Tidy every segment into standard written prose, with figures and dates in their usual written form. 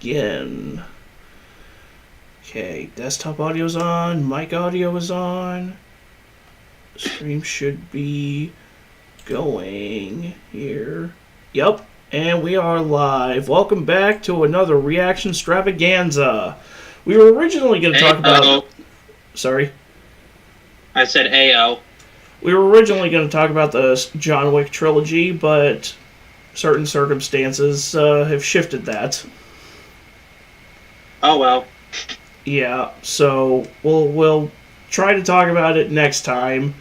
begin. Okay, desktop audio's on, mic audio is on. Stream should be going here. Yep, and we are live. Welcome back to another Reactionstravaganza. We were originally going to talk about... Sorry? I said AO. We were originally going to talk about the John Wick trilogy, but certain circumstances have shifted that. Oh well. Yeah, so we'll try to talk about it next time.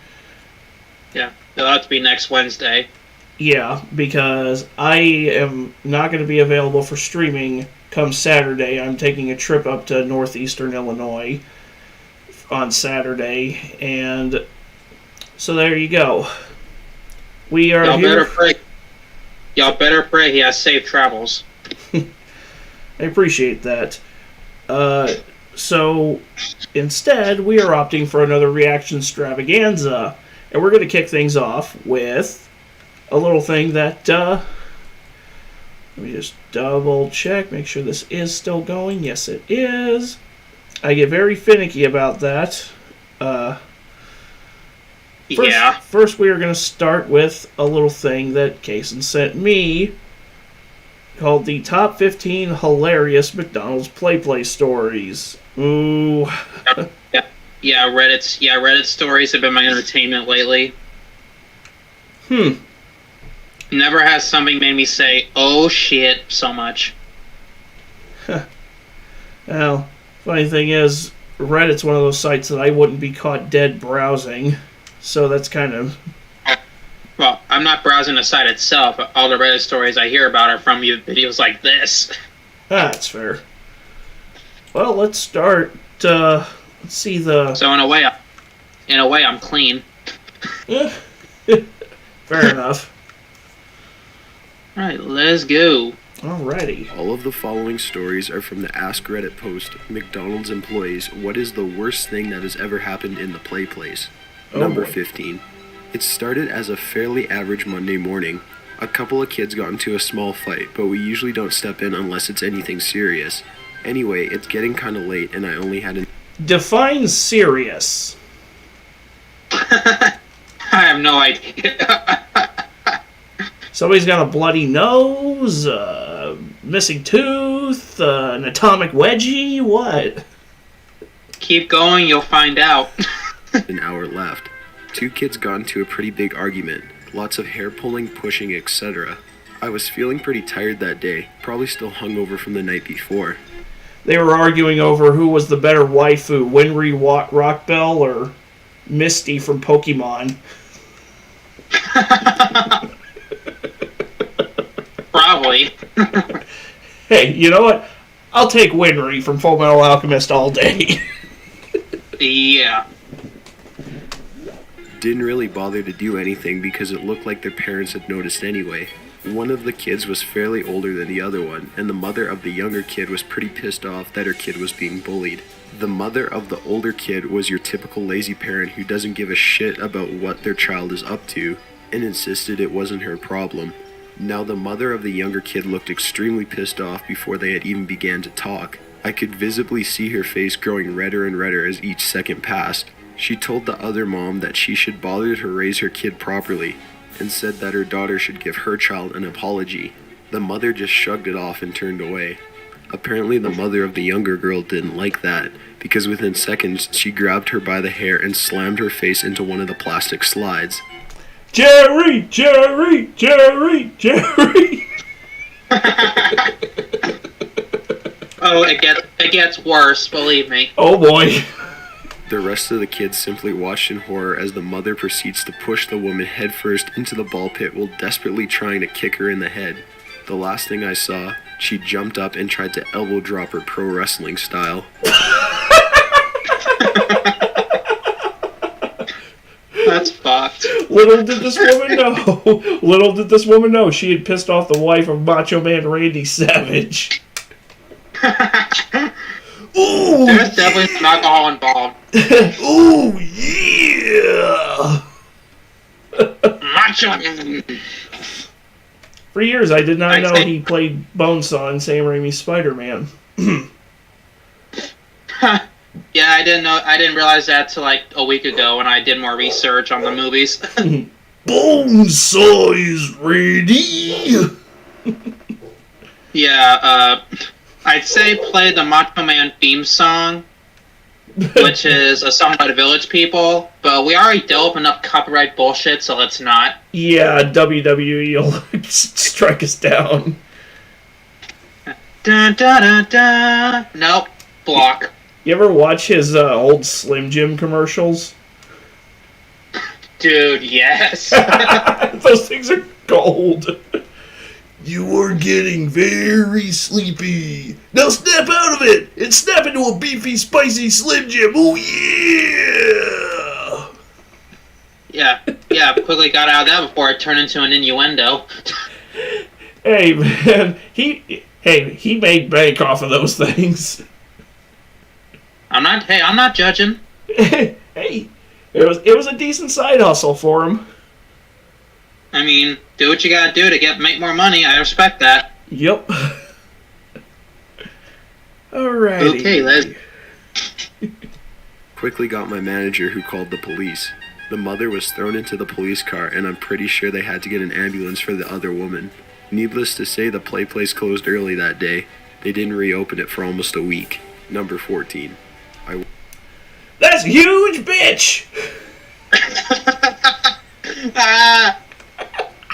Yeah, it'll have to be next Wednesday. Yeah, because I am not going to be available for streaming come Saturday. I'm taking a trip up to northeastern Illinois on Saturday, and so there you go. We are here. Y'all better pray he has safe travels. I appreciate that. So instead, we are opting for another Reactionstravaganza, and we're going to kick things off with a little thing that, let me just double check, make sure this is still going. Yes, it is. I get very finicky about that. First we are going to start with a little thing that Kason sent me called the Top 15 Hilarious McDonald's Play stories. Ooh. Reddit stories have been my entertainment lately. Never has something made me say, oh shit, so much. Well, funny thing is, Reddit's one of those sites that I wouldn't be caught dead browsing, so that's kind of... Well, I'm not browsing the site itself. All the Reddit stories I hear about are from videos like this. That's fair. Well, let's start. Let's see the... So in a way, I'm clean. Fair enough. Alright, let's go. Alrighty. All of the following stories are from the Ask Reddit post, McDonald's employees, what is the worst thing that has ever happened in the play place? Number 15. It started as a fairly average Monday morning. A couple of kids got into a small fight, but we usually don't step in unless it's anything serious. Anyway, it's getting kinda late and I only had Define serious. I have no idea. Somebody's got a bloody nose, missing tooth, an atomic wedgie, what? Keep going, you'll find out. an hour left. Two kids got into a pretty big argument. Lots of hair pulling, pushing, etc. I was feeling pretty tired that day, probably still hungover from the night before. They were arguing over who was the better waifu, Winry Rockbell or Misty from Pokemon. Probably. Hey, you know what? I'll take Winry from Fullmetal Alchemist all day. Yeah. Didn't really bother to do anything because it looked like their parents had noticed anyway. One of the kids was fairly older than the other one, and the mother of the younger kid was pretty pissed off that her kid was being bullied. The mother of the older kid was your typical lazy parent who doesn't give a shit about what their child is up to, and insisted it wasn't her problem. Now the mother of the younger kid looked extremely pissed off before they had even began to talk. I could visibly see her face growing redder and redder as each second passed. She told the other mom that she should bother to raise her kid properly, and said that her daughter should give her child an apology. The mother just shrugged it off and turned away. Apparently the mother of the younger girl didn't like that, because within seconds she grabbed her by the hair and slammed her face into one of the plastic slides. Jerry! Jerry! Jerry! Jerry! Oh, it gets worse, believe me. Oh boy. The rest of the kids simply watched in horror as the mother proceeds to push the woman headfirst into the ball pit while desperately trying to kick her in the head. The last thing I saw, she jumped up and tried to elbow drop her pro wrestling style. That's fucked. Little did this woman know she had pissed off the wife of Macho Man Randy Savage. Ooh, there's definitely some alcohol involved. Ooh, yeah! Macho Man. For years, I did not I'd know say- he played Bonesaw in Sam Raimi's Spider-Man. Yeah, I didn't know. I didn't realize that till like a week ago when I did more research on the movies. Bonesaw is ready! Yeah, I'd say play the Macho Man theme song, which is a song by the Village People, but we already dealt with enough copyright bullshit, so let's not. Yeah, WWE will strike us down. Dun, dun, dun, dun. Nope. Block. You ever watch his old Slim Jim commercials? Dude, yes. Those things are gold. You are getting very sleepy. Now snap out of it and snap into a beefy, spicy Slim Jim. Oh yeah! Yeah, quickly got out of that before it turned into an innuendo. Hey man, he made bank off of those things. I'm not judging. Hey, it was a decent side hustle for him. I mean, do what you gotta do to make more money. I respect that. Yep. Alrighty. Okay, let's... Quickly got my manager who called the police. The mother was thrown into the police car and I'm pretty sure they had to get an ambulance for the other woman. Needless to say, the play place closed early that day. They didn't reopen it for almost a week. Number 14. That's a huge bitch!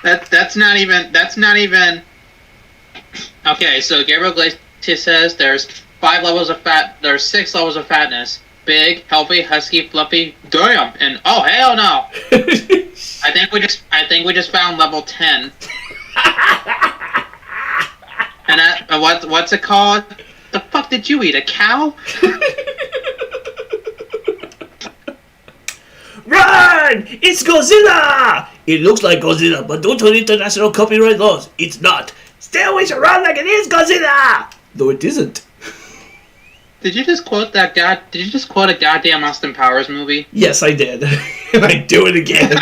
That's not even. Okay, so Gabriel Iglesias says there's 6 levels of fatness: big, healthy, husky, fluffy. Damn, and oh hell no! I think we just found level 10. And what's it called? The fuck did you eat? A cow? Run! It's Godzilla! It looks like Godzilla, but due to international copyright laws, it's not. Stay away to run like it is Godzilla! Though it isn't. Did you just quote a goddamn Austin Powers movie? Yes, I did. And I do it again.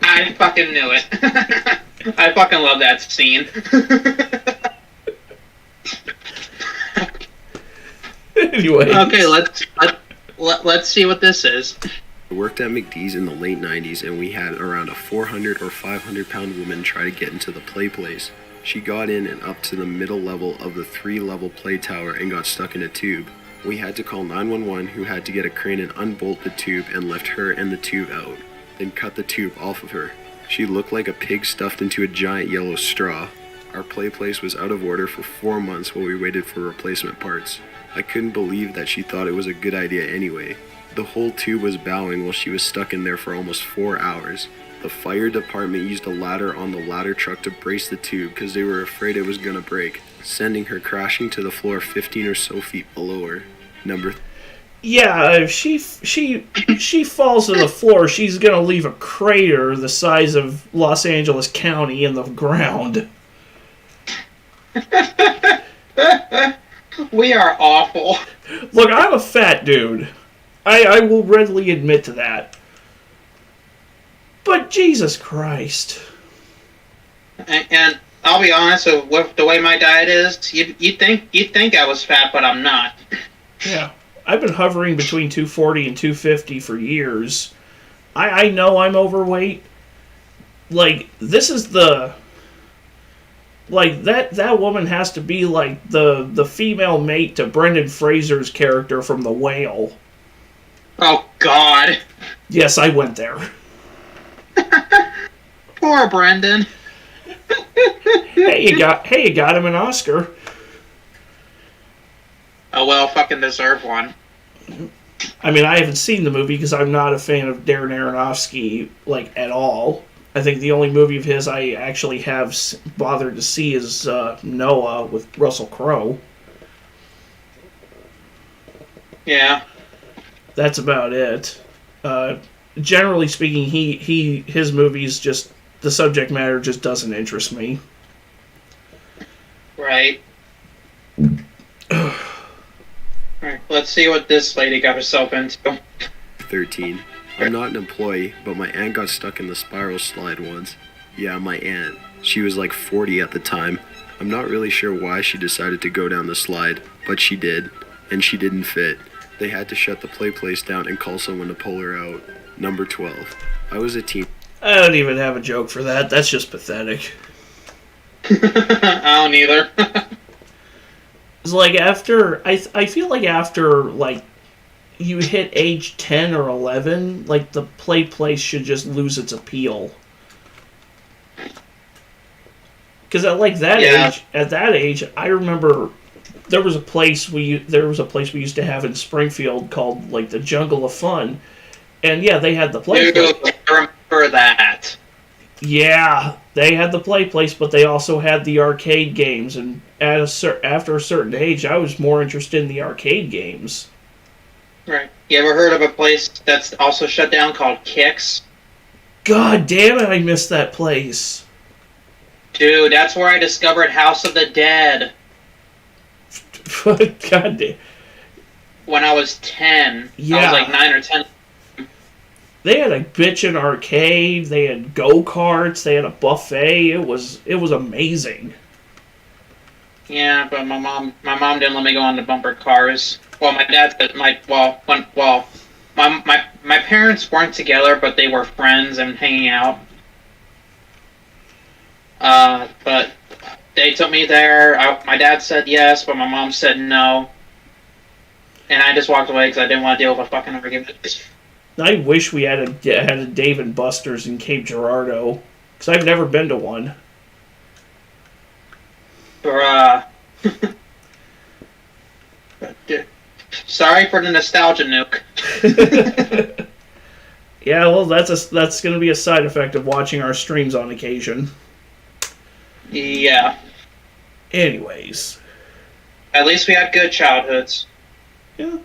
I fucking knew it. I fucking love that scene. Anyway. Okay, let's see what this is. I worked at McD's in the late 90s and we had around a 400 or 500 pound woman try to get into the play place. She got in and up to the middle level of the 3-level play tower and got stuck in a tube. We had to call 911 who had to get a crane and unbolt the tube and lift her and the tube out, then cut the tube off of her. She looked like a pig stuffed into a giant yellow straw. Our play place was out of order for 4 months while we waited for replacement parts. I couldn't believe that she thought it was a good idea anyway. The whole tube was bowing while she was stuck in there for almost 4 hours. The fire department used a ladder on the ladder truck to brace the tube because they were afraid it was gonna break, sending her crashing to the floor 15 or so feet below her. Yeah, if she falls to the floor, she's gonna leave a crater the size of Los Angeles County in the ground. We are awful. Look, I'm a fat dude. I will readily admit to that. But Jesus Christ. And I'll be honest with the way my diet is, you'd think I was fat, but I'm not. Yeah. I've been hovering between 240 and 250 for years. I know I'm overweight. Like, this is the... Like, that woman has to be like the female mate to Brendan Fraser's character from The Whale. Oh, God. Yes, I went there. Poor Brendan. Hey, you got him an Oscar. Oh, well, fucking deserve one. I mean, I haven't seen the movie because I'm not a fan of Darren Aronofsky, like, at all. I think the only movie of his I actually have bothered to see is Noah with Russell Crowe. Yeah. That's about it. Generally speaking, his movies just, the subject matter just doesn't interest me. Right. Alright, let's see what this lady got herself into. 13. I'm not an employee, but my aunt got stuck in the spiral slide once. Yeah, my aunt. She was like 40 at the time. I'm not really sure why she decided to go down the slide, but she did, and she didn't fit. They had to shut the play place down and call someone to pull her out. Number 12. I was a teen. I don't even have a joke for that. That's just pathetic. I don't either. It's like after I feel like after like you hit age 10 or 11, like the play place should just lose its appeal. Because at like that age, I remember there was a place we used to have in Springfield called like the Jungle of Fun, and yeah, they had the play place. I remember that. Yeah, they had the play place, but they also had the arcade games. And after a certain age, I was more interested in the arcade games. Right. You ever heard of a place that's also shut down called Kix? God damn it, I missed that place. Dude, that's where I discovered House of the Dead. God damn. When I was 10. Yeah. I was like 9 or 10. They had a bitchin' arcade, they had go-karts, they had a buffet. It was amazing. Yeah, but my mom didn't let me go on the bumper cars. Well, my dad said my parents weren't together, but they were friends and hanging out. But they took me there. My dad said yes, but my mom said no. And I just walked away because I didn't want to deal with a fucking argument. I wish we had a Dave and Buster's in Cape Girardeau, because I've never been to one. Sorry for the nostalgia nuke. Yeah, well, that's going to be a side effect of watching our streams on occasion. Yeah. Anyways. At least we had good childhoods. Yeah.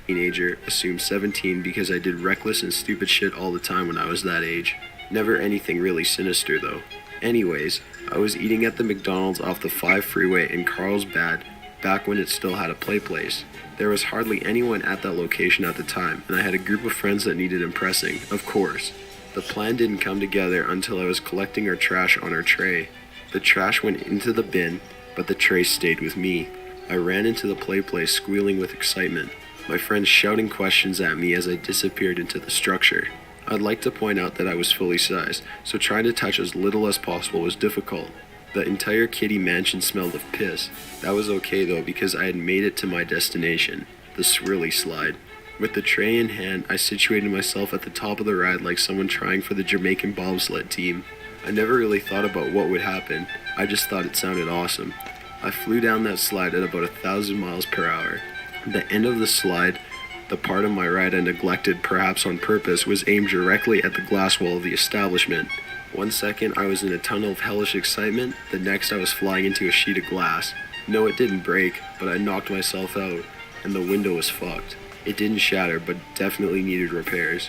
Teenager, assumed 17 because I did reckless and stupid shit all the time when I was that age. Never anything really sinister though. Anyways, I was eating at the McDonald's off the 5 freeway in Carlsbad back when it still had a play place. There was hardly anyone at that location at the time, and I had a group of friends that needed impressing, of course. The plan didn't come together until I was collecting our trash on our tray. The trash went into the bin, but the tray stayed with me. I ran into the play place squealing with excitement, my friends shouting questions at me as I disappeared into the structure. I'd like to point out that I was fully sized, so trying to touch as little as possible was difficult. The entire kiddie mansion smelled of piss. That was okay though because I had made it to my destination, the swirly slide. With the tray in hand, I situated myself at the top of the ride like someone trying for the Jamaican bobsled team. I never really thought about what would happen, I just thought it sounded awesome. I flew down that slide at about 1,000 miles per hour. The end of the slide, the part of my ride I neglected perhaps on purpose, was aimed directly at the glass wall of the establishment. 1 second I was in a tunnel of hellish excitement, the next I was flying into a sheet of glass. No, it didn't break, but I knocked myself out, and the window was fucked. It didn't shatter, but definitely needed repairs.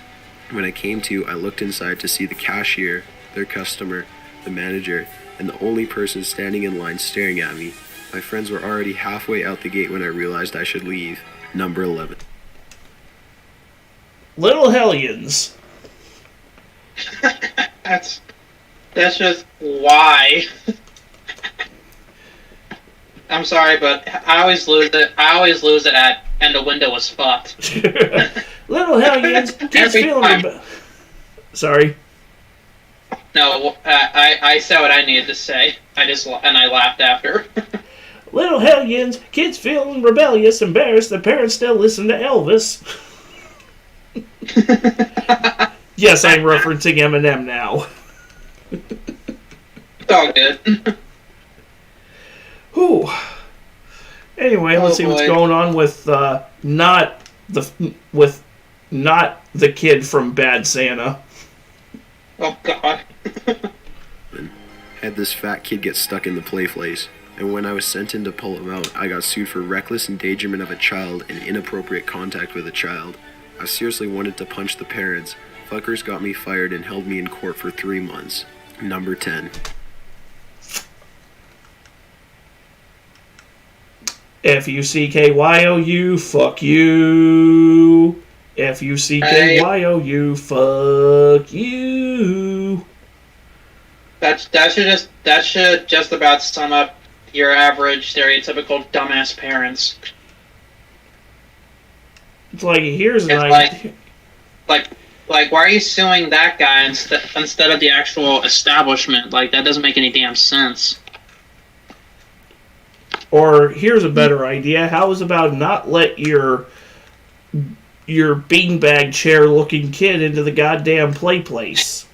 When I came to, I looked inside to see the cashier, their customer, the manager, and the only person standing in line staring at me. My friends were already halfway out the gate when I realized I should leave. Number 11. Little Hellions. That's just why. I'm sorry, but I always lose it at and the window was fucked. Little Hellions. Kids feeling Sorry. No, I said what I needed to say. I laughed after. Little Hellions. Kids feeling rebellious, embarrassed their parents still listen to Elvis. Yes, I'm referencing Eminem now. It's all good. Whew. Anyway, let's see what's going on with not the kid from Bad Santa. Oh God. Had this fat kid get stuck in the play place, and when I was sent in to pull him out, I got sued for reckless endangerment of a child and inappropriate contact with a child. I seriously wanted to punch the parents. Fuckers got me fired and held me in court for 3 months. Number 10. F-U-C-K-Y-O-U, fuck you. F-U-C-K-Y-O-U, fuck you. That should just about sum up your average stereotypical dumbass parents. It's like, here's an It's idea. like, why are you suing that guy instead of the actual establishment? Like, that doesn't make any damn sense. Or here's a better idea. How is about not let your beanbag chair looking kid into the goddamn play place?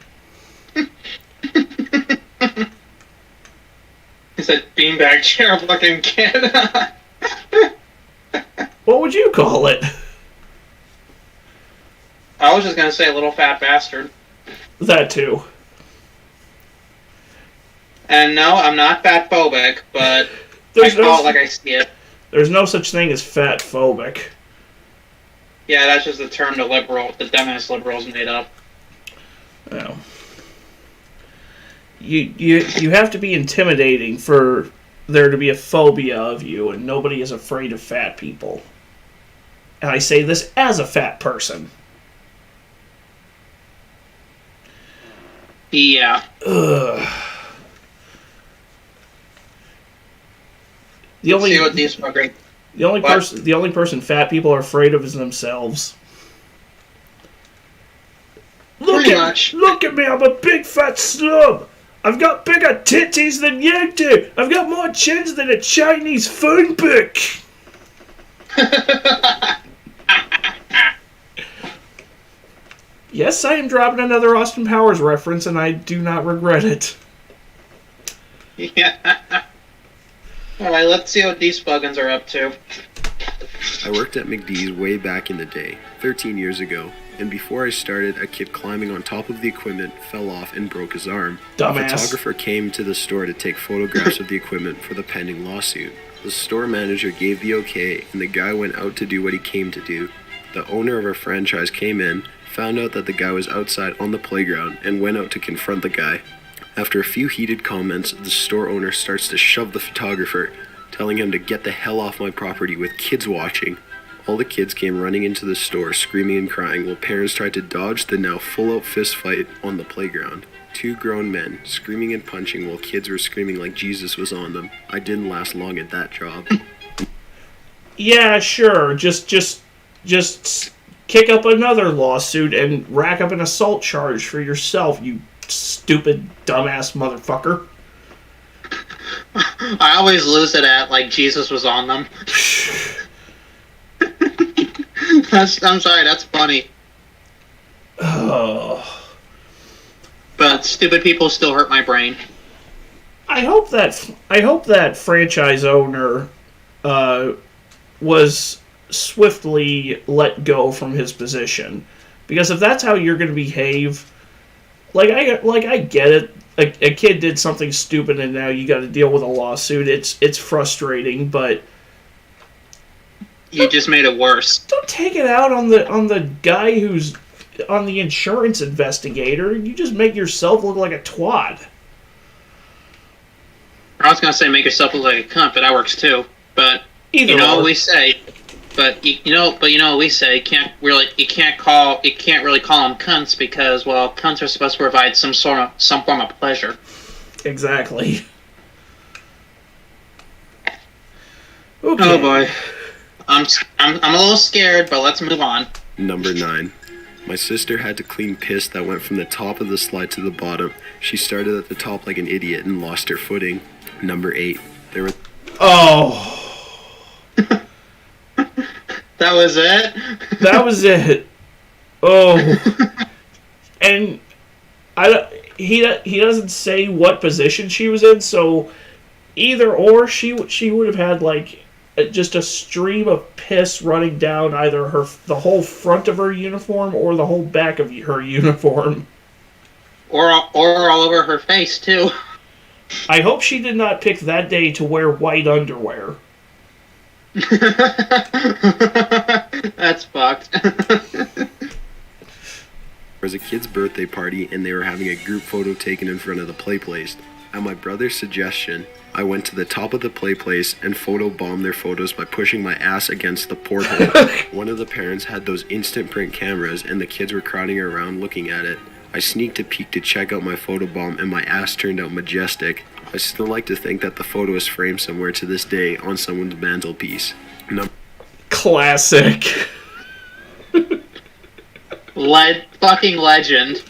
It's a beanbag chair looking kid. What would you call it? I was just gonna say little fat bastard. That too. And no, I'm not fat phobic, but There's I call no, it like I see it. there's no such thing as fat phobic. Yeah, that's just the term the dumbass liberals made up. Well, you have to be intimidating for there to be a phobia of you, and nobody is afraid of fat people. And I say this as a fat person. Yeah. Ugh. The Let's only see what these fucking... the only person fat people are afraid of is themselves. Pretty much. Look at me! I'm a big fat slob. I've got bigger titties than you do. I've got more chins than a Chinese phone book. Yes, I am dropping another Austin Powers reference, and I do not regret it. Yeah. Alright, let's see what these buggins are up to. I worked at McDee's way back in the day, 13 years ago, and before I started, a kid climbing on top of the equipment fell off and broke his arm. Dumbass. A photographer came to the store to take photographs of the equipment for the pending lawsuit. The store manager gave the okay, and the guy went out to do what he came to do. The owner of our franchise came in, found out that the guy was outside on the playground, and went out to confront the guy. After a few heated comments, the store owner starts to shove the photographer, telling him to get the hell off my property with kids watching. All the kids came running into the store, screaming and crying, while parents tried to dodge the now full-out fist fight on the playground. Two grown men, screaming and punching while kids were screaming like Jesus was on them. I didn't last long at that job. Yeah, sure. Just kick up another lawsuit and rack up an assault charge for yourself, you stupid, dumbass motherfucker. I always lose it at, like, Jesus was on them. I'm sorry, that's funny. Oh. But stupid people still hurt my brain. I hope that franchise owner was swiftly let go from his position, because if that's how you're going to behave, I get it. A kid did something stupid and now you got to deal with a lawsuit. It's frustrating, but You just made it worse. don't take it out on the guy who's on the insurance investigator. You just make yourself look like a twat. I was gonna say make yourself look like a cunt, but that works too. But Either you know or. what we say. But you know what we say. You can't really call them cunts because, well, cunts are supposed to provide some form of pleasure. Exactly. Okay. Oh boy, I'm a little scared, but let's move on. Number 9. My sister had to clean piss that went from the top of the slide to the bottom. She started at the top like an idiot and lost her footing. Number 8. There were... Oh. That was it. That was it. Oh. And he doesn't say what position she was in, so either or she would have had like just a stream of piss running down either the whole front of her uniform or the whole back of her uniform. Or all over her face too. I hope she did not pick that day to wear white underwear. There That's fucked. was a kid's birthday party and they were having a group photo taken in front of the play place. At my brother's suggestion, I went to the top of the play place and photobombed their photos by pushing my ass against the porthole. One of the parents had those instant print cameras and the kids were crowding around looking at it. I sneaked a peek to check out my photobomb, and my ass turned out majestic. I still like to think that the photo is framed somewhere to this day on someone's mantelpiece. Classic. Fucking legend.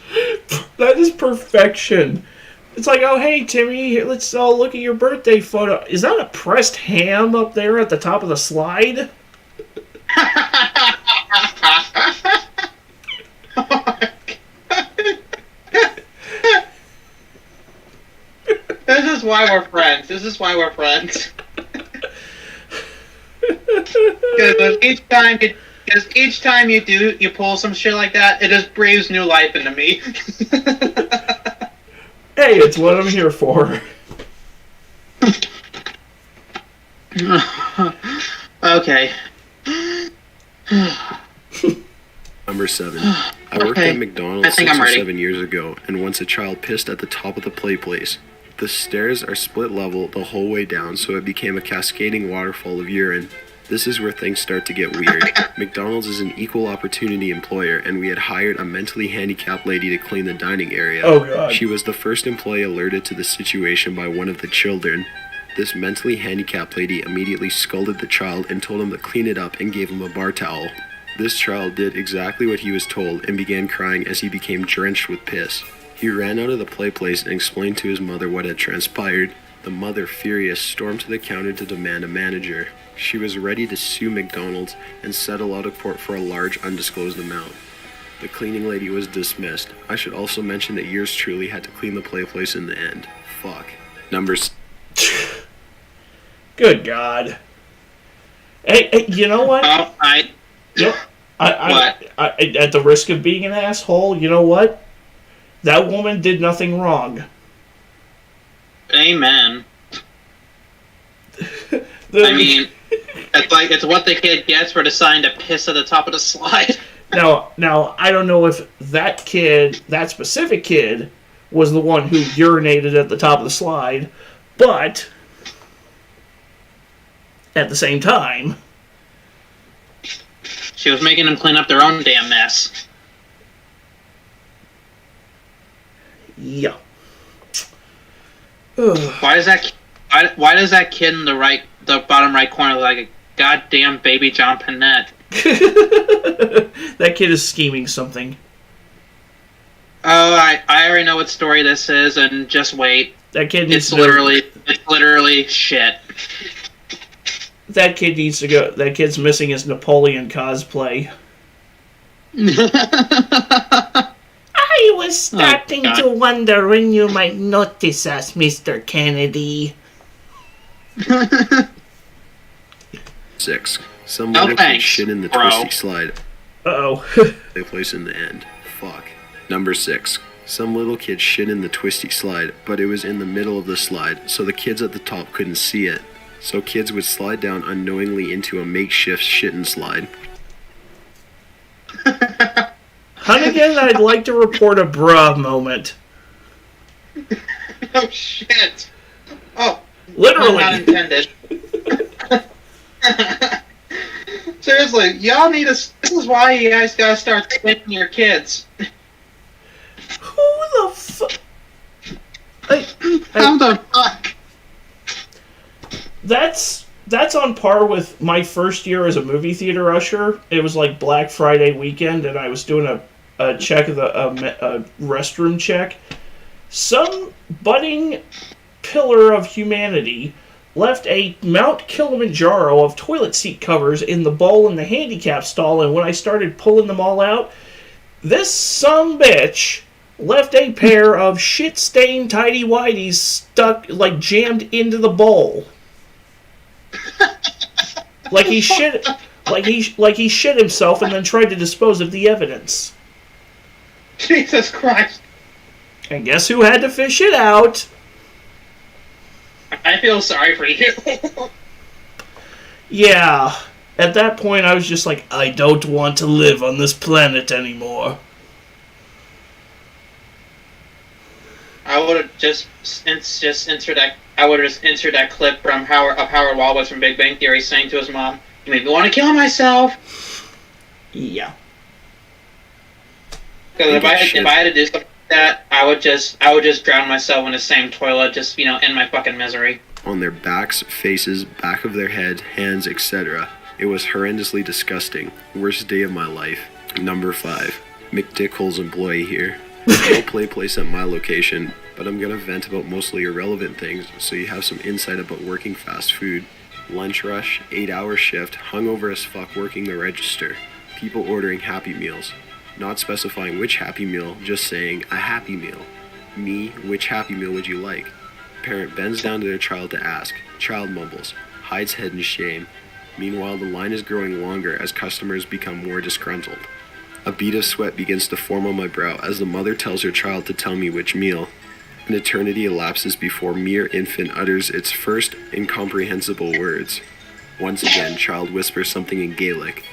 That is perfection. It's like, oh, hey, Timmy, here, let's all look at your birthday photo. Is that a pressed ham up there at the top of the slide? This is why we're friends. Because each time you pull some shit like that, it just breathes new life into me. Hey, it's what I'm here for. Okay. Number 7. I worked at McDonald's 6 or 7 years ago, and once a child pissed at the top of the play place. The stairs are split level the whole way down, so it became a cascading waterfall of urine. This is where things start to get weird. McDonald's is an equal opportunity employer, and we had hired a mentally handicapped lady to clean the dining area. Oh, God. She was the first employee alerted to the situation by one of the children. This mentally handicapped lady immediately scolded the child and told him to clean it up and gave him a bar towel. This child did exactly what he was told and began crying as he became drenched with piss. He ran out of the play place and explained to his mother what had transpired. The mother, furious, stormed to the counter to demand a manager. She was ready to sue McDonald's and settle out of court for a large undisclosed amount. The cleaning lady was dismissed. I should also mention that yours truly had to clean the play place in the end. Fuck. Numbers. Good God. Hey, you know what? Yep. At the risk of being an asshole, you know what? That woman did nothing wrong. Amen. It's what the kid gets for deciding to piss at the top of the slide. Now, I don't know if that specific kid, was the one who urinated at the top of the slide, but at the same time, she was making them clean up their own damn mess. Yeah. Why does that kid in the bottom right corner look like a goddamn baby John Panette? That kid is scheming something. Oh, I already know what story this is, and just wait. That kid needs it's literally shit. That kid needs to go. That kid's missing his Napoleon cosplay. I was starting to wonder when you might notice us, Mr. Kennedy. 6. Some little kid shit in the twisty slide. Uh-oh. They place in the end. Fuck. Number 6. Some little kid shit in the twisty slide, but it was in the middle of the slide, so the kids at the top couldn't see it. So kids would slide down unknowingly into a makeshift shittin' slide. Hunnigan, I'd like to report a bruh moment. Oh, shit. Oh. Literally. Not intended. Seriously, y'all need this is why you guys gotta start spanking your kids. Who the fuck? How the fuck? That's on par with my first year as a movie theater usher. It was like Black Friday weekend, and I was doing a check of a restroom check. Some budding pillar of humanity left a Mount Kilimanjaro of toilet seat covers in the bowl in the handicap stall, and when I started pulling them all out, this sumbitch left a pair of shit-stained tighty-whities stuck, like, jammed into the bowl. Like he shit himself and then tried to dispose of the evidence. Jesus Christ. And guess who had to fish it out? I feel sorry for you. Yeah. At that point, I was just like, I don't want to live on this planet anymore. I would have just entered that clip from Howard Waldwitz from Big Bang Theory saying to his mom, "You made me want to kill myself." Yeah. Because and get shit if I had to do something like that, I would just drown myself in the same toilet, just end my fucking misery. on their backs, faces, back of their head, hands, etc. It was horrendously disgusting. Worst day of my life. Number 5. McDickhole's employee here. No play place at my location, but I'm gonna vent about mostly irrelevant things so you have some insight about working fast food. Lunch rush, 8-hour shift, hungover as fuck working the register. People ordering Happy Meals. Not specifying which Happy Meal, just saying a Happy Meal. Me, which Happy Meal would you like? Parent bends down to their child to ask. Child mumbles, hides head in shame. Meanwhile, the line is growing longer as customers become more disgruntled. A bead of sweat begins to form on my brow as the mother tells her child to tell me which meal. An eternity elapses before mere infant utters its first incomprehensible words. Once again, child whispers something in Gaelic.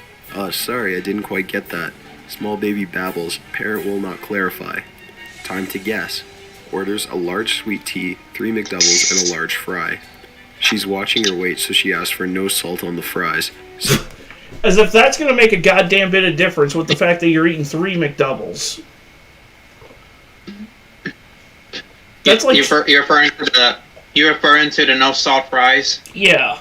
Sorry, I didn't quite get that. Small baby babbles, parent will not clarify. Time to guess. Orders a large sweet tea, 3 McDoubles, and a large fry. She's watching her weight, so she asks for no salt on the fries. As if that's going to make a goddamn bit of difference with the fact that you're eating 3 McDoubles. That's like you're referring to the no salt fries. Yeah,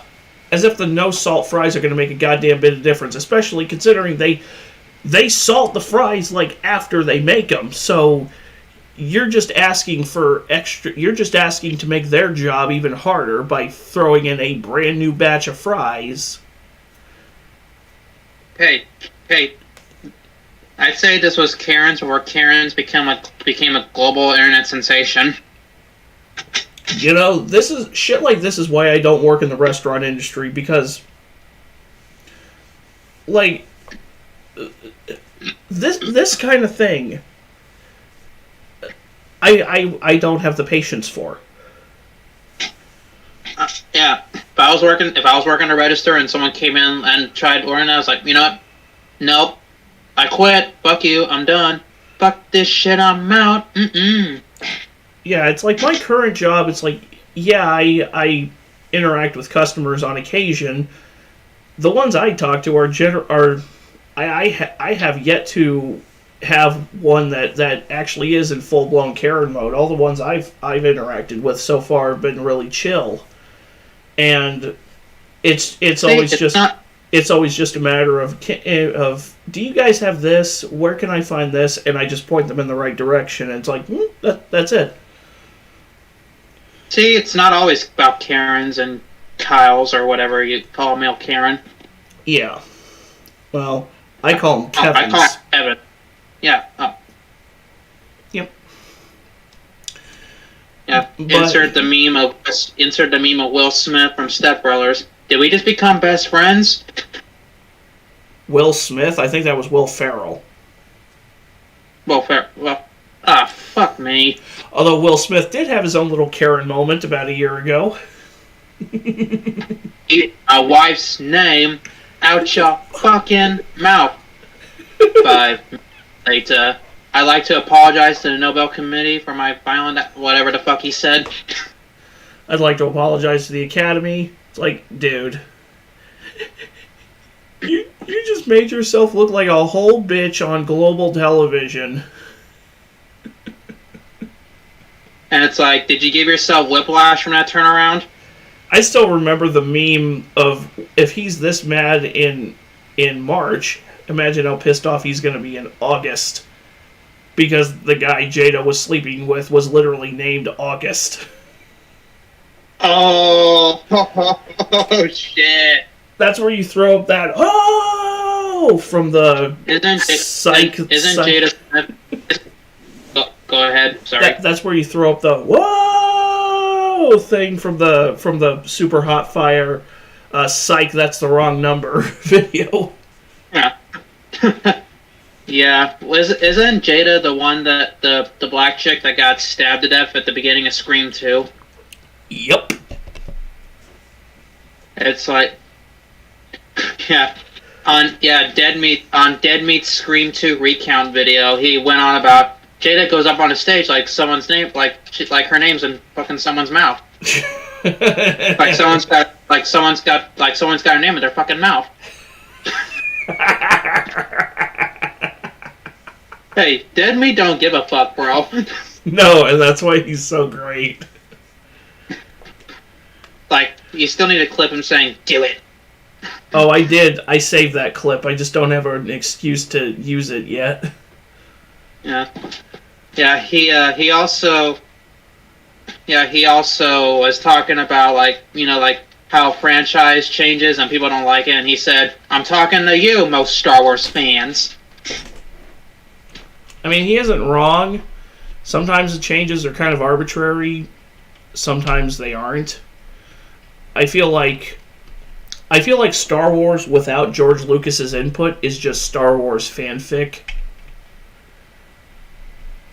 as if the no salt fries are going to make a goddamn bit of difference, especially considering they salt the fries like after they make them. So you're just asking for extra. You're just asking to make their job even harder by throwing in a brand new batch of fries. Hey, I'd say this was Karen's, where Karen's became a global internet sensation. You know, this is shit like this is why I don't work in the restaurant industry, because like this kind of thing I don't have the patience for. Yeah, if I was working a register and someone came in and tried ordering, I was like, you know what? Nope, I quit. Fuck you. I'm done. Fuck this shit. I'm out. Yeah, it's like my current job. It's like, yeah, I interact with customers on occasion. The ones I talk to are I have yet to have one that actually is in full blown Karen mode. All the ones I've interacted with so far have been really chill, and it's always just a matter of do you guys have this? Where can I find this? And I just point them in the right direction. And it's like that's it. See, it's not always about Karens and Kyles or whatever you call male Karen. Yeah. Well, I call them Kevins. I call him Kevin. Yeah. Oh. Yep. Yeah. But insert the meme of Will Smith from Step Brothers. Did we just become best friends? Will Smith? I think that was Will Ferrell. Fuck me. Although Will Smith did have his own little Karen moment about a year ago. A wife's name out your fucking mouth. 5 minutes later. I'd like to apologize to the Nobel Committee for my violent whatever the fuck he said. I'd like to apologize to the Academy. It's like, dude, you just made yourself look like a whole bitch on global television. And it's like, did you give yourself whiplash from that turnaround? I still remember the meme of, if he's this mad in March, imagine how pissed off he's going to be in August. Because the guy Jada was sleeping with was literally named August. Oh shit. That's where you throw up that, oh, from the Isn't Jada Smith... Go ahead, sorry. That's where you throw up the, whoa, thing from the Super Hot Fire, psych, that's the wrong number video. Yeah. Yeah. Isn't Jada the one that, the black chick that got stabbed to death at the beginning of Scream 2? Yep. It's like, yeah, on Dead Meat's Scream 2 recount video, he went on about Jada goes up on a stage like someone's name, like her name's in fucking someone's mouth, like someone's got a name in their fucking mouth. Hey, dead meat don't give a fuck, bro. No, and that's why he's so great. Like, you still need to clip him saying, "Do it." Oh, I did. I saved that clip. I just don't have an excuse to use it yet. Yeah. Yeah, he also was talking about, like, like how franchise changes and people don't like it, and he said, "I'm talking to you, most Star Wars fans." I mean, he isn't wrong. Sometimes the changes are kind of arbitrary. Sometimes they aren't. I feel like Star Wars without George Lucas's input is just Star Wars fanfic.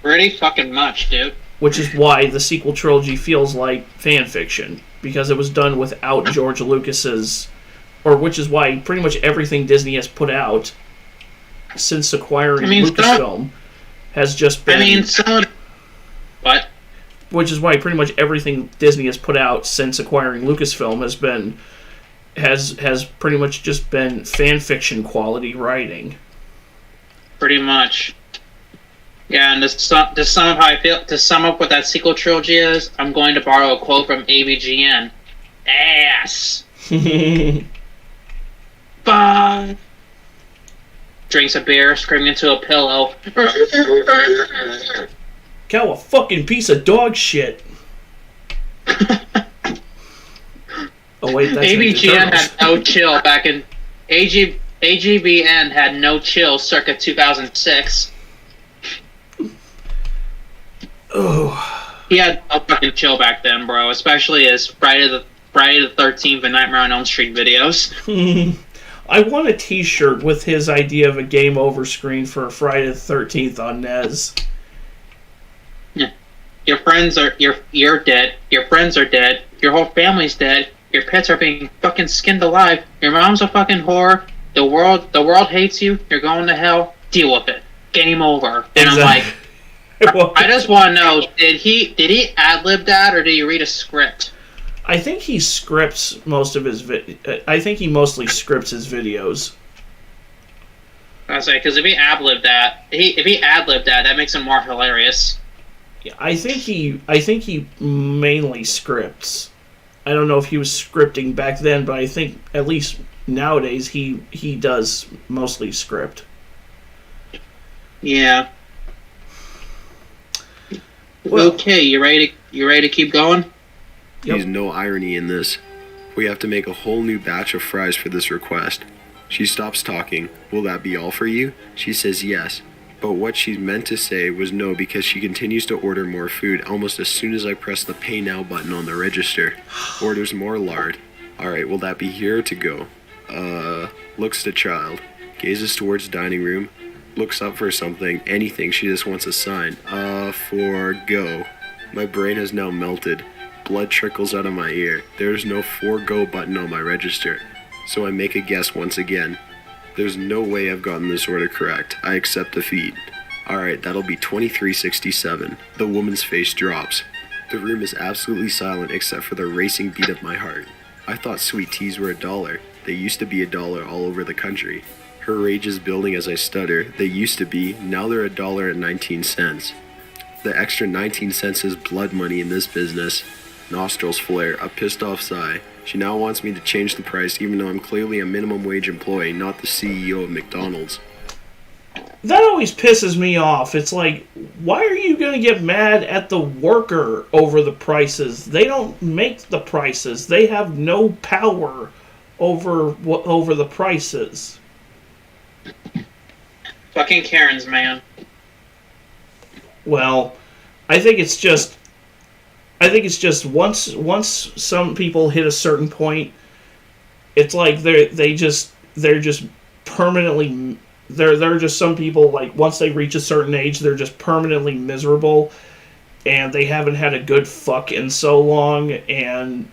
Pretty fucking much, dude. Which is why the sequel trilogy feels like fanfiction, because it was done without George Lucas's, or which is why pretty much everything Disney has put out since acquiring Lucasfilm has just been. What? Which is why pretty much everything Disney has put out since acquiring Lucasfilm has pretty much just been fan fiction quality writing. Pretty much. Yeah, and to sum up how I feel, to sum up what that sequel trilogy is, I'm going to borrow a quote from AVGN. Ass. Bye. Drinks a beer, screaming into a pillow. Cow, a fucking piece of dog shit. Oh wait, that's AVGN had no chill back in AGBN had no chill circa 2006. Oh. He had no fucking chill back then, bro. Especially his Friday the 13th and Nightmare on Elm Street videos. I want a T-shirt with his idea of a game over screen for Friday the 13th on NES. Yeah. Your friends are you're dead. Your friends are dead. Your whole family's dead. Your pets are being fucking skinned alive. Your mom's a fucking whore. The world hates you. You're going to hell. Deal with it. Game over. And exactly. I'm like, I just want to know, did he ad-lib that, or did he read a script? I think he scripts most of his I think he mostly scripts his videos. I was like, because if he ad-libbed that, that makes him more hilarious. Yeah, I think he mainly scripts. I don't know if he was scripting back then, but I think at least nowadays he does mostly script. Yeah. Well, okay, you ready to keep going? Yep. There's no irony in this. We have to make a whole new batch of fries for this request. She stops talking. Will that be all for you? She says yes. But what she meant to say was no, because she continues to order more food almost as soon as I press the pay now button on the register. Orders more lard. Alright, will that be here or to go? Looks to child. Gazes towards dining room. Looks up for something. Anything. She just wants a sign. For go. My brain has now melted. Blood trickles out of my ear. There's no for go button on my register. So I make a guess once again. There's no way I've gotten this order correct. I accept defeat. Alright, that'll be $23.67. The woman's face drops. The room is absolutely silent except for the racing beat of my heart. I thought sweet teas were $1. They used to be $1 all over the country. Her rage is building as I stutter. They used to be, now they're $1.19. The extra 19 cents is blood money in this business. Nostrils flare, a pissed off sigh. She now wants me to change the price even though I'm clearly a minimum wage employee, not the CEO of McDonald's. That always pisses me off. It's like, why are you going to get mad at the worker over the prices? They don't make the prices. They have no power over the prices. Fucking Karens, man. Well, I think it's just once some people hit a certain point, it's like they're just permanently there are just some people, like, once they reach a certain age, they're just permanently miserable, and they haven't had a good fuck in so long, and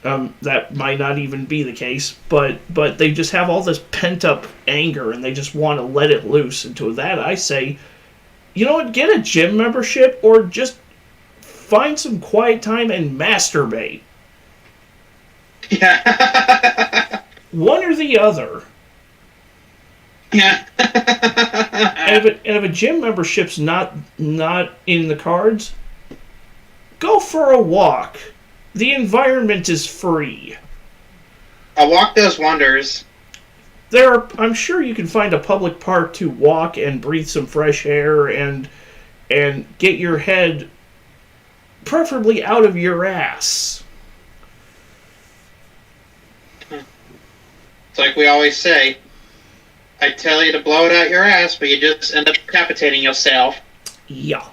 that might not even be the case, but they just have all this pent up anger and they just want to let it loose. And to that I say, you know what, get a gym membership or just find some quiet time and masturbate. Yeah. One or the other. Yeah. if a gym membership's not in the cards, go for a walk. The environment is free. A walk does wonders. I'm sure you can find a public park to walk and breathe some fresh air and get your head preferably out of your ass. It's like we always say, I tell you to blow it out your ass, but you just end up decapitating yourself. Yeah.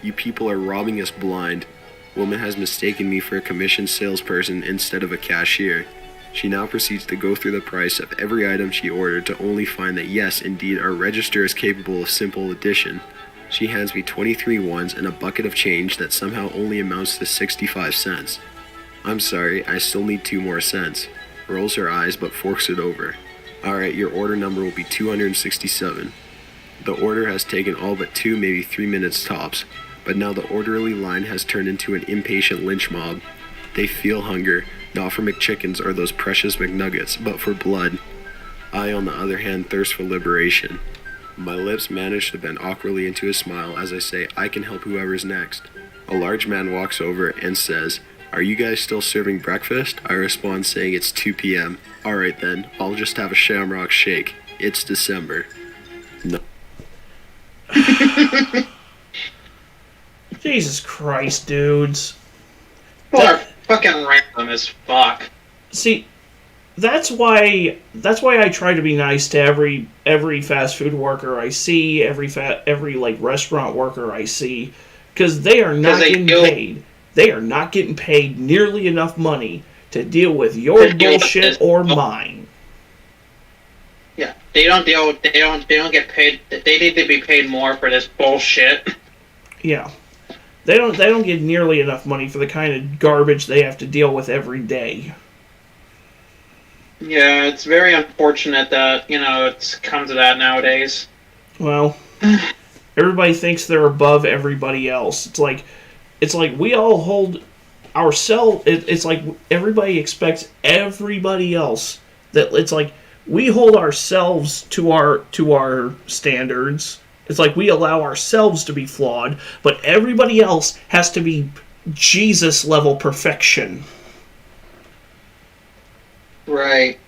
You people are robbing us blind. Woman has mistaken me for a commissioned salesperson instead of a cashier. She now proceeds to go through the price of every item she ordered to only find that yes, indeed, our register is capable of simple addition. She hands me 23 ones and a bucket of change that somehow only amounts to 65 cents. I'm sorry, I still need 2 more cents. Rolls her eyes but forks it over. Alright, your order number will be 267. The order has taken all but 2, maybe 3 minutes tops, but now the orderly line has turned into an impatient lynch mob. They feel hunger, not for McChickens or those precious McNuggets, but for blood. I, on the other hand, thirst for liberation. My lips manage to bend awkwardly into a smile as I say, I can help whoever's next. A large man walks over and says, "Are you guys still serving breakfast?" I respond saying it's 2 p.m. Alright then, I'll just have a shamrock shake. It's December. No. Jesus Christ, dudes. People are fucking random as fuck. See, that's why I try to be nice to every fast food worker I see, every like restaurant worker I see, because they are not getting paid. They are not getting paid nearly enough money to deal with your bullshit or mine. Yeah, they don't get paid. They need to be paid more for this bullshit. Yeah. They don't get nearly enough money for the kind of garbage they have to deal with every day. Yeah, it's very unfortunate that, it's come to that nowadays. Well, everybody thinks they're above everybody else. It's like we all hold ourselves. It's like everybody expects everybody else that it's like we hold ourselves to our standards. It's like we allow ourselves to be flawed, but everybody else has to be Jesus-level perfection. Right.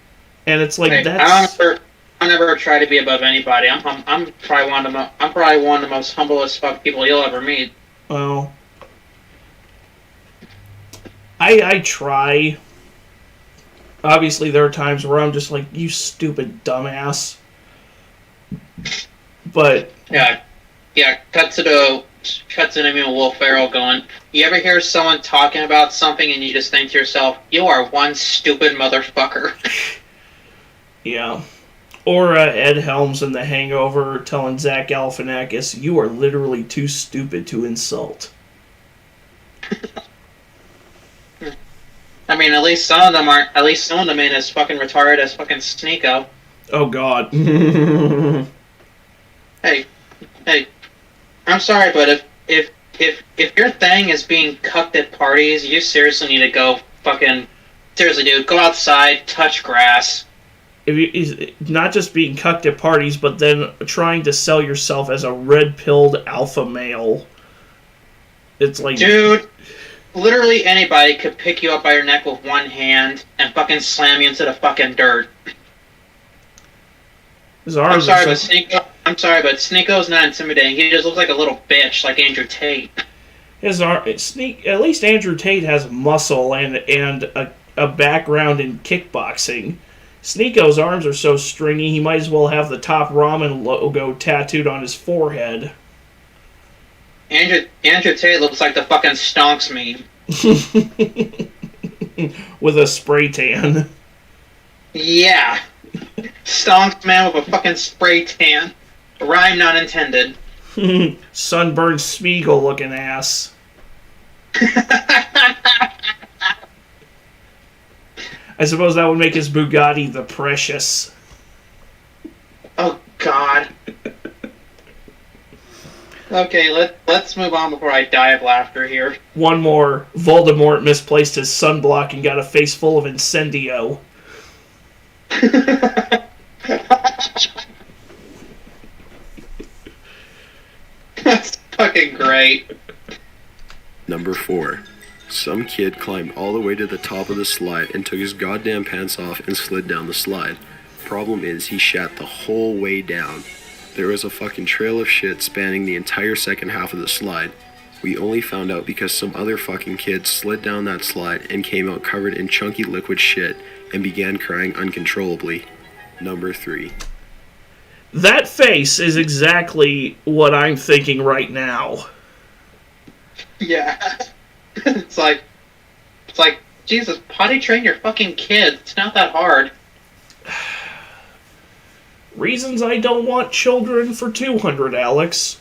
And it's like that's. I never try to be above anybody. I'm probably one of the most humblest fuck people you'll ever meet. Well, I try. Obviously, there are times where I'm just like, you stupid dumbass. But yeah. Cuts to me with Will Ferrell going, you ever hear someone talking about something and you just think to yourself, you are one stupid motherfucker. Yeah. Or Ed Helms in The Hangover telling Zach Galifianakis, you are literally too stupid to insult. I mean, at least some of them ain't as fucking retarded as fucking Sneeko. Oh God. Hey, I'm sorry, but if your thing is being cucked at parties, you seriously need to go seriously, dude, go outside, touch grass. Not just being cucked at parties, but then trying to sell yourself as a red-pilled alpha male. It's like... Dude, literally anybody could pick you up by your neck with one hand and fucking slam you into the fucking dirt. I'm sorry, but Sneeko's not intimidating. He just looks like a little bitch, like Andrew Tate. At least Andrew Tate has muscle and a background in kickboxing. Sneeko's arms are so stringy, he might as well have the Top Ramen logo tattooed on his forehead. Andrew Tate looks like the fucking Stonks meme. With a spray tan. Yeah. Stonks man with a fucking spray tan. Rhyme not intended. Sunburned Smeagol looking ass. I suppose that would make his Bugatti the Precious. Oh, God. Okay, let's move on before I die of laughter here. One more. Voldemort misplaced his sunblock and got a face full of incendio. Fucking great. Number 4. Some kid climbed all the way to the top of the slide and took his goddamn pants off and slid down the slide. Problem is, he shat the whole way down. There was a fucking trail of shit spanning the entire second half of the slide. We only found out because some other fucking kid slid down that slide and came out covered in chunky liquid shit and began crying uncontrollably. Number 3. That face is exactly what I'm thinking right now. Yeah. It's like, Jesus, potty train your fucking kids. It's not that hard. Reasons I don't want children for 200, Alex.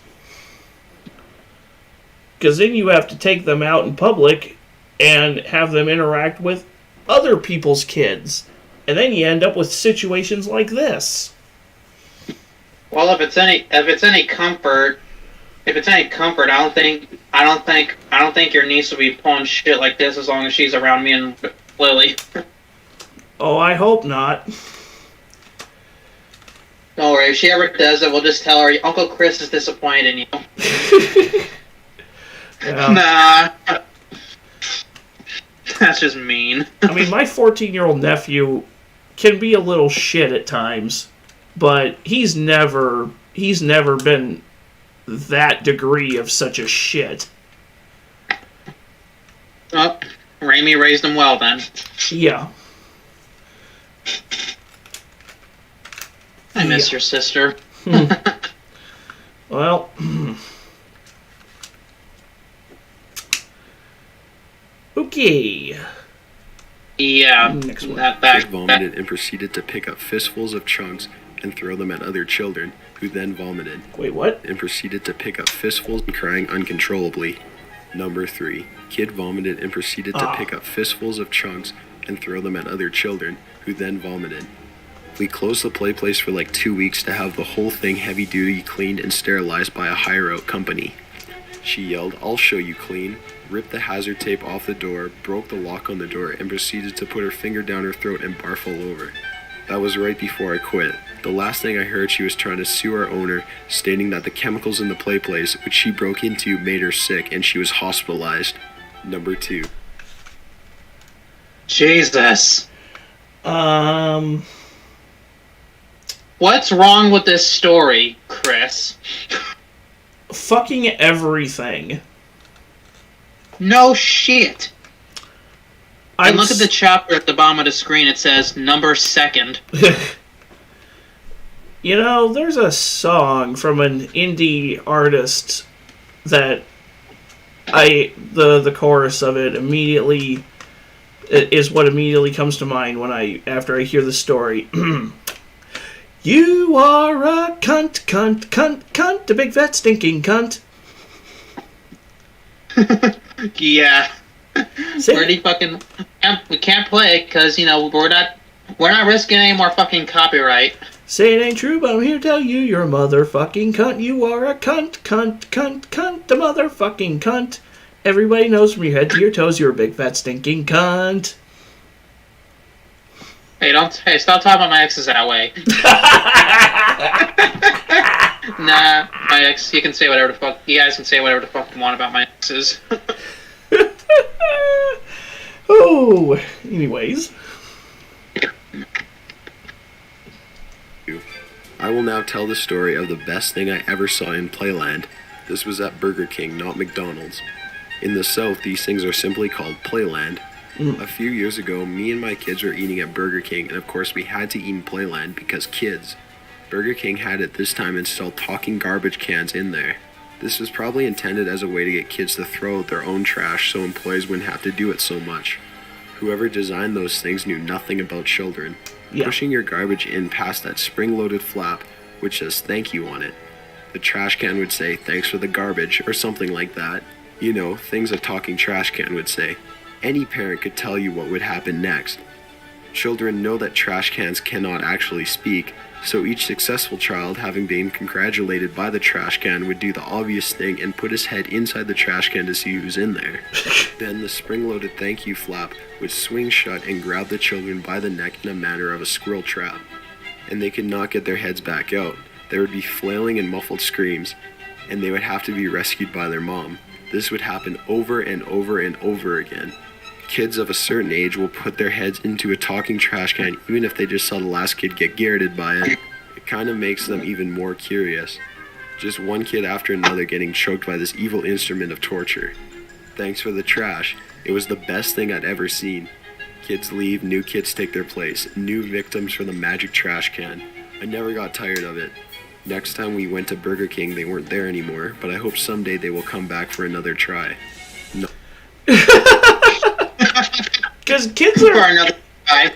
Because then you have to take them out in public and have them interact with other people's kids. And then you end up with situations like this. Well, if it's any comfort, I don't think your niece will be pulling shit like this as long as she's around me and Lily. Oh, I hope not. Don't worry, if she ever does it, we'll just tell her Uncle Chris is disappointed in you. Yeah. Nah. That's just mean. I mean, my 14-year-old nephew can be a little shit at times, but he's never been that degree of such a shit. Oh, Raimi raised him well then. Yeah. I miss your sister. Well, okay. Yeah. Next one. Kid vomited and proceeded to pick up fistfuls of chunks and throw them at other children, who then vomited. Wait, what? And proceeded to pick up fistfuls and crying uncontrollably. Number 3. Kid vomited and proceeded to pick up fistfuls of chunks and throw them at other children, who then vomited. We closed the play place for like 2 weeks to have the whole thing heavy-duty cleaned and sterilized by a hire-out company. She yelled, "I'll show you clean," ripped the hazard tape off the door, broke the lock on the door, and proceeded to put her finger down her throat and barf all over. That was right before I quit. The last thing I heard, she was trying to sue our owner, stating that the chemicals in the play place, which she broke into, made her sick and she was hospitalized. Number 2. Jesus. Um, What's wrong with this story, Chris? fucking everything. No shit. I'm And look at the chapter at the bottom of the screen. It says number 2nd. You know, there's a song from an indie artist that the chorus of it immediately is what immediately comes to mind after I hear the story. You are a cunt, cunt, cunt, cunt, a big fat stinking cunt. Yeah. We can't play it because we're not risking any more fucking copyright. Say it ain't true, but I'm here to tell you you're a motherfucking cunt. You are a cunt, cunt, cunt, cunt, a motherfucking cunt. Everybody knows from your head to your toes you're a big fat stinking cunt. Hey, stop talking about my exes that way. Nah, my ex. You can say whatever the fuck. You guys can say whatever the fuck you want about my exes. Oh, anyways. I will now tell the story of the best thing I ever saw in Playland. This was at Burger King, not McDonald's. In the South, these things are simply called Playland. A few years ago, me and my kids were eating at Burger King, and of course we had to eat in Playland because kids. Burger King had at this time installed talking garbage cans in there. This was probably intended as a way to get kids to throw out their own trash so employees wouldn't have to do it so much. Whoever designed those things knew nothing about children. Yeah. Pushing your garbage in past that spring-loaded flap, which says thank you on it. The trash can would say thanks for the garbage or something like that. You know, things a talking trash can would say. Any parent could tell you what would happen next. Children know that trash cans cannot actually speak, so each successful child, having been congratulated by the trash can, would do the obvious thing and put his head inside the trash can to see who's in there. Then the spring-loaded thank you flap would swing shut and grab the children by the neck in a manner of a squirrel trap. And they could not get their heads back out. There would be flailing and muffled screams. and they would have to be rescued by their mom. This would happen over and over and over again. Kids of a certain age will put their heads into a talking trash can even if they just saw the last kid get garroted by it. It kind of makes them even more curious. Just one kid after another getting choked by this evil instrument of torture. Thanks for the trash. It was the best thing I'd ever seen. Kids leave, new kids take their place. New victims for the magic trash can. I never got tired of it. Next time we went to Burger King, they weren't there anymore, but I hope someday they will come back for another try. No. Because kids For are... another guy.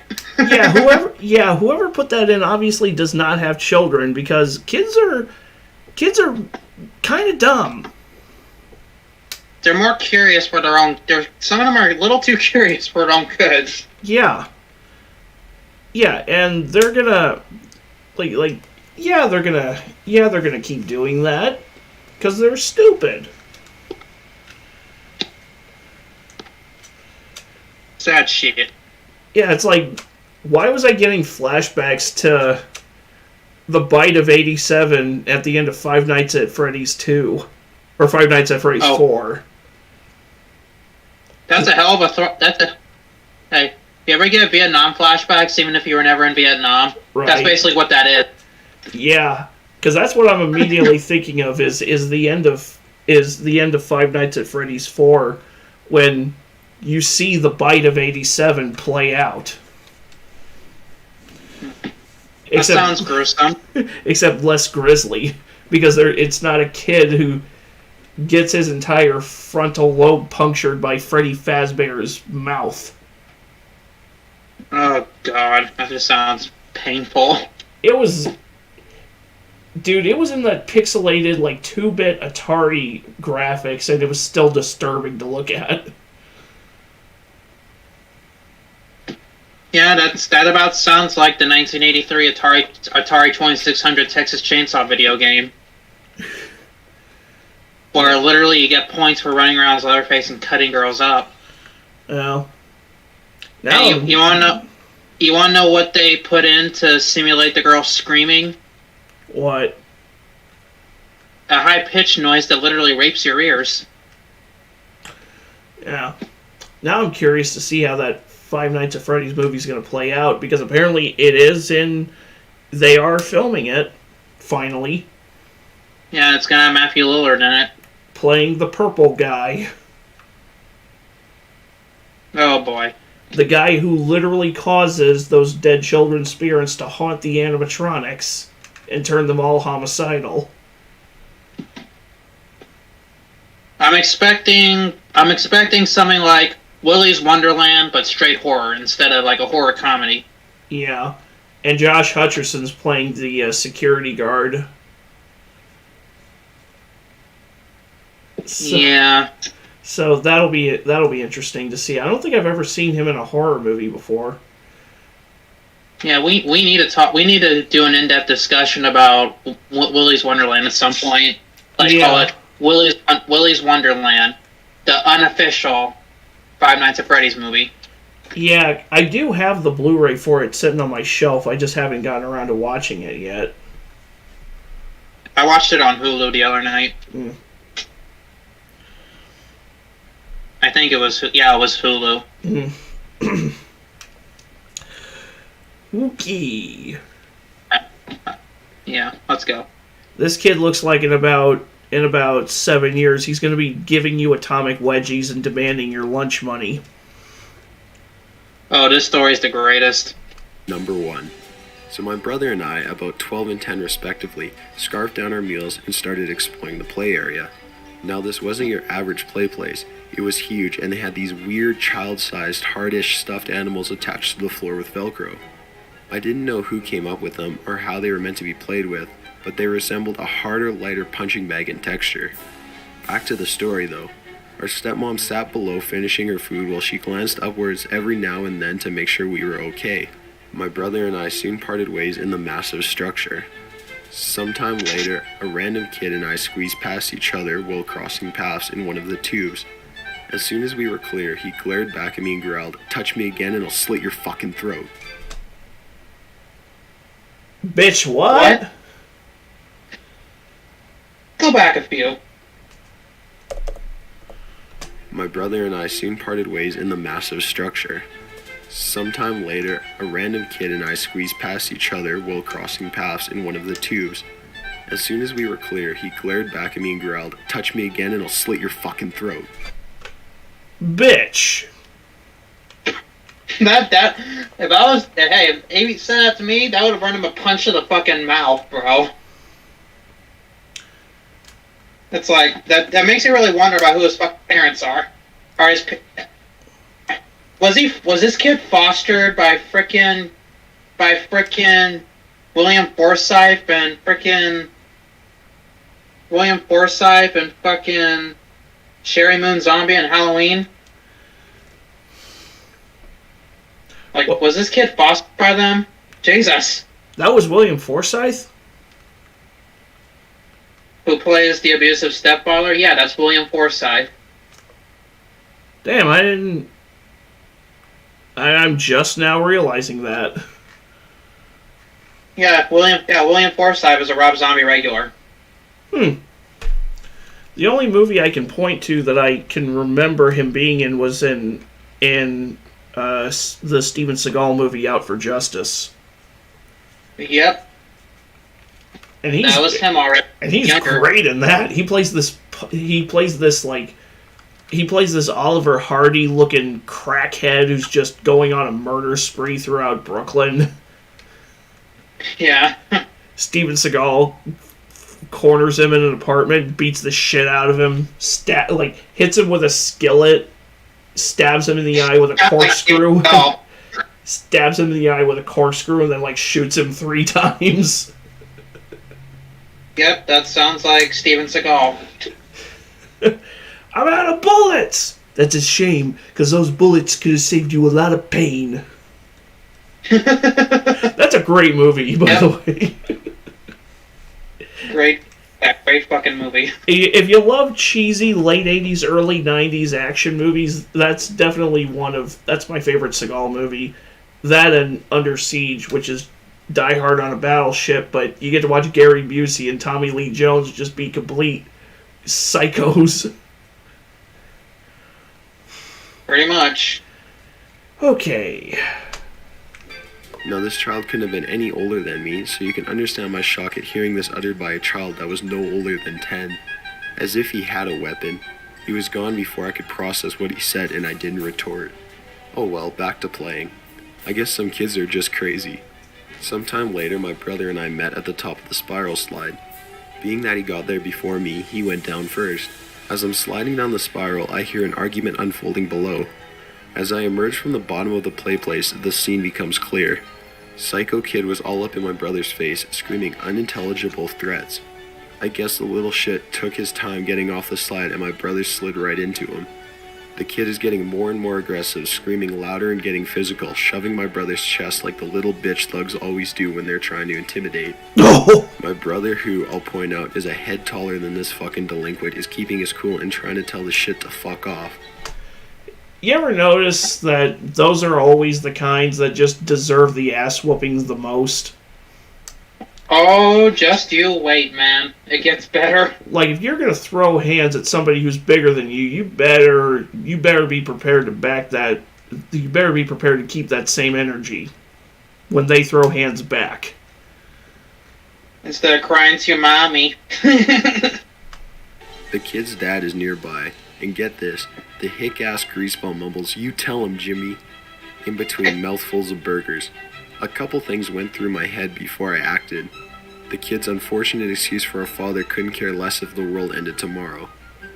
whoever put that in obviously does not have children, because kids are kind of dumb. They're more curious for their own. Some of them are a little too curious for their own good. Yeah, and they're gonna they're gonna keep doing that because they're stupid. Sad shit. Yeah, it's like, why was I getting flashbacks to the bite of 87 at the end of Five Nights at Freddy's 2? Or Five Nights at Freddy's 4? That's a hell of a Hey, you ever get Vietnam flashbacks even if you were never in Vietnam? Right. That's basically what that is. Yeah, because that's what I'm immediately thinking of is the end of Five Nights at Freddy's 4 when you see the bite of 87 play out. That sounds gruesome. Except less grisly, because it's not a kid who gets his entire frontal lobe punctured by Freddy Fazbear's mouth. Oh god, that just sounds painful. It was in that pixelated, 2-bit Atari graphics, and it was still disturbing to look at. Yeah, that about sounds like the 1983 Atari 2600 Texas Chainsaw video game. Where literally you get points for running around Leatherface and cutting girls up. Well, now you want to know what they put in to simulate the girl screaming? What? A high-pitched noise that literally rapes your ears. Yeah. Now I'm curious to see how that Five Nights at Freddy's movie is going to play out, because apparently they are filming it, finally. Yeah, it's going to have Matthew Lillard in it. Playing the purple guy. Oh boy. The guy who literally causes those dead children's spirits to haunt the animatronics and turn them all homicidal. I'm expecting something like Willy's Wonderland, but straight horror instead of a horror comedy. Yeah. And Josh Hutcherson's playing the security guard. Yeah. So that'll be interesting to see. I don't think I've ever seen him in a horror movie before. Yeah, we need to talk. We need to do an in-depth discussion about Willy's Wonderland at some point. Call it Willy's Wonderland, the unofficial Five Nights at Freddy's movie. Yeah, I do have the Blu-ray for it sitting on my shelf. I just haven't gotten around to watching it yet. I watched it on Hulu the other night. Mm. I think it was Hulu. Mm. Okay. Yeah, let's go. This kid looks like in about 7 years he's going to be giving you atomic wedgies and demanding your lunch money. Oh, this story's the greatest. Number 1. So my brother and I, about 12 and 10 respectively, scarfed down our meals and started exploring the play area. Now this wasn't your average play place. It was huge, and they had these weird child-sized, hardish stuffed animals attached to the floor with Velcro. I didn't know who came up with them or how they were meant to be played with, but they resembled a harder, lighter punching bag in texture. Back to the story though. Our stepmom sat below finishing her food while she glanced upwards every now and then to make sure we were okay. My brother and I soon parted ways in the massive structure. Sometime later, a random kid and I squeezed past each other while crossing paths in one of the tubes. As soon as we were clear, he glared back at me and growled, "Touch me again and I'll slit your fucking throat." Bitch, what? go back a few. My brother and I soon parted ways in the massive structure. Sometime later, a random kid and I squeezed past each other while crossing paths in one of the tubes. As soon as we were clear, he glared back at me and growled, "Touch me again and I'll slit your fucking throat." Bitch. If Amy said that to me, that would have earned him a punch to the fucking mouth, bro. It's like, that makes you really wonder about who his fucking parents are. Was this kid fostered by frickin' William Forsythe and fucking Sherry Moon Zombie and Halloween? Like, was this kid fostered by them? Jesus. That was William Forsythe? Who plays the abusive stepfather? Yeah, that's William Forsythe. Damn, I didn't... I'm just now realizing that. Yeah, William Forsythe was a Rob Zombie regular. The only movie I can point to that I can remember him being in was in the Steven Seagal movie Out for Justice. Yep. And that was him already. And he's great in that. He plays this Oliver Hardy looking crackhead who's just going on a murder spree throughout Brooklyn. Yeah. Steven Seagal corners him in an apartment, beats the shit out of him, hits him with a skillet, stabs him in the eye with a corkscrew. Stabs him in the eye with a corkscrew and then shoots him 3 times. Yep, that sounds like Steven Seagal. I'm out of bullets! That's a shame, because those bullets could have saved you a lot of pain. That's a great movie, by the way. Great fucking movie. If you love cheesy late 80s, early 90s action movies, that's definitely that's my favorite Seagal movie. That and Under Siege, which is Die Hard on a battleship, but you get to watch Gary Busey and Tommy Lee Jones just be complete psychos. Pretty much. Okay. Now, this child couldn't have been any older than me, so you can understand my shock at hearing this uttered by a child that was no older than 10. As if he had a weapon. He was gone before I could process what he said, and I didn't retort. Oh well, back to playing. I guess some kids are just crazy. Sometime later, my brother and I met at the top of the spiral slide. Being that he got there before me, he went down first. As I'm sliding down the spiral, I hear an argument unfolding below. As I emerge from the bottom of the play place, the scene becomes clear. Psycho Kid was all up in my brother's face, screaming unintelligible threats. I guess the little shit took his time getting off the slide and my brother slid right into him. The kid is getting more and more aggressive, screaming louder and getting physical, shoving my brother's chest like the little bitch thugs always do when they're trying to intimidate. My brother, who, I'll point out, is a head taller than this fucking delinquent, is keeping his cool and trying to tell the shit to fuck off. You ever notice that those are always the kinds that just deserve the ass whoopings the most? Oh, just you wait, man. It gets better. Like, if you're gonna throw hands at somebody who's bigger than you, you better be prepared to back that. You better be prepared to keep that same energy when they throw hands back. Instead of crying to your mommy. The kid's dad is nearby, and get this, the hick-ass greaseball mumbles, "You tell him, Jimmy," in between mouthfuls of burgers. A couple things went through my head before I acted. The kid's unfortunate excuse for a father couldn't care less if the world ended tomorrow.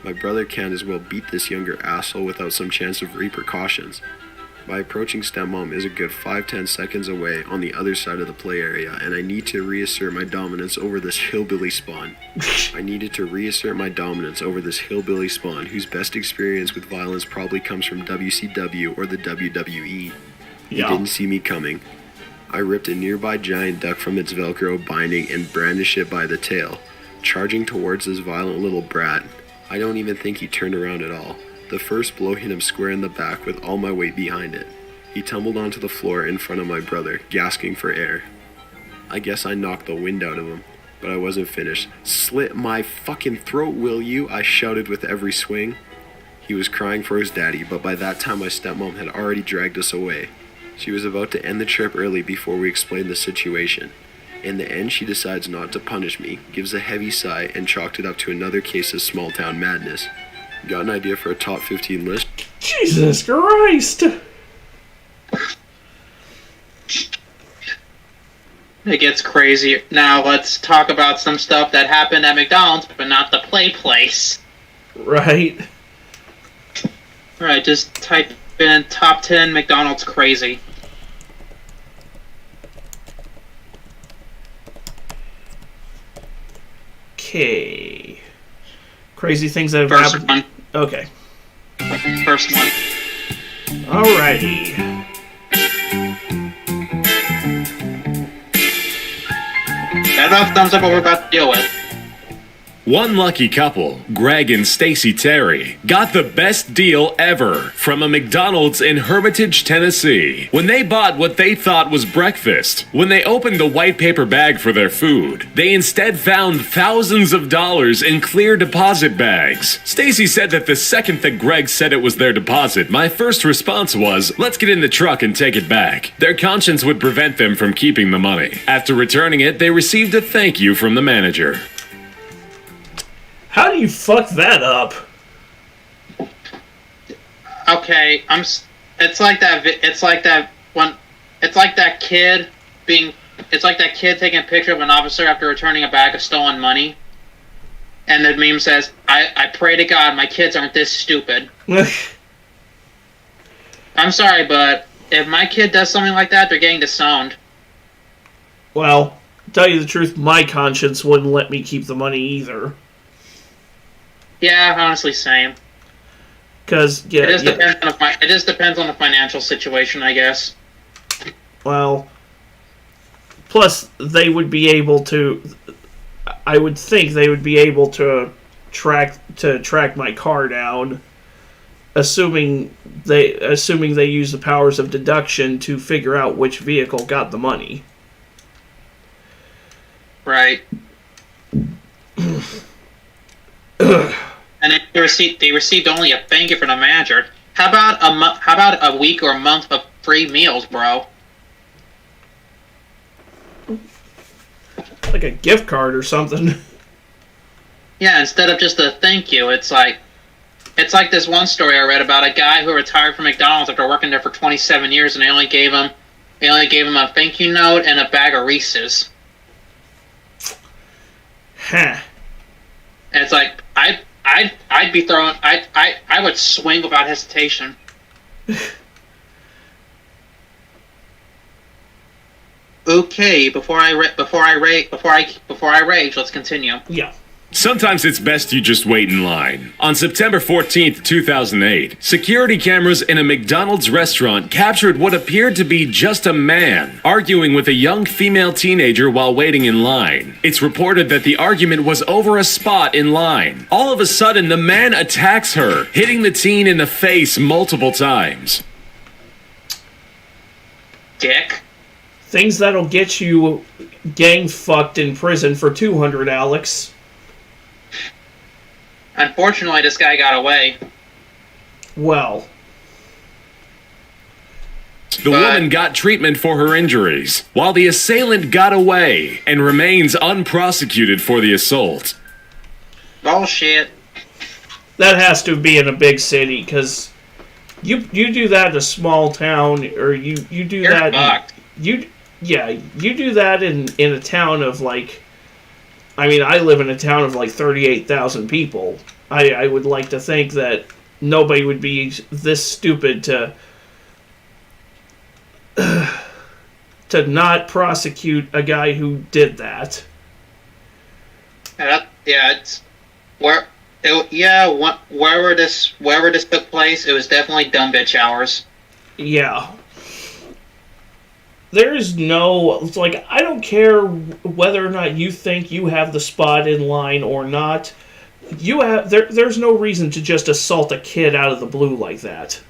My brother can't as well beat this younger asshole without some chance of repercussions. My approaching stepmom is a good 5-10 seconds away on the other side of the play area, and I need to reassert my dominance over this hillbilly spawn. I needed to reassert my dominance over this hillbilly spawn whose best experience with violence probably comes from WCW or the WWE. He didn't see me coming. I ripped a nearby giant duck from its Velcro binding and brandished it by the tail, charging towards this violent little brat. I don't even think he turned around at all. The first blow hit him square in the back with all my weight behind it. He tumbled onto the floor in front of my brother, gasping for air. I guess I knocked the wind out of him. But I wasn't finished. Slit my fucking throat, will you? I shouted with every swing. He was crying for his daddy, but by that time my stepmom had already dragged us away. She was about to end the trip early before we explained the situation. In the end, she decides not to punish me, gives a heavy sigh, and chalked it up to another case of small town madness. Got an idea for a top 15 list? Jesus Christ! It gets crazy. Now let's talk about some stuff that happened at McDonald's, but not the play place. Right. Alright, just type in top 10 McDonald's crazy. Okay. Crazy things that have First happened. one. Okay. First one. Alrighty. That about thumbs up what we're about to deal with. One lucky couple, Greg and Stacy Terry, got the best deal ever from a McDonald's in Hermitage, Tennessee. When they bought what they thought was breakfast, when they opened the white paper bag for their food, they instead found thousands of dollars in clear deposit bags. Stacy said that the second that Greg said it was their deposit, my first response was, let's get in the truck and take it back. Their conscience would prevent them from keeping the money. After returning it, they received a thank you from the manager. How do you fuck that up? Okay, it's like that kid taking a picture of an officer after returning a bag of stolen money. And the meme says, I pray to God my kids aren't this stupid. I'm sorry, but if my kid does something like that, they're getting disowned. Well, to tell you the truth, my conscience wouldn't let me keep the money either. Yeah, honestly, same. Because, yeah, it just depends on the financial situation, I guess. Well, plus they would be able to. I would think they would be able to track my car down, assuming they use the powers of deduction to figure out which vehicle got the money. Right. And they received only a thank you from the manager. How about a week or a month of free meals, bro? Like a gift card or something. Yeah, instead of just a thank you, it's like this one story I read about a guy who retired from McDonald's after working there for 27 years, and they only gave him a thank you note and a bag of Reese's. Huh. And it's like I would swing without hesitation. Okay, before I rage, let's continue. Yeah. Sometimes it's best you just wait in line. On September 14th, 2008, security cameras in a McDonald's restaurant captured what appeared to be just a man arguing with a young female teenager while waiting in line. It's reported that the argument was over a spot in line. All of a sudden, the man attacks her, hitting the teen in the face multiple times. Dick. Things that'll get you gang fucked in prison for 200, Alex. Unfortunately, this guy got away. Well. The woman got treatment for her injuries, while the assailant got away and remains unprosecuted for the assault. Bullshit. That has to be in a big city, because you do that in a small town, or you do You're that... fucked. You do that in a town of, like... I mean, I live in a town of, like, 38,000 people. I would like to think that nobody would be this stupid to not prosecute a guy who did that. Wherever this took place, it was definitely dumb bitch hours. Yeah. There's no... It's like, I don't care whether or not you think you have the spot in line or not. There's no reason to just assault a kid out of the blue like that.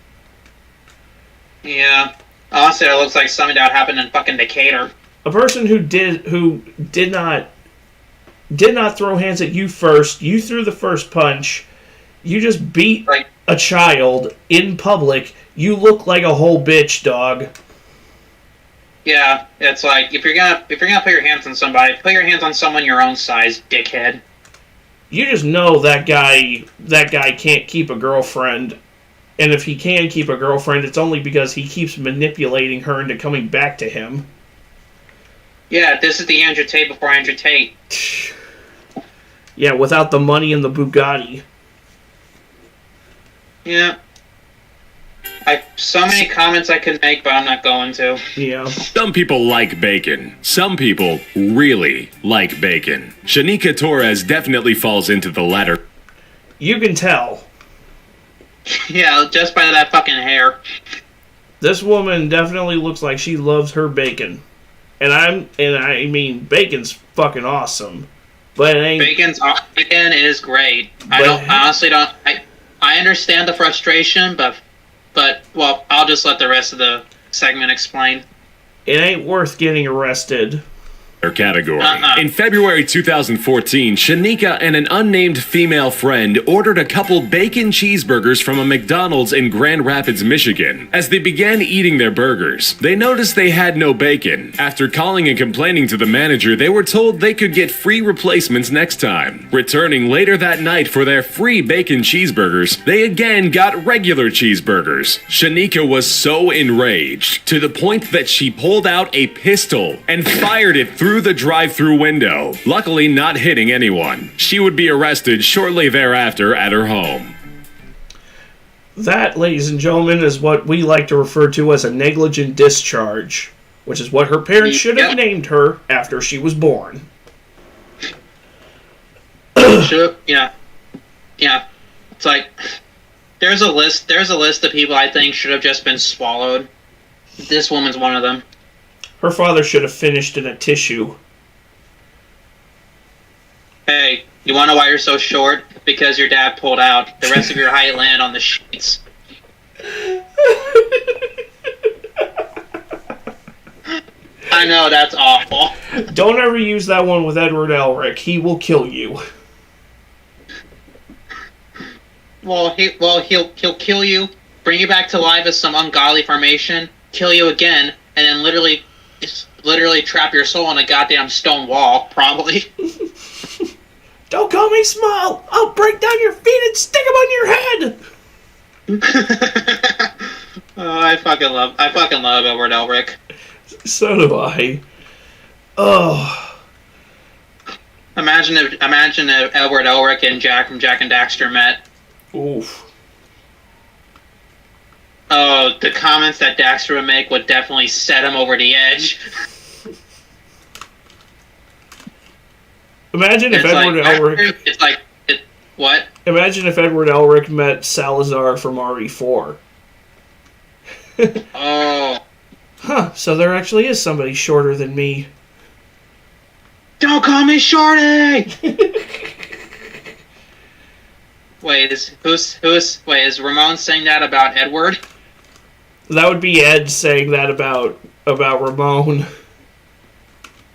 Yeah. Honestly, it looks like something that happened in fucking Decatur. A person who did not did not throw hands at you first. You threw the first punch. You just beat a child in public. You look like a whole bitch, dog. Yeah, it's like if you're gonna put your hands on somebody, put your hands on someone your own size, dickhead. You just know that guy can't keep a girlfriend. And if he can keep a girlfriend, it's only because he keeps manipulating her into coming back to him. Yeah, this is the Andrew Tate before Andrew Tate. Yeah, without the money and the Bugatti. Yeah. So many comments I could make, but I'm not going to. Yeah. Some people like bacon. Some people really like bacon. Shanika Torres definitely falls into the latter. You can tell. Yeah, just by that fucking hair. This woman definitely looks like she loves her bacon. And I mean, bacon's fucking awesome. But it ain't... Bacon is great. I honestly don't... I understand the frustration, but, well, I'll just let the rest of the segment explain. It ain't worth getting arrested. Category. In February 2014, Shanika and an unnamed female friend ordered a couple bacon cheeseburgers from a McDonald's in Grand Rapids, Michigan. As they began eating their burgers, they noticed they had no bacon. After calling and complaining to the manager, they were told they could get free replacements next time. Returning later that night for their free bacon cheeseburgers, they again got regular cheeseburgers. Shanika was so enraged to the point that she pulled out a pistol and fired it through the drive-thru window, luckily not hitting anyone. She would be arrested shortly thereafter at her home. That, ladies and gentlemen, is what we like to refer to as a negligent discharge, which is what her parents should have named her after she was born. Yeah. It's like there's a list of people I think should have just been swallowed. This woman's one of them. Her father should have finished in a tissue. Hey, you want to know why you're so short? Because your dad pulled out. The rest of your height landed on the sheets. I know, that's awful. Don't ever use that one with Edward Elric. He will kill you. Well, he'll kill you, bring you back to life as some ungodly formation, kill you again, and then literally trap your soul on a goddamn stone wall, probably. Don't call me small! I'll break down your feet and stick them on your head! I fucking love Edward Elric. So do I. Oh. Imagine if Edward Elric and Jack from Jack and Daxter met. Oof. Oh, the comments that Daxter would make would definitely set him over the edge. Imagine if Edward Elric... What? Imagine if Edward Elric met Salazar from RE4. Oh. Huh, so there actually is somebody shorter than me. Don't call me Shorty! Wait, is Ramon saying that about Edward? That would be Ed saying that about Ramon.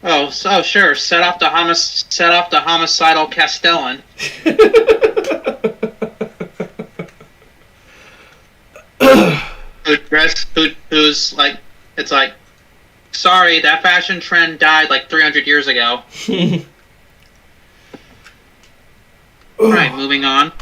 Oh, so sure. Set off the homicidal Castellan. Who's like, it's like, sorry, that fashion trend died like 300 years ago. Alright, moving on.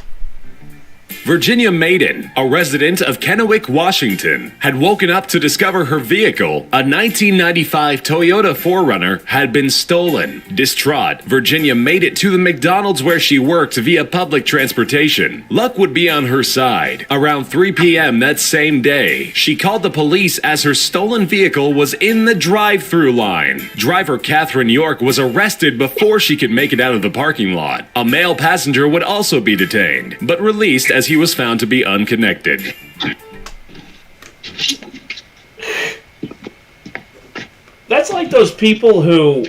Virginia Maiden, a resident of Kennewick, Washington, had woken up to discover her vehicle, a 1995 Toyota 4Runner, had been stolen. Distraught, Virginia made it to the McDonald's where she worked via public transportation. Luck would be on her side. Around 3 p.m. that same day, she called the police as her stolen vehicle was in the drive-thru line. Driver Catherine York was arrested before she could make it out of the parking lot. A male passenger would also be detained, but released as he was found to be unconnected. That's like those people who...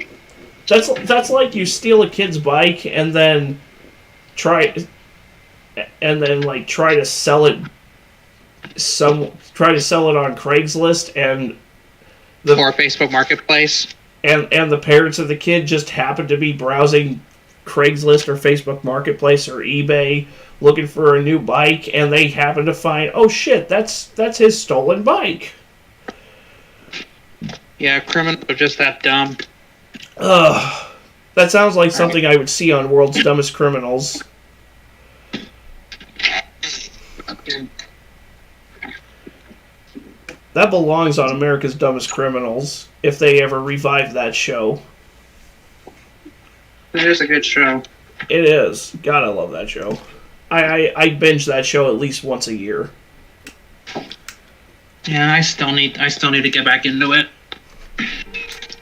That's like you steal a kid's bike and then try to sell it on Craigslist and or Facebook Marketplace. And the parents of the kid just happen to be browsing Craigslist or Facebook Marketplace or eBay looking for a new bike, and they happen to find, oh shit, that's his stolen bike. Yeah, criminals are just that dumb. Ugh. That sounds like something I would see on World's Dumbest Criminals. That belongs on America's Dumbest Criminals, if they ever revive that show. It is a good show. It is. God, I love that show. I binge that show at least once a year. Yeah, I still need to get back into it.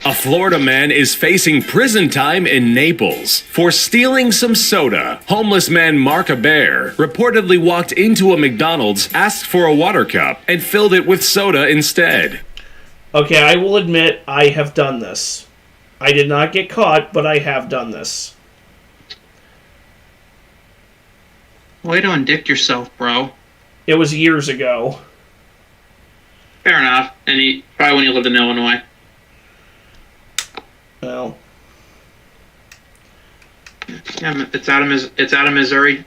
A Florida man is facing prison time in Naples for stealing some soda. Homeless man Mark Bear reportedly walked into a McDonald's, asked for a water cup, and filled it with soda instead. Okay, I will admit I have done this. I did not get caught, but I have done this. Way to indict yourself, bro. It was years ago. Fair enough. And probably when you lived in Illinois. Well, Yeah, it's out of Missouri.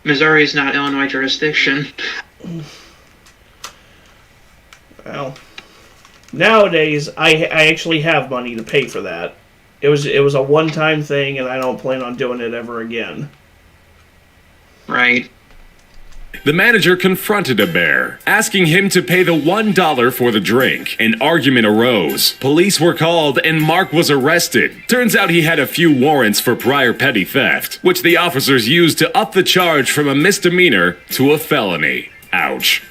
Missouri's not Illinois jurisdiction. well. Nowadays, I actually have money to pay for that. It was a one-time thing, and I don't plan on doing it ever again. Right. The manager confronted a bear, asking him to pay the $1 for the drink. An argument arose. Police were called and Mark was arrested. Turns out he had a few warrants for prior petty theft, which the officers used to up the charge from a misdemeanor to a felony. Ouch.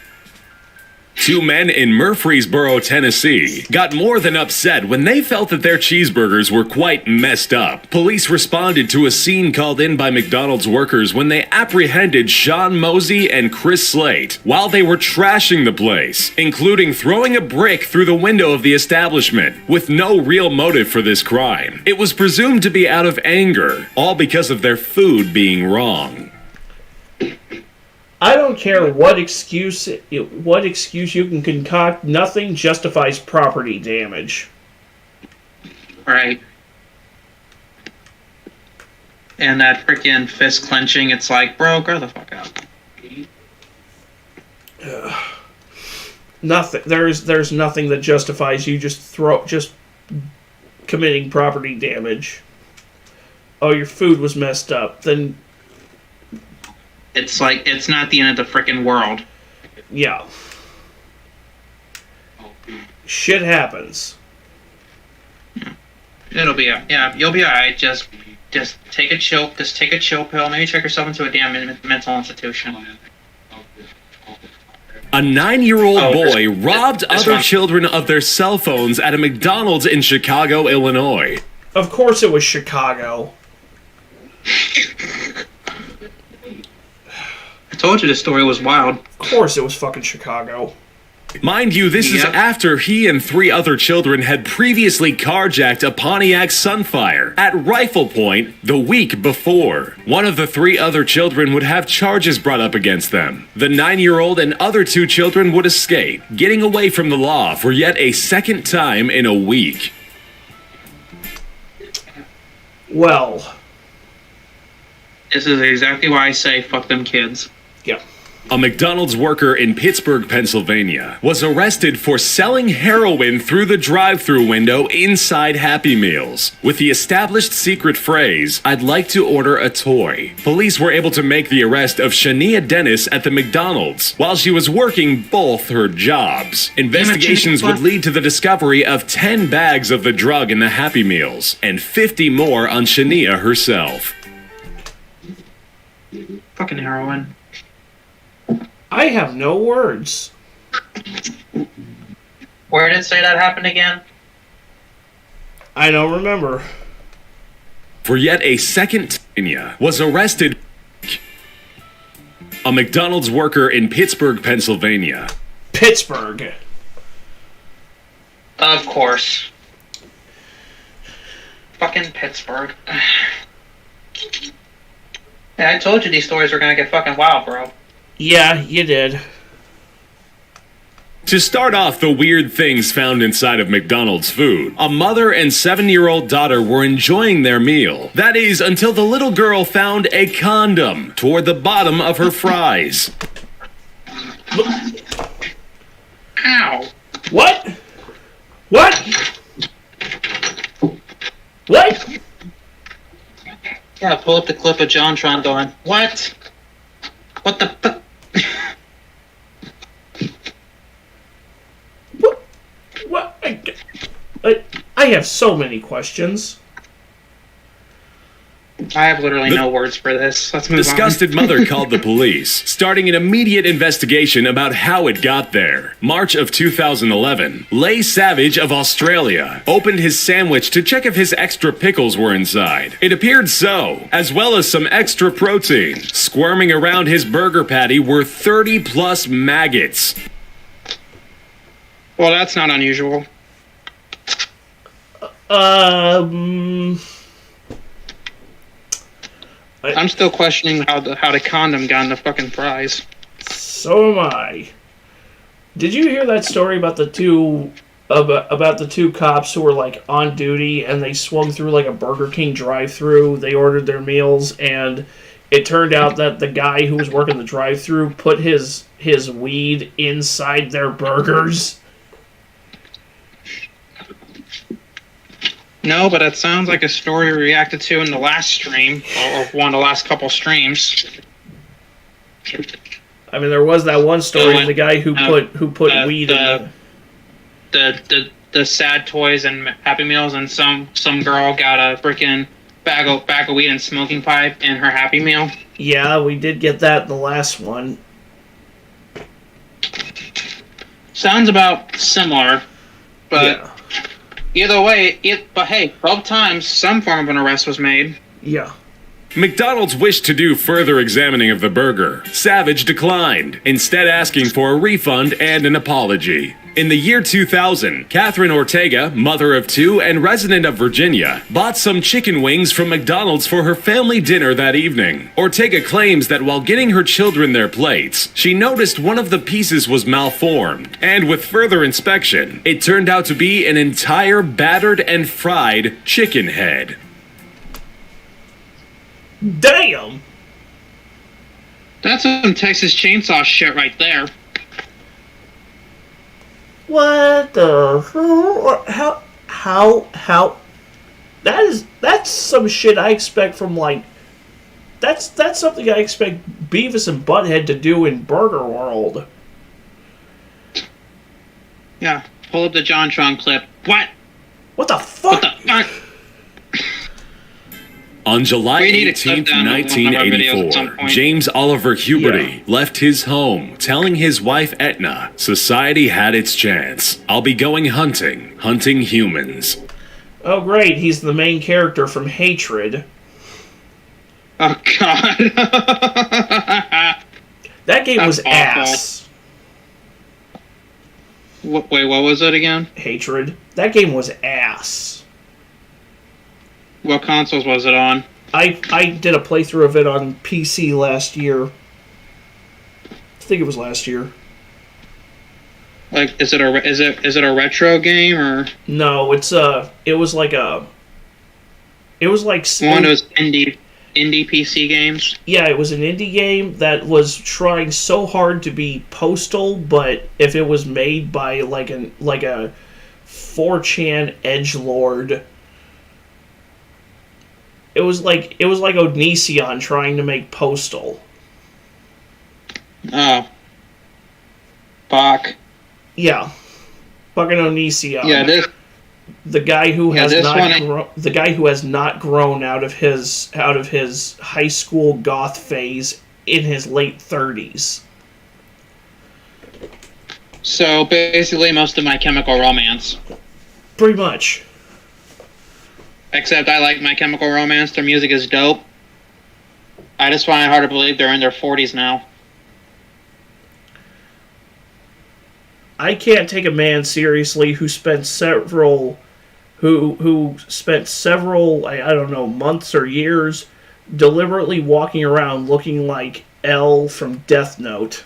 Two men in Murfreesboro, Tennessee, got more than upset when they felt that their cheeseburgers were quite messed up. Police responded to a scene called in by McDonald's workers when they apprehended Sean Mosey and Chris Slate while they were trashing the place, including throwing a brick through the window of the establishment, with no real motive for this crime. It was presumed to be out of anger, all because of their food being wrong. I don't care what excuse you can concoct, nothing justifies property damage. Right. And that freaking fist clenching, it's like, bro, grow the fuck up. Nothing. There's nothing that justifies you just committing property damage. Oh, your food was messed up. Then It's like, it's not the end of the freaking world. yeah. Shit happens. It'll be, yeah, you'll be alright. Just take a chill pill. Maybe check yourself into a damn mental institution. A 9-year-old boy this robbed other one. children of their cell phones at a McDonald's in Chicago, Illinois. Of course it was Chicago. I told you this story was wild. Of course it was fucking Chicago. Mind you, this is Yep. after he and 3 other children had previously carjacked a Pontiac Sunfire at rifle point the week before. One of the 3 other children would have charges brought up against them. The 9-year-old and other 2 children would escape, getting away from the law for yet a second time in a week. Well, This is exactly why I say fuck them kids. yeah. A McDonald's worker in Pittsburgh, Pennsylvania, was arrested for selling heroin through the drive-thru window inside Happy Meals, with the established secret phrase, "I'd like to order a toy." Police were able to make the arrest of Shania Dennis at the McDonald's while she was working both her jobs. Investigations would lead to the discovery of 10 bags of the drug in the Happy Meals, and 50 more on Shania herself. Fucking heroin. I have no words. Where did it say that happened again? I don't remember. For yet a second time, was arrested. A McDonald's worker in Pittsburgh, Pennsylvania. Pittsburgh. Of course. Fucking Pittsburgh. Yeah, I told you these stories were gonna get fucking wild, bro. Yeah, you did. To start off the weird things found inside of McDonald's food, a mother and 7-year-old daughter were enjoying their meal. That is, until the little girl found a condom toward the bottom of her fries. Ow. What? What? What? Yeah, pull up the clip of JonTron going, what? What the fuck? What? I have so many questions. I have literally no words for this. Let's move Disgusted on. mother called the police, starting an immediate investigation about how it got there. March of 2011, Leigh Savage of Australia opened his sandwich to check if his extra pickles were inside. It appeared so, as well as some extra protein. Squirming around his burger patty were 30-plus maggots. Well, that's not unusual. I'm still questioning how the condom got in the fucking fries. So am I. Did you hear that story about the two cops who were like on duty and they swung through like a Burger King drive-thru? They ordered their meals and it turned out that the guy who was working the drive-thru put his weed inside their burgers. No, but it sounds like a story we reacted to in the last stream, or one of the last couple streams. I mean, there was that one story of the guy who put weed in the sad toys and Happy Meals, and some girl got a freaking bag of weed and smoking pipe in her Happy Meal. Yeah, we did get that in the last one. Sounds about similar, but. Yeah. Either way, but hey, both times some form of an arrest was made. Yeah. McDonald's wished to do further examining of the burger. Savage declined, instead asking for a refund and an apology. In the year 2000, Catherine Ortega, mother of 2 and resident of Virginia, bought some chicken wings from McDonald's for her family dinner that evening. Ortega claims that while getting her children their plates, she noticed one of the pieces was malformed, and with further inspection, it turned out to be an entire battered and fried chicken head. Damn! That's some Texas Chainsaw shit right there. What the how that's some shit I expect from like that's something I expect Beavis and Butthead to do in Burger World. Yeah, pull up the JonTron clip. What the fuck? What the fuck? On July We need to 18th, cut down one of our videos at some 1984, point. James Oliver Huberty left his home, telling his wife Etna, society had its chance. I'll be going hunting humans. Oh great, he's the main character from Hatred. Oh god. That game was That's awful. ass. Wait, what was it again? Hatred. That game was ass. What consoles was it on? I did a playthrough of it on PC last year. I think it was last year. Like, is it a retro game or No, it was like one of those indie PC games? Yeah, it was an indie game that was trying so hard to be Postal, but if it was made by like a 4chan edgelord, it was like Onision trying to make Postal. Oh. Fuck. Yeah, fucking Onision. Yeah, this. The guy who has this the guy who has not grown out of his high school goth phase in his late 30s. So basically, most of My Chemical Romance. Pretty much. Except I like My Chemical Romance. Their music is dope. I just find it hard to believe they're in their 40s now. I can't take a man seriously who spent several I don't know, months or years deliberately walking around looking like L from Death Note.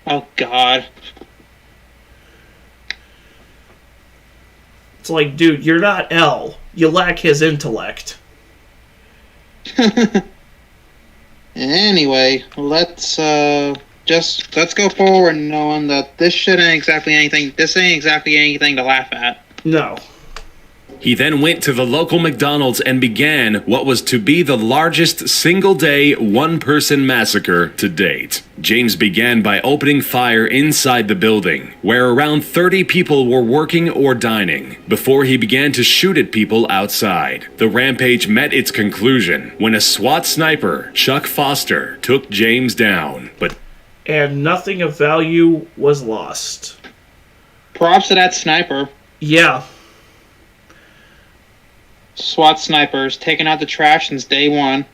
Oh, God. It's like, dude, you're not L. You lack his intellect. Anyway, let's go forward knowing that this ain't exactly anything to laugh at. No. He then went to the local McDonald's and began what was to be the largest single-day, one-person massacre to date. James began by opening fire inside the building, where around 30 people were working or dining, before he began to shoot at people outside. The rampage met its conclusion when a SWAT sniper, Chuck Foster, took James down, And nothing of value was lost. Props to that sniper. Yeah. SWAT snipers taking out the trash since day one.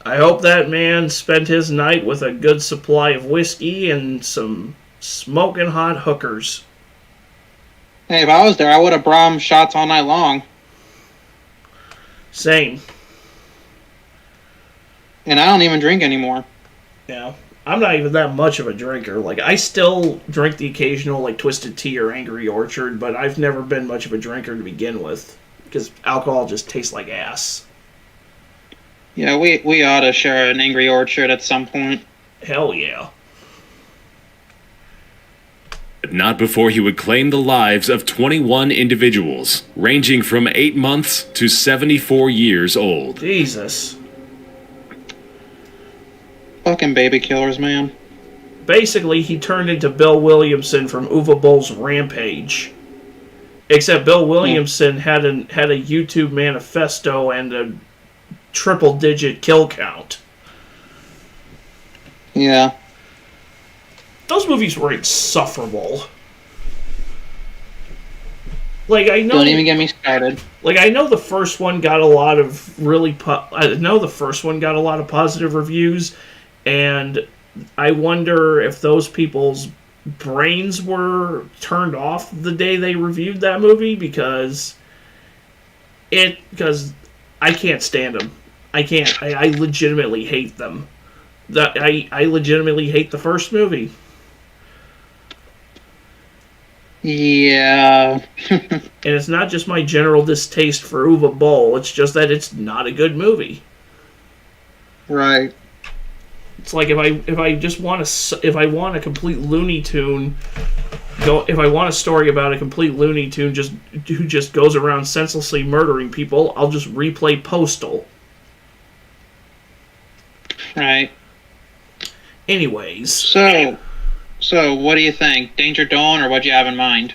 I hope that man spent his night with a good supply of whiskey and some smoking hot hookers. Hey, if I was there, I would have brought him shots all night long. Same. And I don't even drink anymore. Yeah. I'm not even that much of a drinker. Like, I still drink the occasional, like, Twisted Tea or Angry Orchard, but I've never been much of a drinker to begin with. Because alcohol just tastes like ass. Yeah, we ought to share an Angry Orchard at some point. Hell yeah. but not before he would claim the lives of 21 individuals, ranging from 8 months to 74 years old. Jesus. Fucking baby killers, man. Basically, he turned into Bill Williamson from Uwe Boll's Rampage. Except Bill Williamson had a YouTube manifesto and a triple-digit kill count. Yeah. Those movies were insufferable. Like, I know. Don't even get me started. Like, I know the first one got a lot of positive reviews, and I wonder if those people's brains were turned off the day they reviewed that movie because I can't stand them. I can't. I legitimately hate them. I legitimately hate the first movie. Yeah. And it's not just my general distaste for Uwe Boll, it's just that it's not a good movie. Right. It's like if I want a complete Looney Tune, if I want a story about a complete Looney Tune who just goes around senselessly murdering people, I'll just replay Postal. Right. Anyways. So what do you think? Danger Dawn, or what do you have in mind?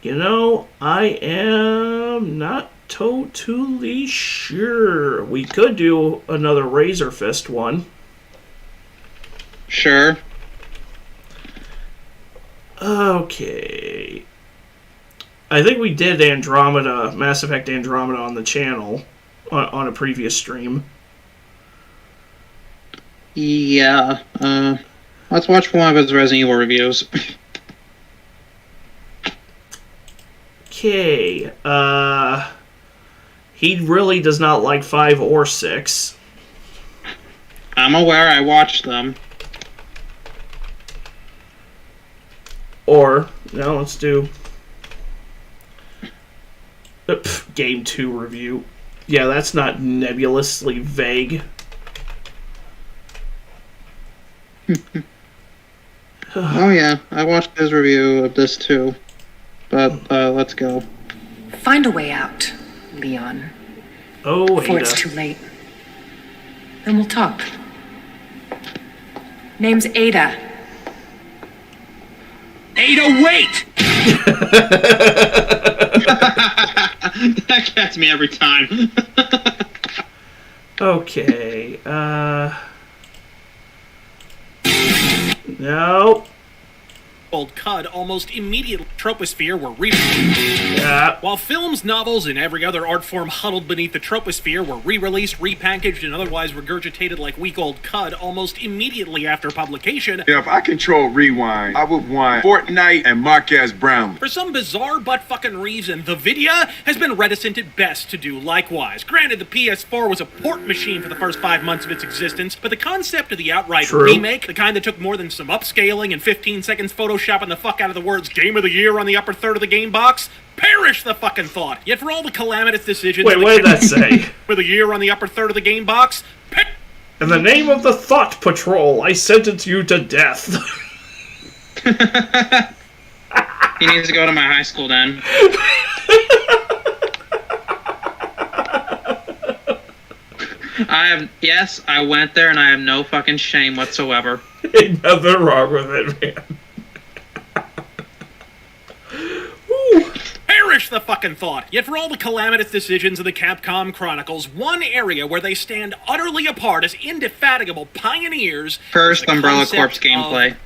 You know, I am not totally sure. We could do another Razor Fist one. Sure. Okay. I think we did Andromeda, Mass Effect Andromeda on the channel on a previous stream. Yeah. Let's watch one of his Resident Evil reviews. Okay. He really does not like 5 or 6. I'm aware, I watched them. Or, no, let's do Game 2 review. Yeah, that's not nebulously vague. Oh yeah, I watched his review of this too. But, let's go. Find a way out, Leon. Oh, Before it's too late. Then we'll talk. Name's Ada. Ada, wait! That gets me every time. Okay, no. old cud almost immediately troposphere were Yeah. While films, novels, and every other art form huddled beneath the troposphere were re-released, repackaged, and otherwise regurgitated like week-old cud almost immediately after publication. Yeah, if I control rewind, I would want Fortnite and Marquez Brown. For some bizarre butt-fucking reason, the Vidya has been reticent at best to do likewise. Granted, the PS4 was a port machine for the first 5 months of its existence, but the concept of the outright True. remake, the kind that took more than some upscaling and 15 seconds photoshopping the fuck out of the words Game of the Year on the upper third of the game box, perish the fucking thought. Yet for all the calamitous decisions... Wait, what did that say? For the year on the upper third of the game box, In the name of the Thought Patrol, I sentence you to death. He needs to go to my high school then. Yes, I went there and I have no fucking shame whatsoever. Ain't nothing wrong with it, man. perish the fucking thought. Yet for all the calamitous decisions of the Capcom Chronicles, one area where they stand utterly apart as indefatigable pioneers... First is the Umbrella concept Corps gameplay.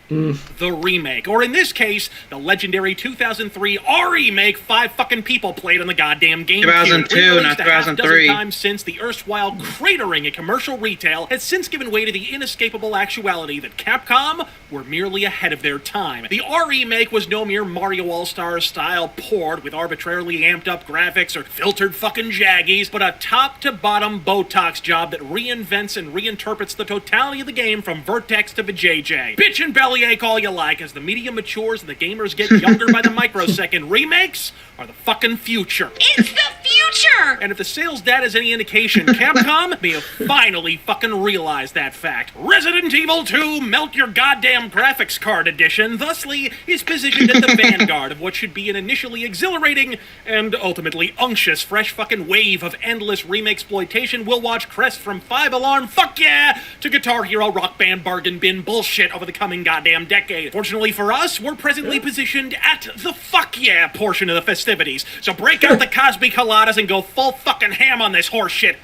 The remake, or in this case, the legendary 2003 remake 5 fucking people played on the goddamn GameCube. 2002, not 2003. Times since the erstwhile cratering at commercial retail has since given way to the inescapable actuality that Capcom were merely ahead of their time. The remake was no mere Mario All-Stars style port with arbitrarily amped up graphics or filtered fucking jaggies, but a top to bottom Botox job that reinvents and reinterprets the totality of the game from vertex to vajayjay. Bitch and bellyache all you like, as the media matures and the gamers get younger by the microsecond. Remakes are the fucking future. It's the future! And if the sales data is any indication, Capcom may have finally fucking realized that fact. Resident Evil 2 Melt Your Goddamn Graphics Card Edition, thusly, is positioned at the vanguard of what should be an initially exhilarating and ultimately unctuous fresh fucking wave of endless remake-exploitation we'll watch crest from 5-alarm fuck yeah to Guitar Hero Rock Band bargain bin bullshit over the coming goddamn decade. Fortunately for us, we're presently positioned at the fuck yeah portion of the festivities, so break out the Cosby Coladas and go full fucking ham on this horse shit.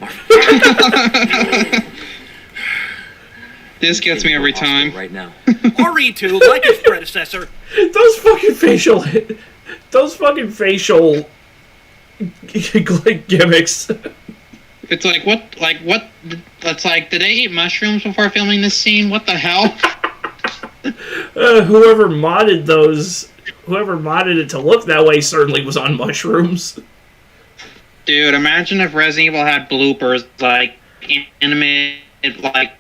This gets me every time. Right now. RE2, like its predecessor, Those fucking facial gimmicks. It's like, what, it's like, did they eat mushrooms before filming this scene? What the hell? Whoever modded it to look that way certainly was on mushrooms. Dude, imagine if Resident Evil had bloopers, like, animated, like,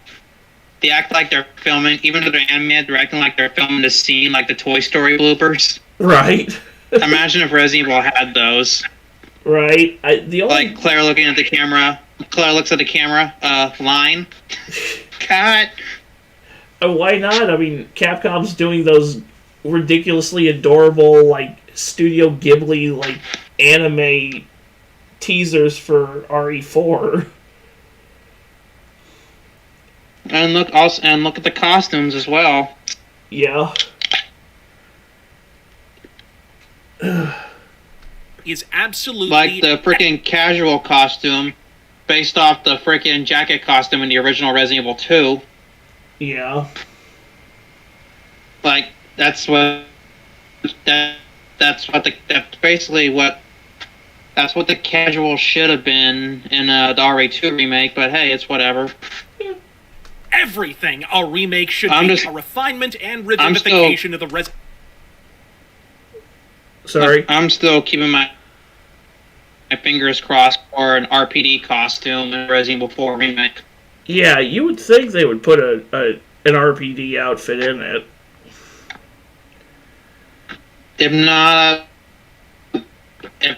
they act like they're filming, even though they're animated, they're acting like they're filming the scene, like the Toy Story bloopers. Right. Imagine if Resident Evil had those. Right. Like, Claire looking at the camera, Claire looks at the camera, line. Cut! Why not? I mean, Capcom's doing those ridiculously adorable, like, Studio Ghibli, like, anime teasers for RE4. And look at the costumes as well. Yeah. is absolutely... Like the freaking casual costume based off the freaking jacket costume in the original Resident Evil 2. Yeah. Like, that's basically what the casual should have been in the RE2 remake, but hey, it's whatever. Everything a remake should be a refinement and revivification of the Sorry. I'm still keeping my fingers crossed for an RPD costume in Resident Evil 4 remake. Yeah, you would think they would put an RPD outfit in it. If not, if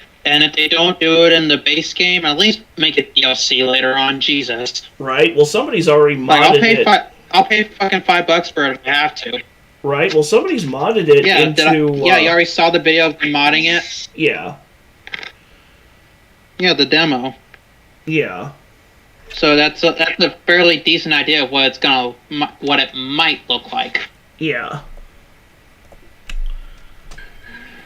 they don't do it in the base game, at least make it DLC later on. Jesus. Right. Well, somebody's already modded it. I'll pay fucking $5 for it if I have to. Right. Well, somebody's modded it into. You already saw the video of them modding it. Yeah. Yeah, the demo. Yeah. So that's a fairly decent idea of what it might look like. Yeah.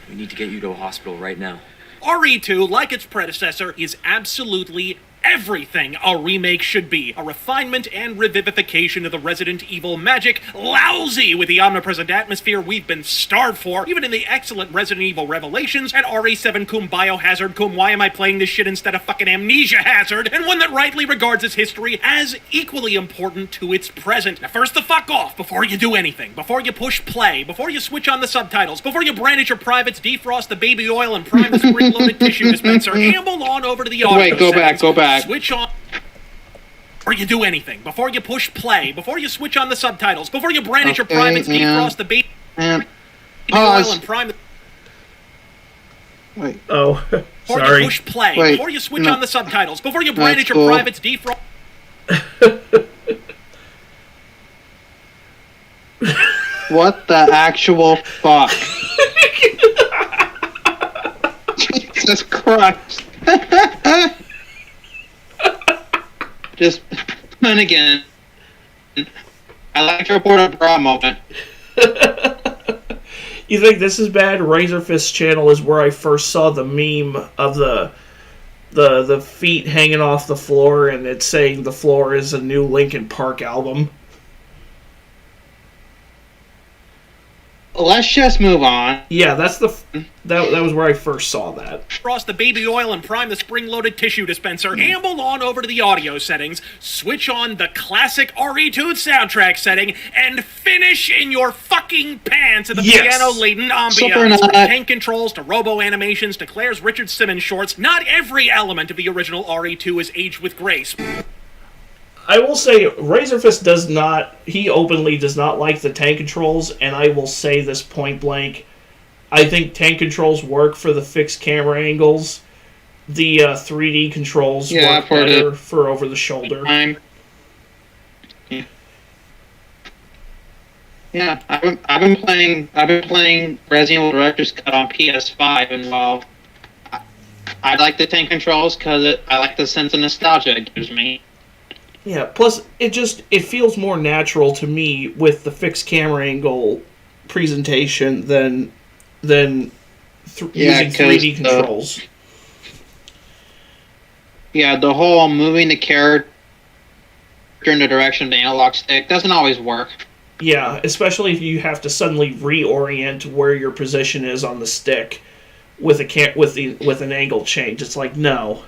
We need to get you to a hospital right now. RE2, like its predecessor, is absolutely everything a remake should be. A refinement and revivification of the Resident Evil magic, lousy with the omnipresent atmosphere we've been starved for, even in the excellent Resident Evil Revelations, and RE7 cum Biohazard cum why am I playing this shit instead of fucking Amnesia Hazard, and one that rightly regards its history as equally important to its present. Now first the fuck off, before you do anything, before you push play, before you switch on the subtitles, before you brandish your privates, defrost the baby oil, and prime the spring-loaded tissue dispenser, amble on over to the audio Wait, go settings, back. switch on... Before you do anything, before you push play, before you switch on the subtitles, before you brandish your privates, defrost the baby oil, Pause. and prime the... Wait. Oh, Before sorry. you push play, Wait, before you switch no. on the subtitles, before you brandish That's your cool. privates, defrost... What the actual fuck? Jesus Christ. Just, and again, I like to report a bra moment. You think this is bad? Razorfist channel is where I first saw the meme of the feet hanging off the floor, and it's saying the floor is a new Linkin Park album. Let's just move on. Yeah, that's that was where I first saw that. Frost the baby oil and prime the spring-loaded tissue dispenser. Amble on over to the audio settings, switch on the classic RE2 soundtrack setting, and finish in your fucking pants at the Yes. piano-laden Super ambiance. From not. tank controls to robo-animations to Claire's Richard Simmons shorts, not every element of the original RE2 is aged with grace. I will say, Razorfist does not, he openly does not like the tank controls, and I will say this point blank, I think tank controls work for the fixed camera angles. The 3D controls work for better for over the shoulder. Yeah, I've been playing Resident Evil Director's Cut on PS5, and well, I like the tank controls because I like the sense of nostalgia it gives me. Yeah, plus it feels more natural to me with the fixed camera angle presentation than using 3D controls. Yeah, the whole moving the character in the direction of the analog stick doesn't always work. Yeah, especially if you have to suddenly reorient where your position is on the stick with an angle change. It's like, no.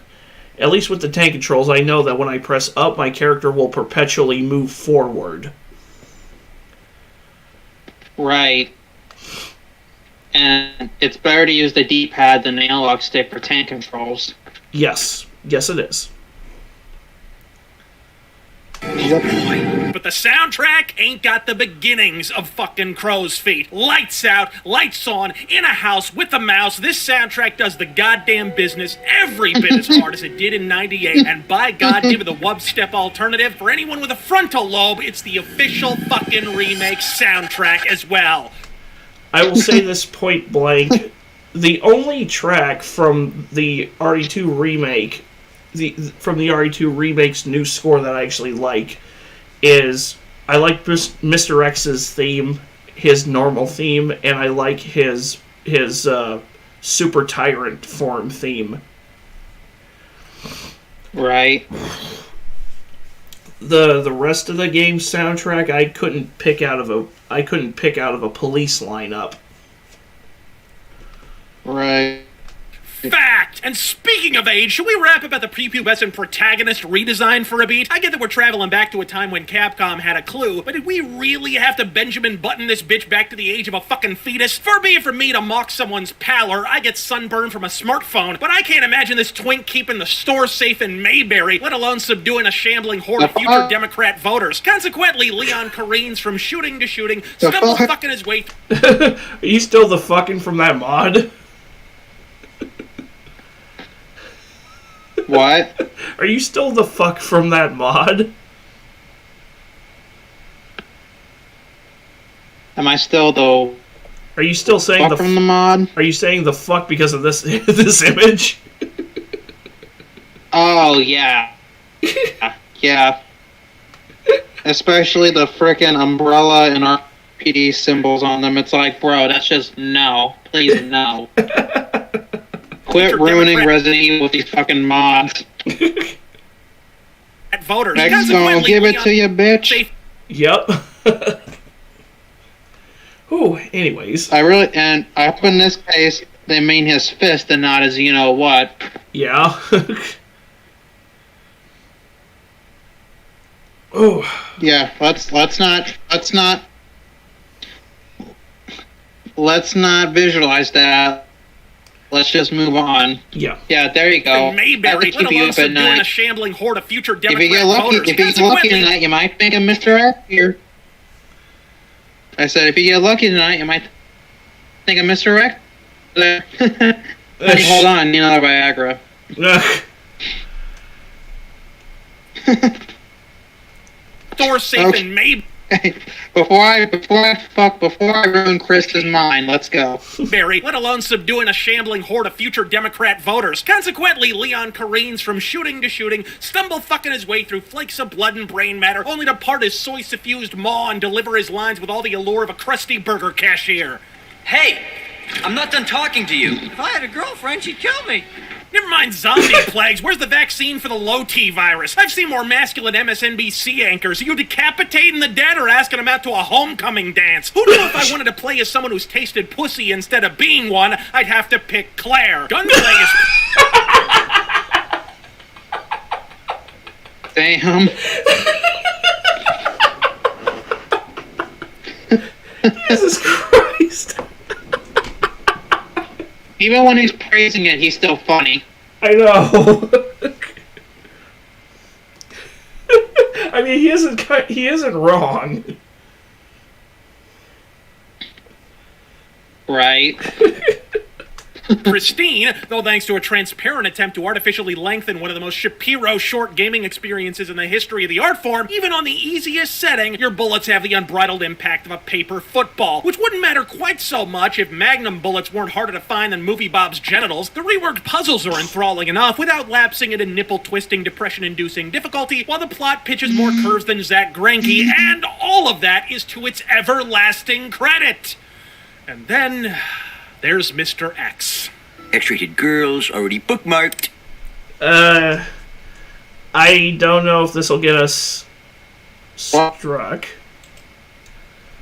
At least with the tank controls, I know that when I press up, my character will perpetually move forward. Right. And it's better to use the D-pad than the analog stick for tank controls. Yes. Yes, it is. But the soundtrack ain't got the beginnings of fucking crow's feet. Lights out, lights on, in a house with a mouse. This soundtrack does the goddamn business every bit as hard as it did in '98. And by God, give it the wub-step alternative. For anyone with a frontal lobe, it's the official fucking remake soundtrack as well. I will say this point blank. The only track from the RE2 remake, from the RE2 remake's new score that I actually like, is I like Mr. X's theme, his normal theme, and I like his Super Tyrant form theme. Right. The rest of the game's soundtrack I couldn't pick out of a police lineup. Right. Fact! And speaking of age, should we wrap about the prepubescent protagonist redesign for a beat? I get that we're traveling back to a time when Capcom had a clue, but did we really have to Benjamin Button this bitch back to the age of a fucking fetus? Far be it from me to mock someone's pallor, I get sunburned from a smartphone, but I can't imagine this twink keeping the store safe in Mayberry, let alone subduing a shambling horde of future Democrat voters. Consequently, Leon careens from shooting to shooting, stumble fucking his way... Are you still the fucking from that mod? What? Are you still the fuck from that mod? Am I still the Are you still saying fuck from the mod? Are you saying the fuck because of this this image? Oh, yeah. Yeah. Especially the frickin' umbrella and RPD symbols on them. It's like, bro, that's just no. Please, no. Quit ruining Resident Evil with these fucking mods. voters. X gonna give it to you, bitch. Yep. Ooh, anyways. I hope in this case they mean his fist and not his you know what. Yeah. Oh. Yeah, let's not visualize that. Let's just move on. Yeah. Yeah, there you go. Mayberry, let alone subduing a shambling horde of future Democrat voters. If you get lucky tonight, you might think of Mr. X here. I said, if you get lucky tonight, you might think of Mr. X. Hold on, you know, Viagra. Door safe Okay. and Mayberry. Before I ruin Chris's mind, let's go. Let alone subduing a shambling horde of future Democrat voters. Consequently, Leon careens from shooting to shooting, stumble fucking his way through flakes of blood and brain matter, only to part his soy-suffused maw and deliver his lines with all the allure of a crusty burger cashier. Hey, I'm not done talking to you. If I had a girlfriend, she'd kill me. Never mind zombie plagues, where's the vaccine for the low-T virus? I've seen more masculine MSNBC anchors. Are you decapitating the dead or asking them out to a homecoming dance? Who knew if I wanted to play as someone who's tasted pussy instead of being one, I'd have to pick Claire. Gunplay is... Damn. Jesus Christ. Even when he's praising it, he's still funny. I know. I mean, he isn't wrong. Right. pristine, though thanks to a transparent attempt to artificially lengthen one of the most Shapiro short gaming experiences in the history of the art form, even on the easiest setting, your bullets have the unbridled impact of a paper football, which wouldn't matter quite so much if Magnum bullets weren't harder to find than Movie Bob's genitals. The reworked puzzles are enthralling enough without lapsing into nipple-twisting, depression-inducing difficulty, while the plot pitches more curves than Zach Greinke, and all of that is to its everlasting credit. And then there's Mr. X. X-rated girls already bookmarked. I don't know if this will get us struck.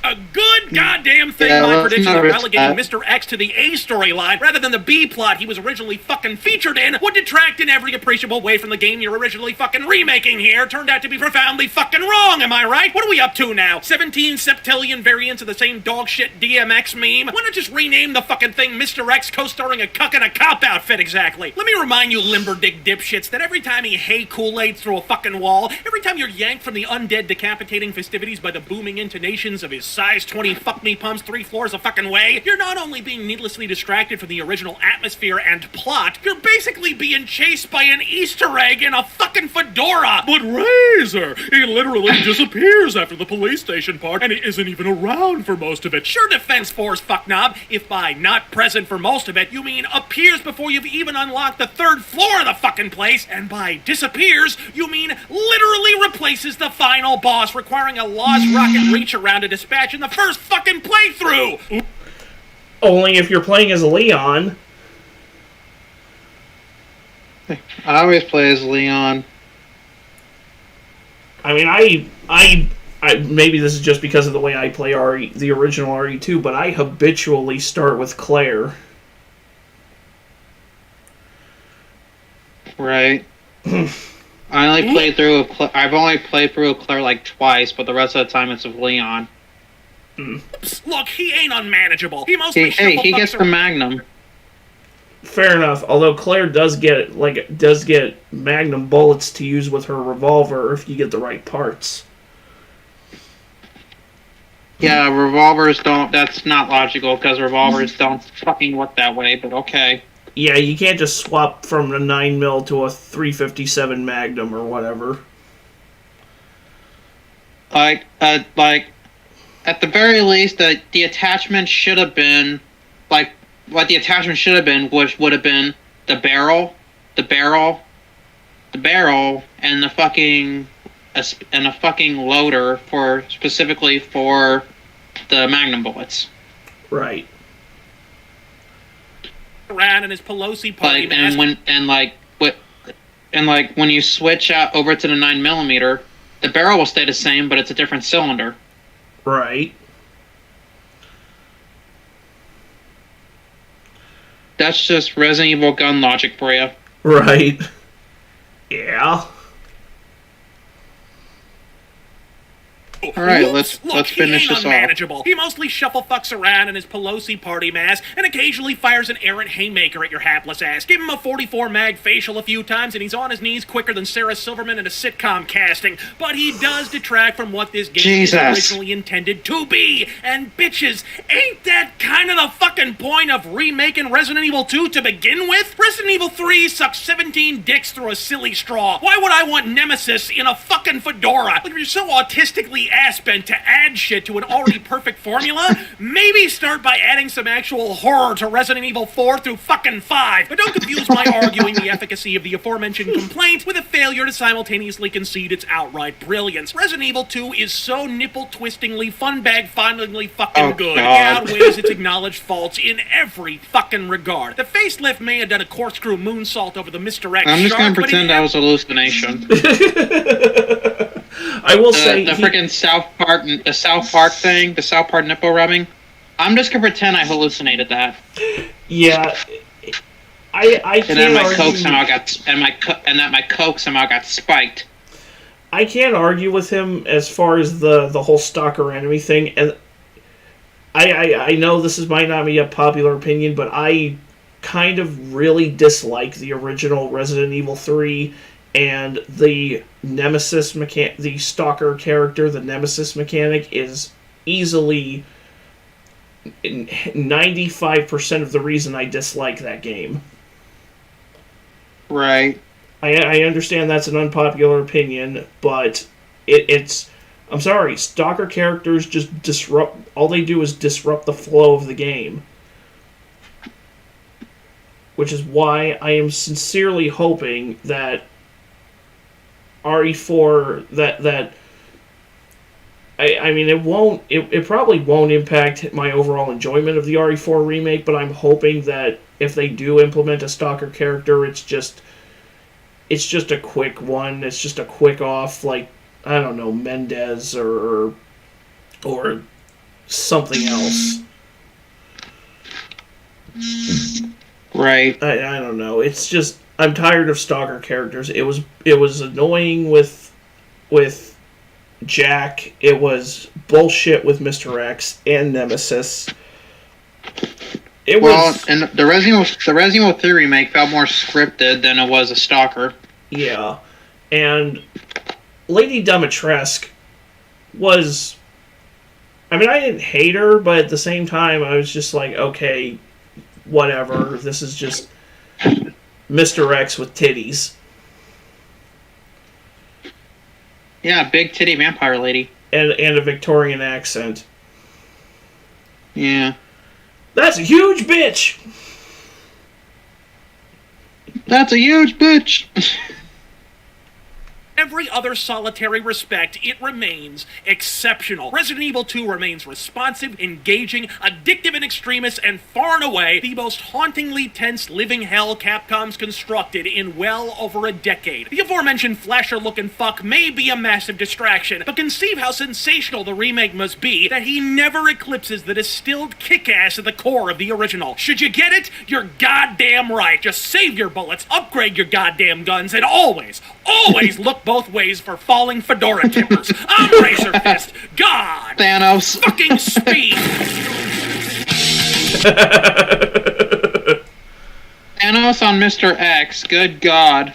A good goddamn thing Yeah, my well, prediction of it's relegating not. Mr. X to the A storyline rather than the B plot he was originally fucking featured in would detract in every appreciable way from the game you're originally fucking remaking here turned out to be profoundly fucking wrong, am I right? What are we up to now? 17 septillion variants of the same dogshit DMX meme? Why not just rename the fucking thing Mr. X co-starring a cuck in a cop outfit exactly? Let me remind you limberdick dipshits that every time he hey Kool-Aid through a fucking wall, every time you're yanked from the undead decapitating festivities by the booming intonations of his size 20 fuck me pumps 3 floors a fucking way, you're not only being needlessly distracted from the original atmosphere and plot, you're basically being chased by an Easter egg in a fucking fedora. But Razor, he literally disappears after the police station part, and he isn't even around for most of it. Sure, Defense Force fucknob, if by not present for most of it, you mean appears before you've even unlocked the 3rd floor of the fucking place, and by disappears, you mean literally replaces the final boss, requiring a lost rocket reach around to dispatch in the first fucking playthrough! Only if you're playing as Leon. I always play as Leon. I mean, I maybe this is just because of the way I play RE, the original RE2, but I habitually start with Claire. Right. I've only played through Claire like twice, but the rest of the time it's with Leon. Look, he ain't unmanageable. He mostly He gets the Magnum. Fair enough. Although Claire does get Magnum bullets to use with her revolver if you get the right parts. Yeah, revolvers don't. That's not logical because revolvers don't fucking work that way. But okay. Yeah, you can't just swap from a 9mm to a 357 Magnum or whatever. Like at the very least, the attachment should have been like what the attachment should have been, which would have been the barrel, and a fucking loader for specifically for the Magnum bullets. Right. around in his Pelosi party mask. and like when you switch out over to the 9mm, the barrel will stay the same, but it's a different cylinder. Right. That's just Resident Evil gun logic for you. Right. Yeah. All right, Look, let's finish he ain't this off. unmanageable. He mostly shuffle fucks around in his Pelosi party mask and occasionally fires an errant haymaker at your hapless ass. Give him a 44 mag facial a few times and he's on his knees quicker than Sarah Silverman in a sitcom casting. But he does detract from what this game is originally intended to be. And bitches, ain't that kind of the fucking point of remaking Resident Evil 2 to begin with? Resident Evil 3 sucks 17 dicks through a silly straw. Why would I want Nemesis in a fucking fedora? Like, if you're so autistically ass-bent to add shit to an already perfect formula, maybe start by adding some actual horror to Resident Evil 4 through fucking 5. But don't confuse my arguing the efficacy of the aforementioned complaint with a failure to simultaneously concede its outright brilliance. Resident Evil 2 is so nipple-twistingly, fun-bag-fondlingly fucking good. It outweighs its acknowledged faults in every fucking regard. The facelift may have done a corkscrew moonsault over the Mr. X I'm just gonna shark, but pretend that was a hallucination. I will say the freaking South Park thing, the South Park nipple rubbing. I'm just gonna pretend I hallucinated that. Yeah, I can't and then my argue. Coke somehow got and that my Coke somehow got spiked. I can't argue with him as far as the whole stalker enemy thing, and I know might not be a popular opinion, but I kind of really dislike the original Resident Evil 3 and the Nemesis the stalker character, the Nemesis mechanic is easily 95% of the reason I dislike that game. Right. I understand that's an unpopular opinion, but it's... I'm sorry, stalker characters just disrupt... All they do is disrupt the flow of the game. Which is why I am sincerely hoping that RE4... I mean, it probably won't impact my overall enjoyment of the RE4 remake, but I'm hoping that if they do implement a stalker character, it's just a quick one. It's just a quick off, like, I don't know, Mendez or something else. Right. I don't know. It's just, I'm tired of stalker characters. It was annoying with Jack. It was bullshit with Mr. X and Nemesis. And the Resident Evil 3 remake felt more scripted than it was a stalker. Yeah. And Lady Dimitrescu was... I mean, I didn't hate her, but at the same time, I was just like, okay, whatever. This is just Mr. X with titties. Yeah, big titty vampire lady. And a Victorian accent. Yeah. That's a huge bitch! That's a huge bitch! Every other solitary respect, it remains exceptional. Resident Evil 2 remains responsive, engaging, addictive in extremis, and far and away the most hauntingly tense living hell Capcom's constructed in well over a decade. The aforementioned flasher-looking fuck may be a massive distraction, but conceive how sensational the remake must be that he never eclipses the distilled kick-ass at the core of the original. Should you get it? You're goddamn right. Just save your bullets, upgrade your goddamn guns, and always look both ways for falling fedora tippers. I'm Razor Fist. God. Thanos. Fucking speed. Thanos on Mr. X. Good God.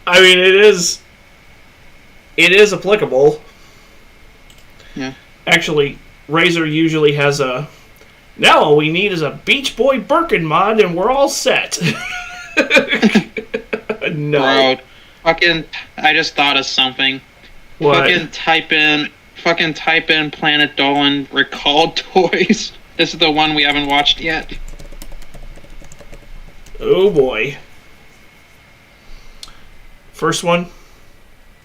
I mean, it is applicable. Yeah. Actually, Razor usually has a... Now all we need is a Beach Boy Birkin mod and we're all set. No. Bro, fucking, I just thought of something. What? Fucking type in Planet Dolan Recalled Toys. This is the one we haven't watched yet. Oh boy. First one?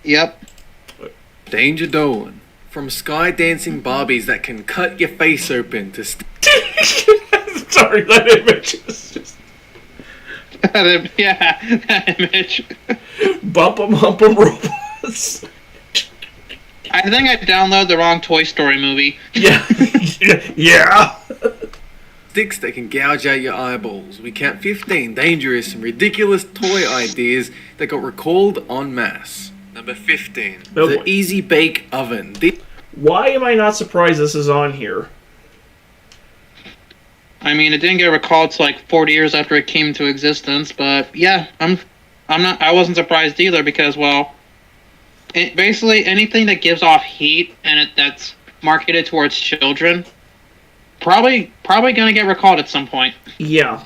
Yep. Danger Dolan. From sky dancing Barbies that can cut your face open to... Sorry, that image is just... Yeah, that image. Bump 'em, hump 'em robots. I think I downloaded the wrong Toy Story movie. Yeah. Yeah. Sticks that can gouge out your eyeballs. We count 15 dangerous and ridiculous toy ideas that got recalled en masse. Number 15. Oh The boy. Easy Bake Oven. Why am I not surprised this is on here? I mean, it didn't get recalled till like 40 years after it came into existence, but yeah, I wasn't surprised either because, well, basically anything that gives off heat and that's marketed towards children, probably gonna get recalled at some point. Yeah.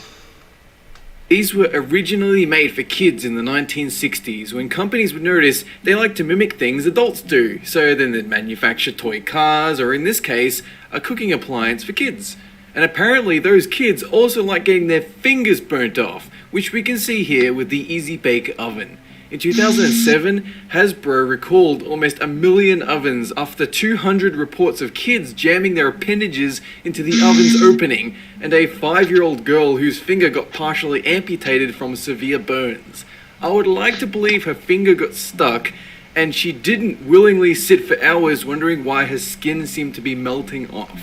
These were originally made for kids in the 1960s when companies would notice they like to mimic things adults do, so then they'd manufacture toy cars, or in this case, a cooking appliance for kids. And apparently those kids also like getting their fingers burnt off, which we can see here with the Easy Bake Oven. In 2007, Hasbro recalled almost 1 million ovens after 200 reports of kids jamming their appendages into the oven's opening, and a 5-year-old girl whose finger got partially amputated from severe burns. I would like to believe her finger got stuck, and she didn't willingly sit for hours wondering why her skin seemed to be melting off.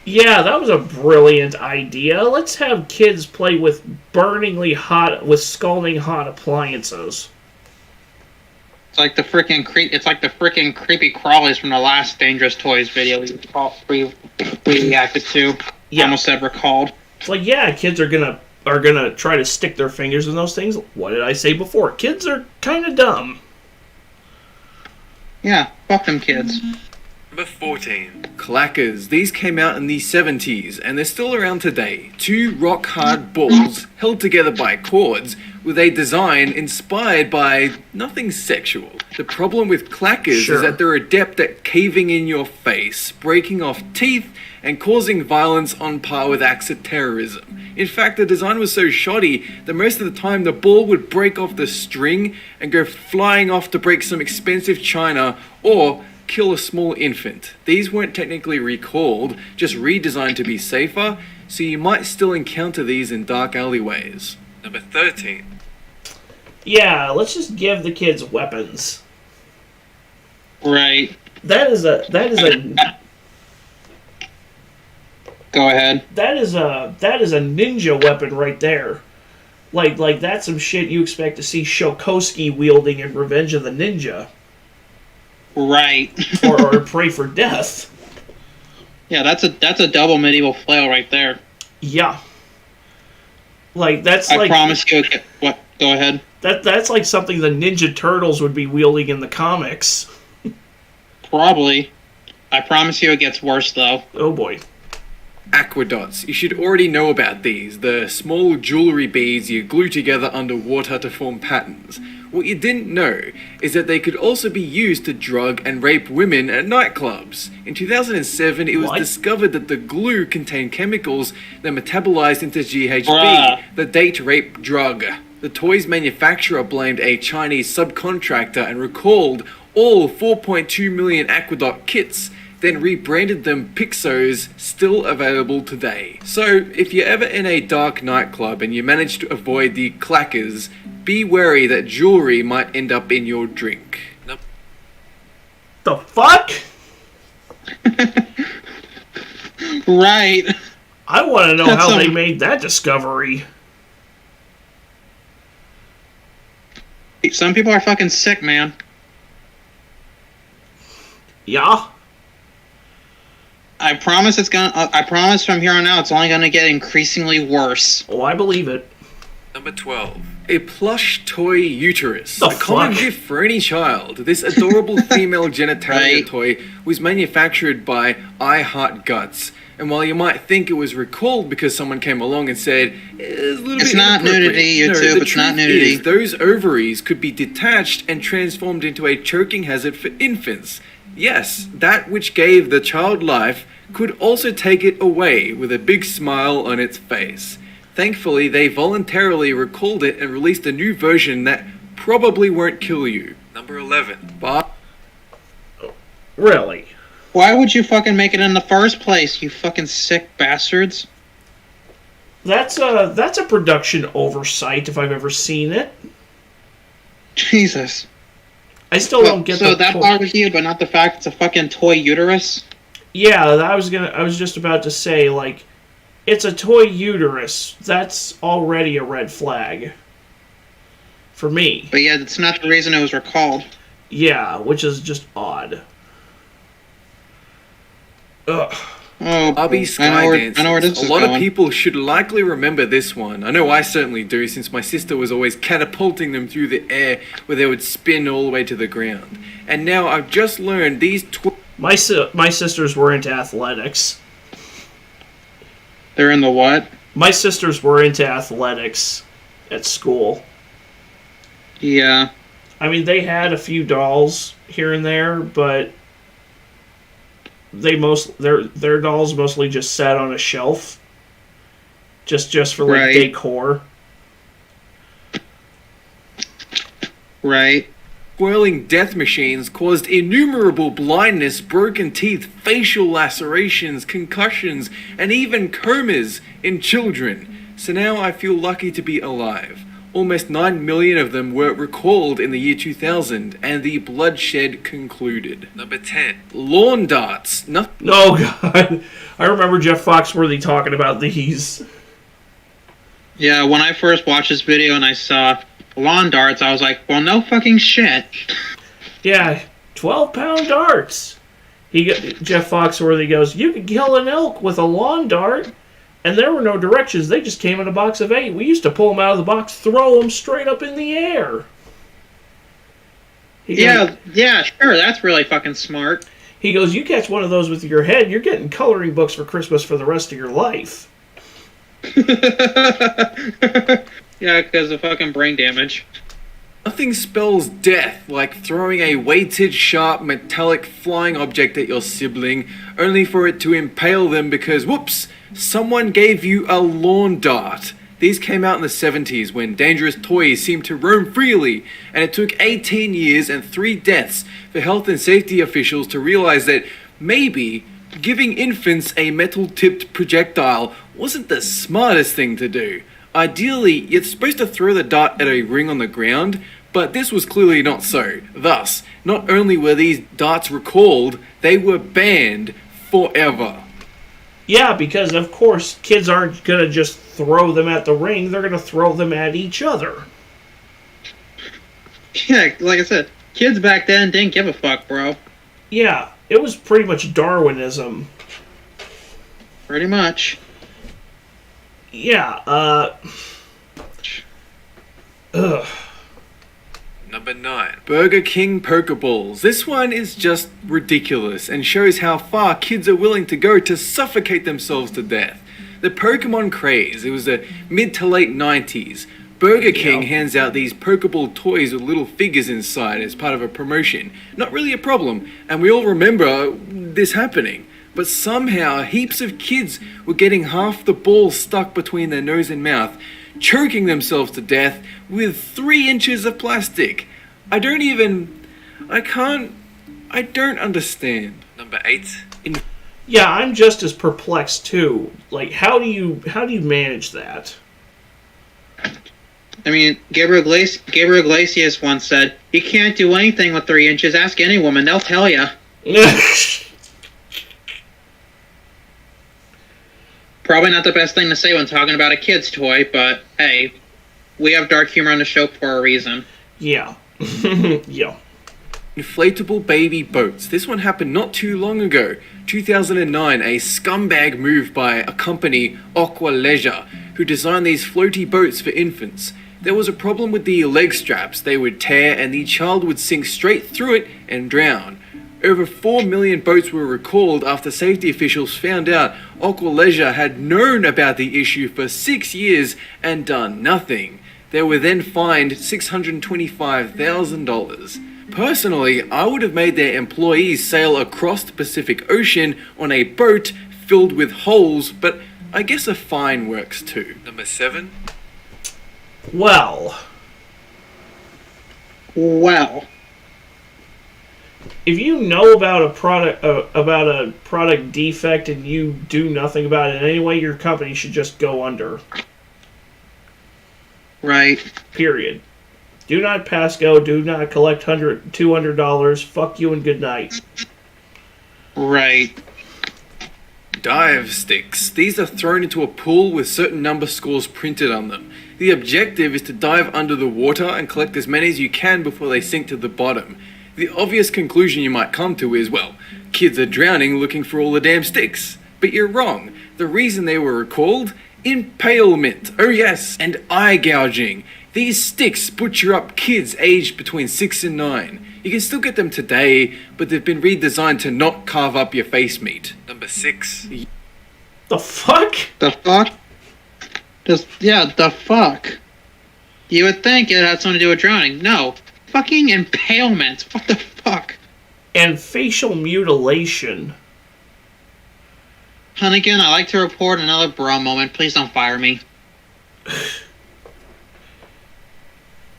Yeah, that was a brilliant idea. Let's have kids play with scalding hot appliances. It's like the freaking creepy crawlies from the last Dangerous Toys video we reacted to. Yeah. Almost said recalled. It's like, yeah, kids are gonna try to stick their fingers in those things. What did I say before? Kids are kind of dumb. Yeah, fuck them kids. Number 14. Clackers. These came out in the 70s and they're still around today. 2 rock-hard balls held together by cords with a design inspired by nothing sexual. The problem with clackers is that they're adept at caving in your face, breaking off teeth, and causing violence on par with acts of terrorism. In fact, the design was so shoddy that most of the time the ball would break off the string and go flying off to break some expensive china or kill a small infant. These weren't technically recalled, just redesigned to be safer, so you might still encounter these in dark alleyways. Number 13. Yeah, let's just give the kids weapons. Right. That is a Go ahead. that is a ninja weapon right there. Like that's some shit you expect to see Shokosuke wielding in Revenge of the Ninja. Right. or Pray for Death. Yeah, that's a double medieval flail right there. Yeah. Like that's I promise you. What? Go ahead. That's like something the Ninja Turtles would be wielding in the comics. Probably. I promise you it gets worse though. Oh boy. Aquadots. You should already know about these, the small jewelry beads you glue together underwater to form patterns. What you didn't know is that they could also be used to drug and rape women at nightclubs. In 2007, it was discovered that the glue contained chemicals that metabolized into GHB, the date rape drug. The toy's manufacturer blamed a Chinese subcontractor and recalled all 4.2 million Aquadot kits, then rebranded them Pixos, still available today. So, if you're ever in a dark nightclub and you manage to avoid the clackers, be wary that jewelry might end up in your drink. The fuck? Right. I want to know how they made that discovery. Some people are fucking sick, man. Yeah. I promise I promise from here on out it's only gonna get increasingly worse. Oh, I believe it. Number 12. A plush toy uterus. The A common fuck? gift for any child. This adorable female genitalia toy was manufactured by I Heart Guts. And while you might think it was recalled because someone came along and said, it's not nudity, YouTube, it's not nudity. Those ovaries could be detached and transformed into a choking hazard for infants. Yes, that which gave the child life could also take it away with a big smile on its face. Thankfully, they voluntarily recalled it and released a new version that probably won't kill you. Number 11. Really? Why would you fucking make it in the first place, you fucking sick bastards? That's a production oversight if I've ever seen it. Jesus. I still don't get so the that bothers you, but not the fact it's a fucking toy uterus? Yeah, I was just about to say, like, it's a toy uterus. That's already a red flag. For me. But yeah, that's not the reason it was recalled. Yeah, which is just odd. Ugh. Oh, Barbie Skydances. I know where this A is lot going. of people should likely remember this one. I know I certainly do, since my sister was always catapulting them through the air where they would spin all the way to the ground. And now I've just learned these My sisters were into athletics. They're in the what? My sisters were into athletics at school. Yeah. I mean, they had a few dolls here and there, but their dolls mostly just sat on a shelf, just for like decor. Right. Swirling death machines caused innumerable blindness, broken teeth, facial lacerations, concussions, and even comas in children. So now I feel lucky to be alive. Almost 9 million of them were recalled in the year 2000, and the bloodshed concluded. Number 10. Lawn darts. Oh god. I remember Jeff Foxworthy talking about these. Yeah, when I first watched this video and I saw lawn darts, I was like, well, no fucking shit. Yeah, 12-pound darts. Jeff Foxworthy goes, you could kill an elk with a lawn dart. And there were no directions. They just came in a box of 8. We used to pull them out of the box, throw them straight up in the air. Yeah, sure. That's really fucking smart. He goes, you catch one of those with your head, you're getting coloring books for Christmas for the rest of your life. Yeah, because of fucking brain damage. Nothing spells death like throwing a weighted, sharp, metallic flying object at your sibling, only for it to impale them because, whoops, someone gave you a lawn dart. These came out in the 70s when dangerous toys seemed to roam freely, and it took 18 years and 3 deaths for health and safety officials to realize that maybe giving infants a metal-tipped projectile wasn't the smartest thing to do. Ideally, you're supposed to throw the dart at a ring on the ground, but this was clearly not so. Thus, not only were these darts recalled, they were banned forever. Yeah, because of course kids aren't going to just throw them at the ring, they're going to throw them at each other. Yeah, like I said, kids back then didn't give a fuck, bro. Yeah, it was pretty much Darwinism. Pretty much. Yeah, ugh. Number 9. Burger King Pokeballs. This one is just ridiculous and shows how far kids are willing to go to suffocate themselves to death. The Pokemon craze, it was the mid to late 90s. Burger King hands out these Pokeball toys with little figures inside as part of a promotion. Not really a problem, and we all remember this happening. But somehow heaps of kids were getting half the ball stuck between their nose and mouth, choking themselves to death with 3 inches of plastic. I don't understand. Number 8. Yeah, I'm just as perplexed too. Like, how do you manage that? I mean, Gabriel Iglesias once said, you can't do anything with 3 inches. Ask any woman, they'll tell you. Probably not the best thing to say when talking about a kid's toy, but hey, we have dark humor on the show for a reason. Yeah. Yeah. Inflatable baby boats. This one happened not too long ago. 2009, a scumbag move by a company, Aqua Leisure, who designed these floaty boats for infants. There was a problem with the leg straps. They would tear and the child would sink straight through it and drown. Over 4 million boats were recalled after safety officials found out Aqua Leisure had known about the issue for 6 years and done nothing. They were then fined $625,000. Personally, I would have made their employees sail across the Pacific Ocean on a boat filled with holes, but I guess a fine works too. Number 7. Well. if you know about a product defect and you do nothing about it anyway, your company should just go under. Right. Period. Do not pass go. Do not collect $200. Fuck you and good night. Right. Dive sticks. These are thrown into a pool with certain number scores printed on them. The objective is to dive under the water and collect as many as you can before they sink to the bottom. The obvious conclusion you might come to is, well, kids are drowning looking for all the damn sticks. But you're wrong. The reason they were called? Impalement. Oh yes, and eye gouging. These sticks butcher up kids aged between 6 and 9. You can still get them today, but they've been redesigned to not carve up your face meat. Number 6. The fuck? The fuck? The fuck. You would think it had something to do with drowning. No. Fucking impalement. What the fuck? And facial mutilation. Hunnigan, I'd like to report another bra moment. Please don't fire me.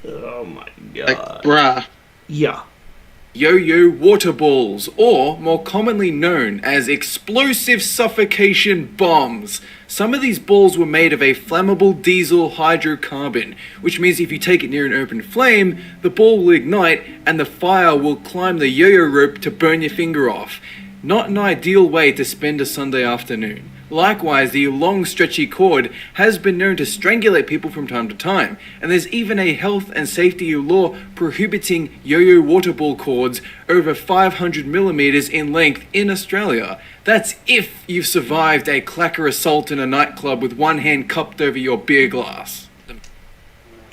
Oh my god. Like, bruh. Yeah. Yo-yo water balls, or more commonly known as explosive suffocation bombs. Some of these balls were made of a flammable diesel hydrocarbon, which means if you take it near an open flame, the ball will ignite and the fire will climb the yo-yo rope to burn your finger off. Not an ideal way to spend a Sunday afternoon. Likewise, the long stretchy cord has been known to strangulate people from time to time, and there's even a health and safety law prohibiting yo-yo water ball cords over 500 millimeters in length in Australia. That's if you've survived a clacker assault in a nightclub with one hand cupped over your beer glass.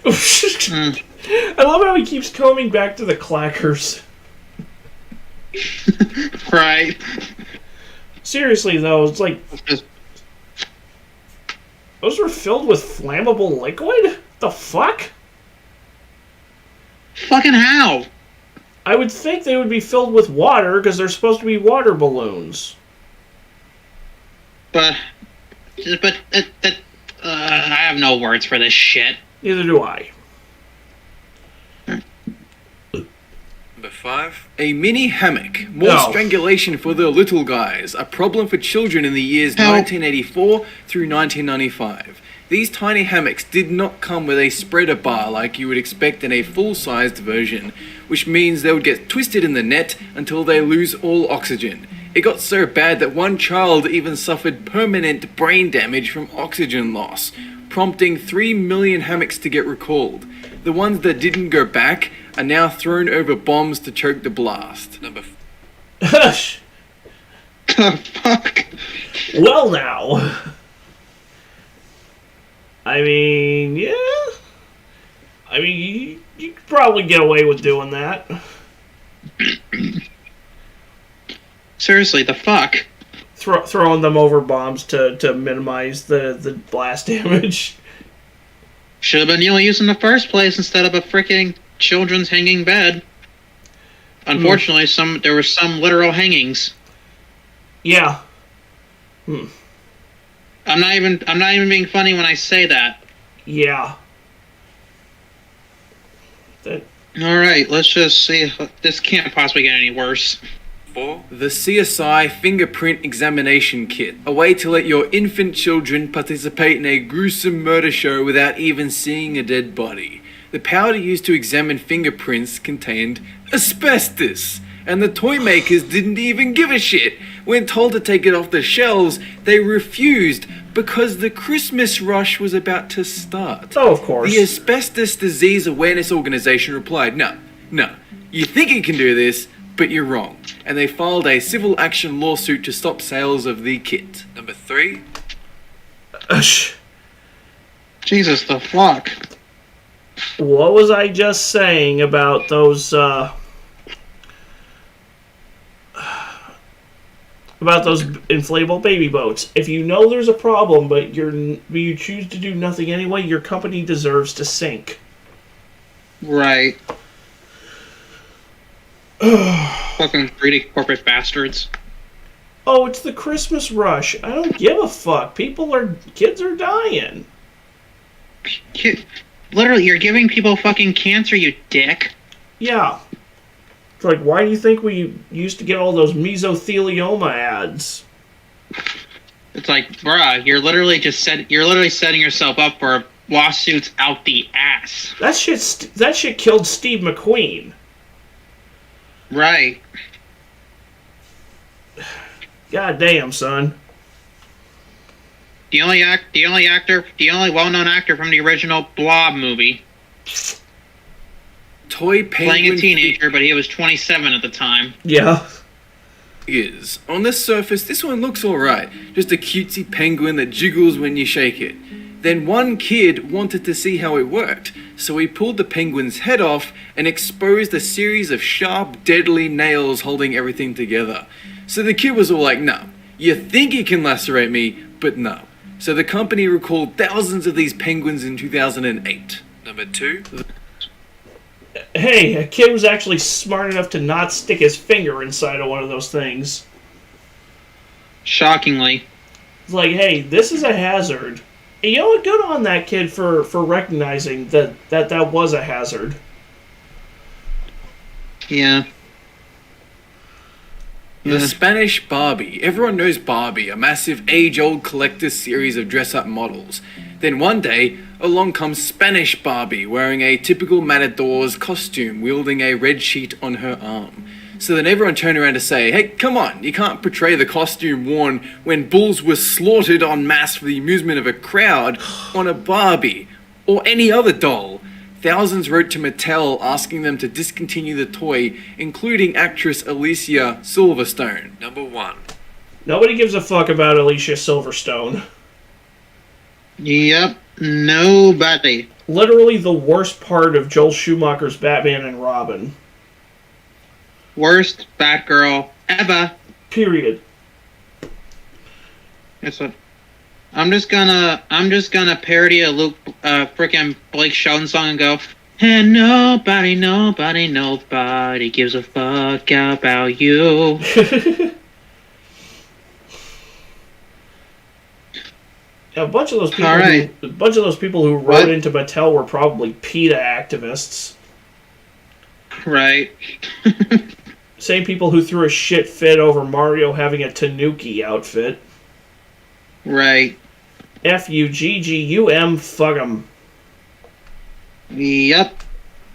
I love how he keeps coming back to the clackers. Right. Seriously though, it's like those were filled with flammable liquid? The fuck? Fucking how? I would think they would be filled with water because they're supposed to be water balloons. But I have no words for this shit. Neither do I. Number 5. A mini hammock. More strangulation for the little guys. A problem for children in the years 1984 through 1995. These tiny hammocks did not come with a spreader bar like you would expect in a full-sized version, which means they would get twisted in the net until they lose all oxygen. It got so bad that one child even suffered permanent brain damage from oxygen loss, prompting 3 million hammocks to get recalled. The ones that didn't go back are now thrown over bombs to choke the blast. Number Hush. The fuck? Well now. I mean, yeah. I mean, you could probably get away with doing that. Seriously, the fuck? Throwing them over bombs to minimize the blast damage. Should have been used in the first place instead of a freaking children's hanging bed. Unfortunately, there were some literal hangings. Yeah. I'm not even being funny when I say that. Yeah. Alright, let's just see. This can't possibly get any worse. The CSI Fingerprint Examination Kit, a way to let your infant children participate in a gruesome murder show without even seeing a dead body. The powder used to examine fingerprints contained asbestos, and the toy makers didn't even give a shit. When told to take it off the shelves, they refused because the Christmas rush was about to start. Oh, of course. The Asbestos Disease Awareness Organization replied, no, you think you can do this, but you're wrong. And they filed a civil action lawsuit to stop sales of the kit. Number 3. Jesus, the fuck? What was I just saying about those, inflatable baby boats? If you know there's a problem, but you choose to do nothing anyway, your company deserves to sink. Right. Fucking greedy corporate bastards. Oh, it's the Christmas rush. I don't give a fuck. Kids are dying. Literally, you're giving people fucking cancer, you dick. Yeah. It's like, why do you think we used to get all those mesothelioma ads? It's like, bruh, you're literally setting yourself up for lawsuits out the ass. That shit killed Steve McQueen. Right. God damn, son. The only well-known actor from the original Blob movie. Toy penguin Playing a teenager, but he was 27 at the time. Yeah. Is. On the surface, this one looks alright. Just a cutesy penguin that jiggles when you shake it. Then one kid wanted to see how it worked, so he pulled the penguin's head off and exposed a series of sharp, deadly nails holding everything together. So the kid was all like, no, you think you can lacerate me, but no. So the company recalled thousands of these penguins in 2008. Number 2. Hey, a kid was actually smart enough to not stick his finger inside of one of those things. Shockingly. It's like, hey, this is a hazard. And you know what? Good on that kid for recognizing that was a hazard. Yeah. The Spanish Barbie. Everyone knows Barbie, a massive age-old collector's series of dress-up models. Then one day, along comes Spanish Barbie, wearing a typical matador's costume, wielding a red sheet on her arm. So then everyone turned around to say, hey, come on, you can't portray the costume worn when bulls were slaughtered en masse for the amusement of a crowd on a Barbie, or any other doll. Thousands wrote to Mattel asking them to discontinue the toy, including actress Alicia Silverstone. Number 1. Nobody gives a fuck about Alicia Silverstone. Yep. Nobody. Literally the worst part of Joel Schumacher's Batman and Robin. Worst Batgirl ever. Period. It's a. I'm just gonna parody a frickin' Blake Shelton song and go, and nobody gives a fuck about you. A bunch of those people. All right. A bunch of those people who wrote into Mattel were probably PETA activists. Right. Same people who threw a shit fit over Mario having a Tanuki outfit. Right. Fuggum, fuck 'em. Yep.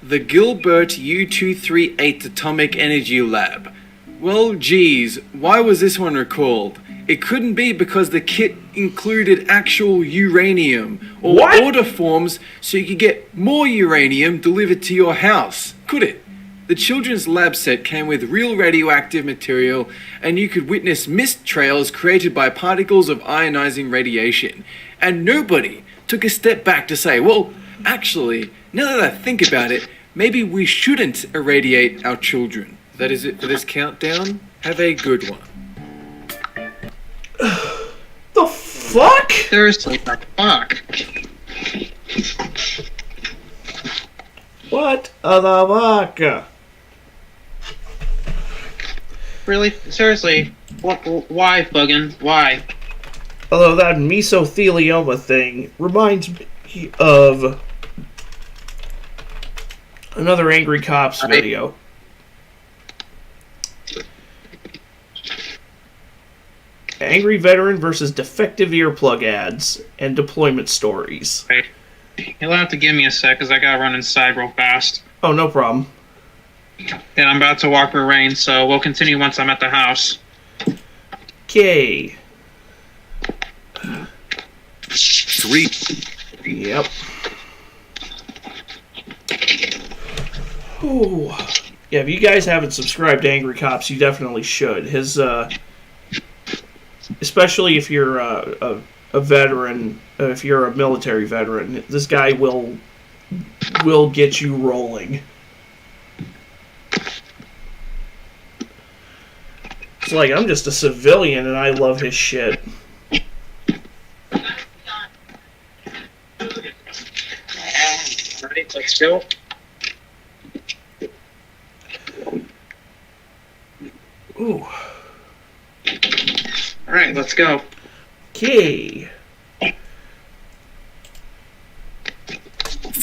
The Gilbert U-238 Atomic Energy Lab. Well, geez, why was this one recalled? It couldn't be because the kit included actual uranium or What? order forms so you could get more uranium delivered to your house, could it? The children's lab set came with real radioactive material, and you could witness mist trails created by particles of ionizing radiation. And nobody took a step back to say, well, actually, now that I think about it, maybe we shouldn't irradiate our children. That is it for this countdown. Have a good one. The fuck? Seriously, the fuck? What the fuck? Really? Seriously? Why, Fuggin? Why? Although that mesothelioma thing reminds me of another Angry Cops video. Angry veteran versus defective earplug ads and deployment stories. Okay. You'll have to give me a sec, because I gotta run inside real fast. Oh, no problem. And I'm about to walk through rain, so we'll continue once I'm at the house. Okay. 3. Yep. Ooh. Yeah, if you guys haven't subscribed to Angry Cops, you definitely should. His, especially if you're a veteran, if you're a military veteran, this guy will get you rolling. It's like, I'm just a civilian and I love his shit. Ready? Let's go. Ooh. Alright, let's go. Okay.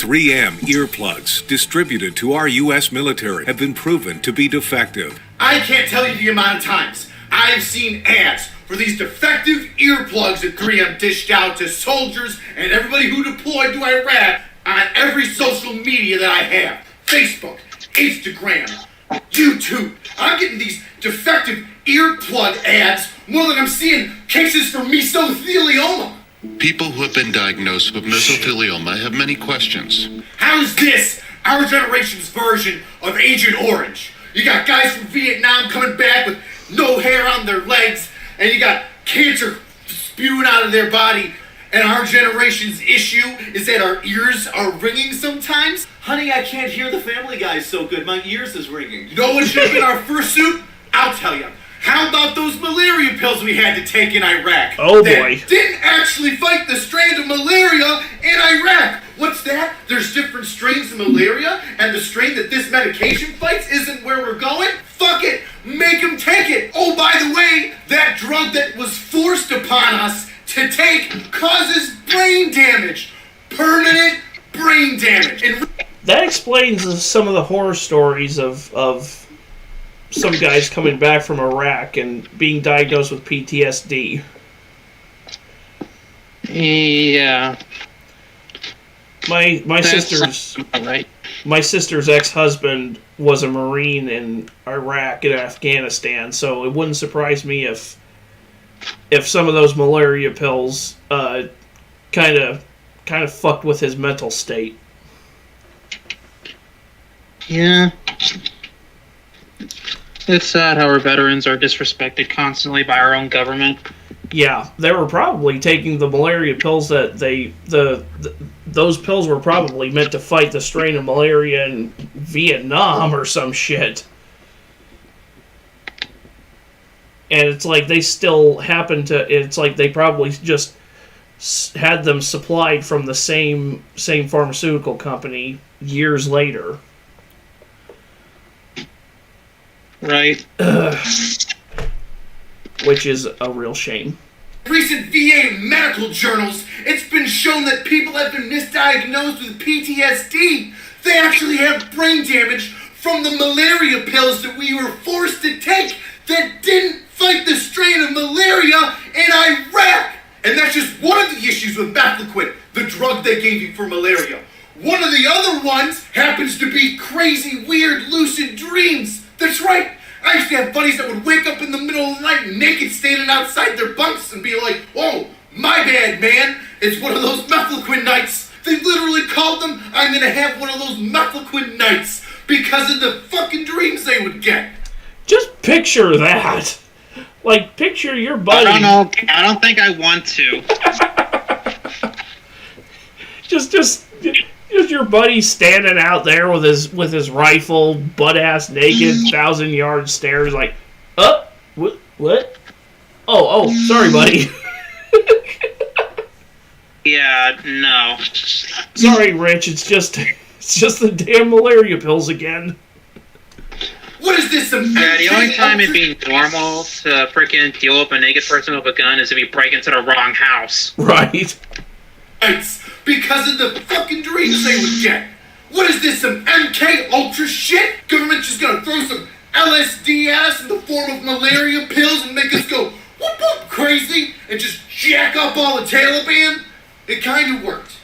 3M earplugs distributed to our U.S. military have been proven to be defective. I can't tell you the amount of times I've seen ads for these defective earplugs that 3M dished out to soldiers and everybody who deployed to Iraq on every social media that I have. Facebook, Instagram, YouTube. I'm getting these defective earplug ads more than I'm seeing cases for mesothelioma. People who have been diagnosed with mesothelioma have many questions. How's this our generation's version of Agent Orange? You got guys from Vietnam coming back with no hair on their legs, and you got cancer spewing out of their body, and our generation's issue is that our ears are ringing sometimes? Honey, I can't hear the Family Guy so good. My ears is ringing. You know what should have been our fursuit? I'll tell you. How about those malaria pills we had to take in Iraq? Oh that boy. Didn't actually fight the strand of malaria in Iraq. What's that? There's different strains of malaria, and the strain that this medication fights isn't where we're going? Fuck it. Make them take it. Oh, by the way, that drug that was forced upon us to take causes brain damage. Permanent brain damage. And that explains some of the horror stories of some guys coming back from Iraq and being diagnosed with PTSD. Yeah. My sister's right. My sister's ex-husband was a Marine in Iraq and Afghanistan, so it wouldn't surprise me if some of those malaria pills kind of fucked with his mental state. Yeah. It's sad how our veterans are disrespected constantly by our own government. Yeah, they were probably taking the malaria pills that those pills were probably meant to fight the strain of malaria in Vietnam or some shit. And it's like they still happen to. It's like they probably just had them supplied from the same pharmaceutical company years later. Right. Which is a real shame. Recent VA medical journals, it's been shown that people have been misdiagnosed with PTSD. They actually have brain damage from the malaria pills that we were forced to take that didn't fight the strain of malaria in Iraq. And that's just one of the issues with methylquin, the drug they gave you for malaria. One of the other ones happens to be crazy, weird, lucid dreams. That's right. I used to have buddies that would wake up in the middle of the night naked standing outside their bunks and be like, "Whoa, my bad, man. It's one of those methylquin nights." They literally called them, "I'm gonna have one of those methylquin nights," because of the fucking dreams they would get. Just picture that. Like, picture your buddy. I don't know. I don't think I want to. Just your buddy standing out there with his rifle, butt ass naked, 1,000-yard stares, like, what? Oh, sorry, buddy. Yeah, no. Sorry, Rich. It's just the damn malaria pills again. What is this? The only time it'd be normal to freaking deal with a naked person with a gun is if you break into the wrong house. Right. Because of the fucking dreams they would get. What is this, some MK Ultra shit? Government just gonna throw some LSD at us in the form of malaria pills and make us go whoop whoop crazy and just jack up all the Taliban? It kind of worked.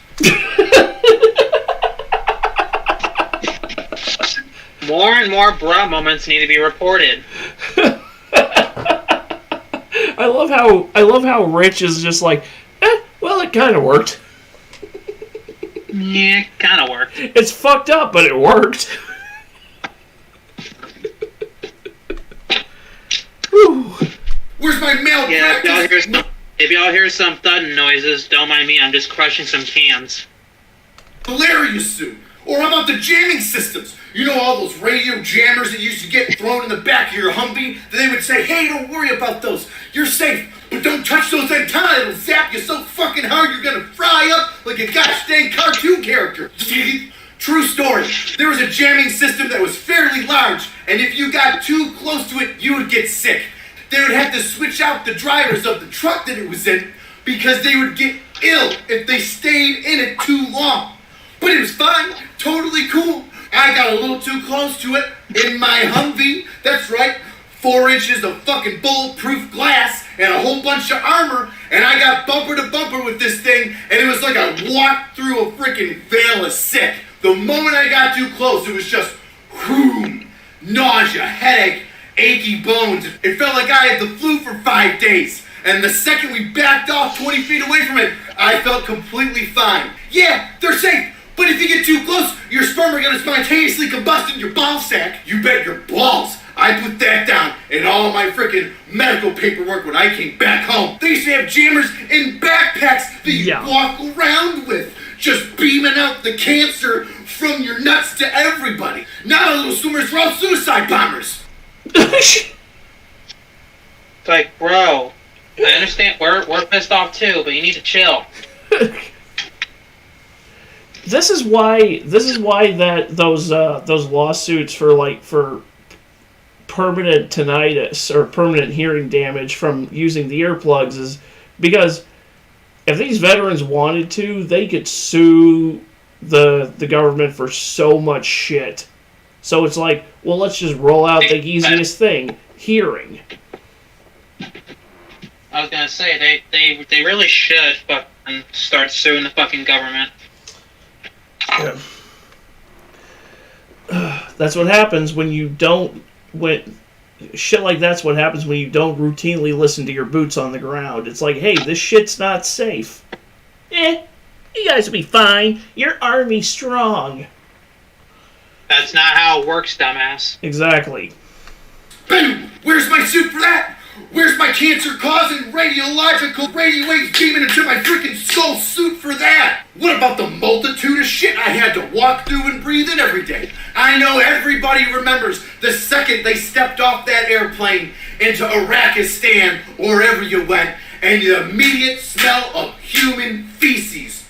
More and more bra moments need to be reported. I love how Rich is just like, well, it kind of worked. Yeah, kind of worked. It's fucked up, but it worked. Where's my mail? Yeah, if y'all hear some thudding noises, don't mind me. I'm just crushing some cans. Malaria suit. Or how about the jamming systems? You know, all those radio jammers that used to get thrown in the back of your Humvee? That they would say, "Hey, don't worry about those. You're safe. But don't touch those antennas. It'll zap you so fucking hard you're gonna fry up like a gosh dang cartoon character." True story. There was a jamming system that was fairly large, and if you got too close to it, you would get sick. They would have to switch out the drivers of the truck that it was in because they would get ill if they stayed in it too long. but it was fine, totally cool. I got a little too close to it in my Humvee. That's right, 4 inches of fucking bulletproof glass and a whole bunch of armor, and I got bumper to bumper with this thing, and it was like I walked through a freaking veil of sick. The moment I got too close, it was just whoom, nausea, headache, achy bones. It felt like I had the flu for 5 days. And the second we backed off 20 feet away from it, I felt completely fine. Yeah, they're safe, but if you get too close, your sperm are gonna spontaneously combust in your ball sack. You bet your balls I put that down in all my freaking medical paperwork when I came back home. They used to have jammers in backpacks that you walk around with, just beaming out the cancer from your nuts to everybody. Now the little swimmers were all suicide bombers. It's like, bro, I understand we're pissed off too, but you need to chill. This is why that those lawsuits for permanent tinnitus or permanent hearing damage from using the earplugs is because if these veterans wanted to, they could sue the government for so much shit. So it's like, well, let's just roll out the easiest thing, hearing. I was gonna say they really should fucking start suing the fucking government. Yeah. That's what happens when you don't shit like that's what happens when you don't routinely listen to your boots on the ground. It's like, hey, this shit's not safe. You guys will be fine. Your army's strong. That's not how it works, dumbass. Exactly. Boom! Where's my suit for that? Where's my cancer-causing radiological radio waves beaming into my freaking skull suit for that? What about the multitude of shit I had to walk through and breathe in every day? I know everybody remembers the second they stepped off that airplane into Iraqistan or wherever you went, and the immediate smell of human feces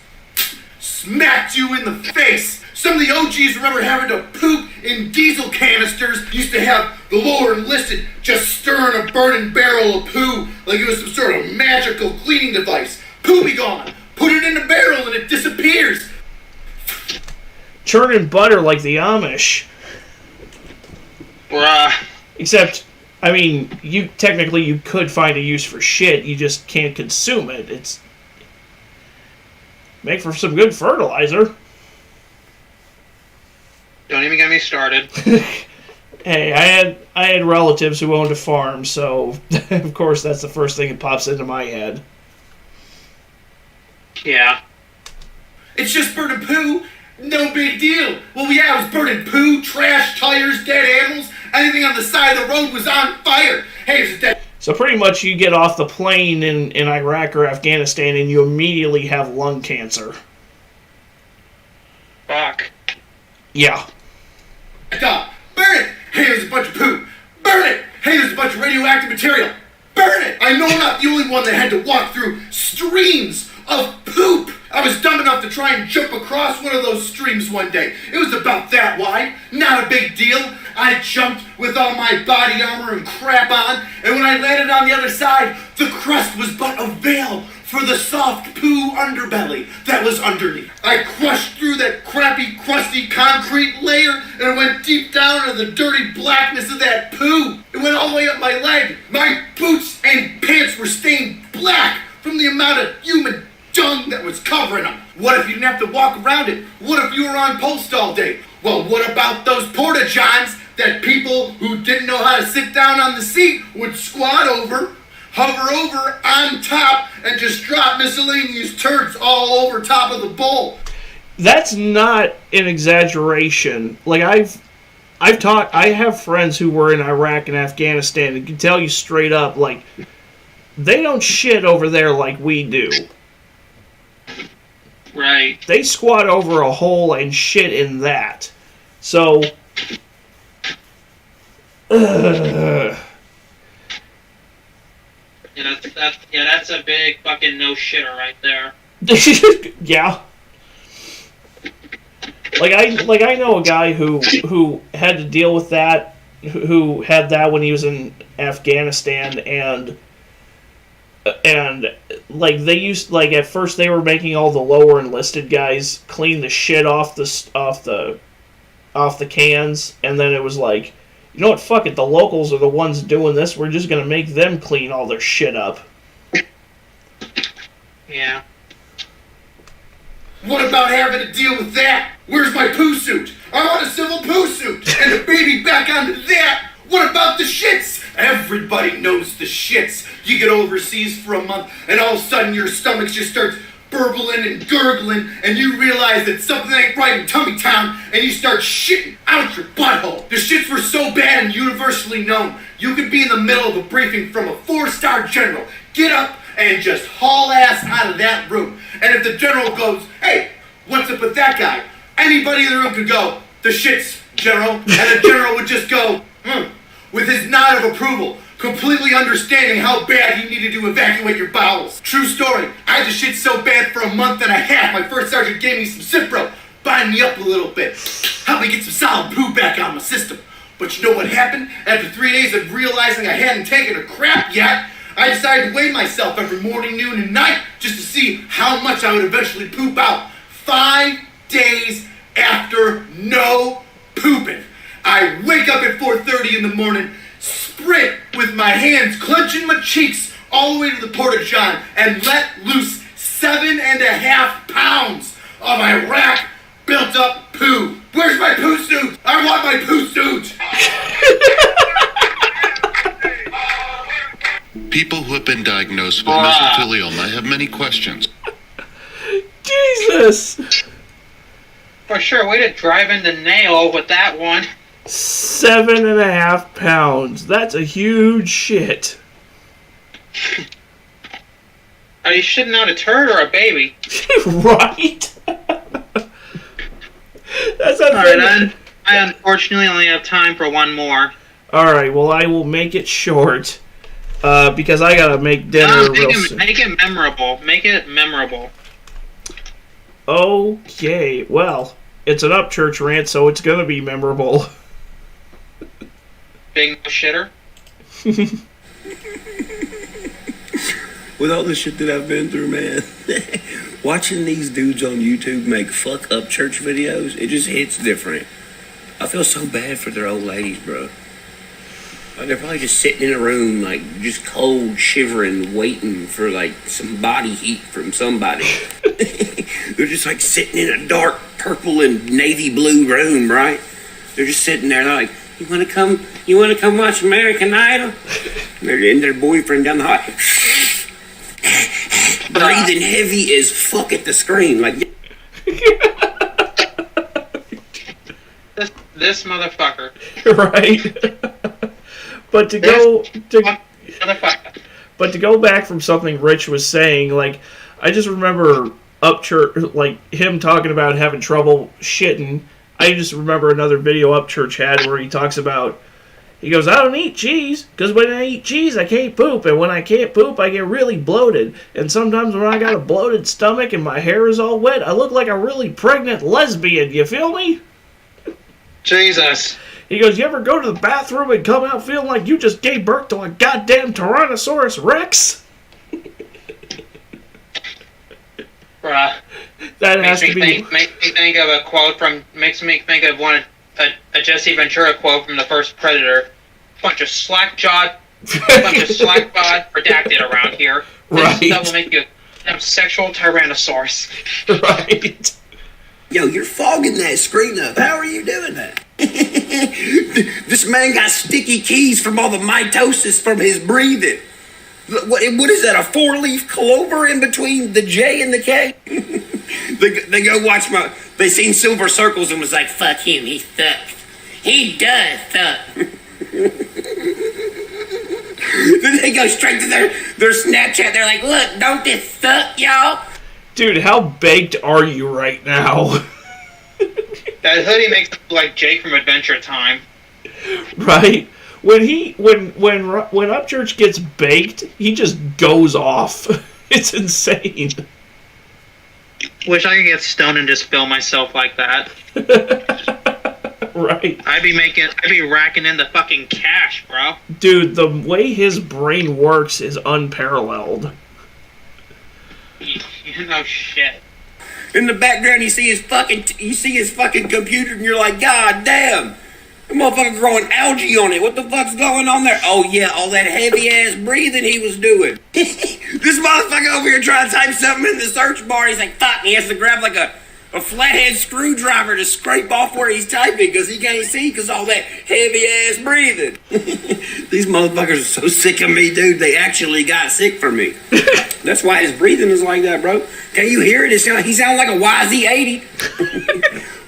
smacked you in the face. Some of the OGs remember having to poop in diesel canisters. Used to have the lower enlisted just stirring a burning barrel of poo like it was some sort of magical cleaning device. Poo be gone. Put it in a barrel and it disappears. Churning butter like the Amish. Bruh. Except, I mean, you could find a use for shit. You just can't consume it. It's make for some good fertilizer. Don't even get me started. Hey, I had relatives who owned a farm, so of course that's the first thing that pops into my head. Yeah. It's just burning poo. No big deal. Well, yeah, it was burning poo, trash, tires, dead animals. Anything on the side of the road was on fire. Hey, it's a dead... So pretty much you get off the plane in Iraq or Afghanistan and you immediately have lung cancer. Fuck. Yeah. Burn it! Hey, there's a bunch of poo. Burn it! Hey, there's a bunch of radioactive material. Burn it! I know I'm not the only one that had to walk through streams of poop. I was dumb enough to try and jump across one of those streams one day. It was about that wide. Not a big deal. I jumped with all my body armor and crap on, and when I landed on the other side, the crust was but a veil for the soft poo underbelly that was underneath. I crushed through that crappy, crusty concrete layer and went deep down into the dirty blackness of that poo. It went all the way up my leg. My boots and pants were stained black from the amount of human dung that was covering them. What if you didn't have to walk around it? What if you were on post all day? Well, what about those porta-johns that people who didn't know how to sit down on the seat would squat over, hover over on top, and just drop miscellaneous turds all over top of the bowl? That's not an exaggeration. Like I have friends who were in Iraq and Afghanistan and can tell you straight up, like, they don't shit over there like we do. Right. They squat over a hole and shit in that. So, Yeah, that's a big fucking no shitter right there. yeah. Like I know a guy who had to deal with that, who had that when he was in Afghanistan, and and like they used at first they were making all the lower enlisted guys clean the shit off the cans, and then it was like, you know what, fuck it, the locals are the ones doing this, we're just gonna make them clean all their shit up. Yeah. What about having to deal with that? Where's my poo suit? I want a civil poo suit and a baby back onto that. What about the shits? Everybody knows the shits. You get overseas for a month and all of a sudden your stomach just starts burbling and gurgling and you realize that something ain't right in tummy town and you start shitting out your butthole. The shits were so bad and universally known. You could be in the middle of a briefing from a 4-star general, get up and just haul ass out of that room. And if the general goes, hey, what's up with that guy? Anybody in the room could go, the shits, general. And the general would just go, with his nod of approval, completely understanding how bad he needed to evacuate your bowels. True story. I had to shit so bad for a month and a half, my first sergeant gave me some Cipro, bind me up a little bit, help me get some solid poo back out of my system. But you know what happened? After 3 days of realizing I hadn't taken a crap yet, I decided to weigh myself every morning, noon, and night just to see how much I would eventually poop out. 5 days after no pooping. I wake up at 4:30 in the morning, sprint with my hands clenching my cheeks all the way to the porta-john and let loose 7.5 pounds of Iraq built up poo. Where's my poo suit? I want my poo suit! People who have been diagnosed with mesothelioma have many questions. Jesus! For sure, way to drive in the nail with that one. 7.5 pounds. That's a huge shit. Are you shitting out a turd or a baby? Right? That's a Alright, I unfortunately only have time for one more. Alright, well, I will make it short. Because I gotta make dinner real soon. Make it memorable. Make it memorable. Okay, well, it's an Upchurch rant, so it's gonna be memorable. Big shitter. With all the shit that I've been through, man, watching these dudes on YouTube make fuck up church videos, it just hits different. I feel so bad for their old ladies, bro. Like, they're probably just sitting in a room, like, just cold, shivering, waiting for, like, some body heat from somebody. They're just, like, sitting in a dark purple and navy blue room, right? They're just sitting there, like, you wanna come watch American Idol? And their boyfriend down the hall, breathing heavy as fuck at the screen, like... This motherfucker. Right? But to go back from something Rich was saying, like, I just remember Upchurch, like, him talking about having trouble shitting. I just remember another video Upchurch had where he talks about, he goes, I don't eat cheese, because when I eat cheese, I can't poop, and when I can't poop, I get really bloated. And sometimes when I got a bloated stomach and my hair is all wet, I look like a really pregnant lesbian, you feel me? Jesus. He goes, you ever go to the bathroom and come out feeling like you just gave birth to a goddamn Tyrannosaurus Rex? Bruh. That has to be... Makes me think of a quote from... Makes me think of a Jesse Ventura quote from the first Predator. Bunch of slack-jawed redacted around here. Right. That will make you a sexual Tyrannosaurus. Right. Yo, you're fogging that screen up. How are you doing that? This man got sticky keys from all the mitosis from his breathing. What is that, a 4-leaf clover in between the J and the K? They go watch they seen Silver Circles and was like, fuck him, he sucks. He does suck. Then they go straight to their Snapchat. They're like, look, don't this suck, y'all? Dude, how baked are you right now? That hoodie makes it like Jake from Adventure Time. Right? When Upchurch gets baked, he just goes off. It's insane. Wish I could get stoned and just film myself like that. Right. I'd be racking in the fucking cash, bro. Dude, the way his brain works is unparalleled. You know shit. In the background, you see his fucking computer, and you're like, God damn, the motherfucker growing algae on it. What the fuck's going on there? Oh yeah, all that heavy ass breathing he was doing. This motherfucker over here trying to type something in the search bar. He's like, fuck. And he has to grab like a flathead screwdriver to scrape off where he's typing because he can't see because all that heavy ass breathing. These motherfuckers are so sick of me, dude. They actually got sick for me. That's why his breathing is like that, bro. Can you hear it? He sounds like a YZ80.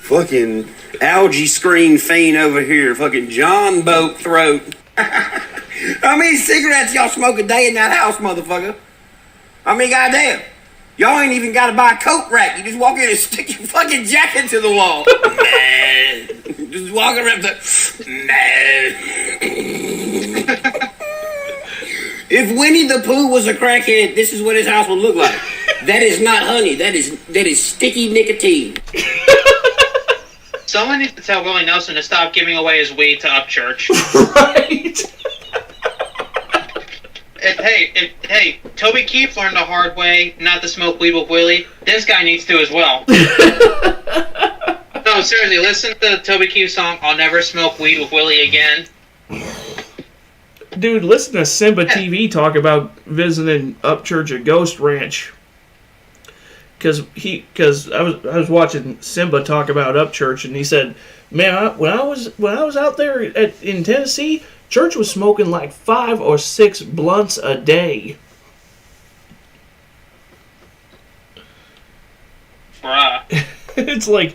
Fucking algae screen fiend over here. Fucking John Boat throat. How many cigarettes y'all smoke a day in that house, motherfucker? I mean, goddamn. Y'all ain't even got to buy a coat rack. You just walk in and stick your fucking jacket to the wall. Man. Just walking around man. If Winnie the Pooh was a crackhead, this is what his house would look like. That is not honey. That is sticky nicotine. Someone needs to tell Willie Nelson to stop giving away his weed to Upchurch. Right. Hey, Toby Keith learned the hard way not to smoke weed with Willie. This guy needs to as well. No, seriously, listen to the Toby Keith song, I'll Never Smoke Weed with Willie Again. Dude, listen to Simba TV talk about visiting Upchurch at Ghost Ranch. Because I was watching Simba talk about Upchurch, and he said, man, when I was out there in Tennessee, Church was smoking like 5 or 6 blunts a day. Bruh. It's like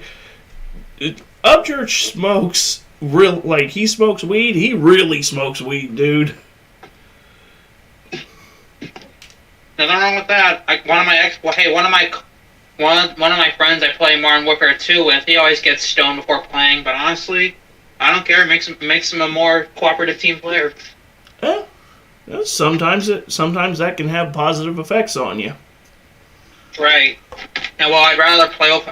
Upchurch smokes he smokes weed. He really smokes weed, dude. Nothing wrong with that. One of my friends I play Modern Warfare 2 with, he always gets stoned before playing. But honestly, I don't care. It makes him a more cooperative team player. Sometimes that can have positive effects on you. Right. And well, I'd rather play with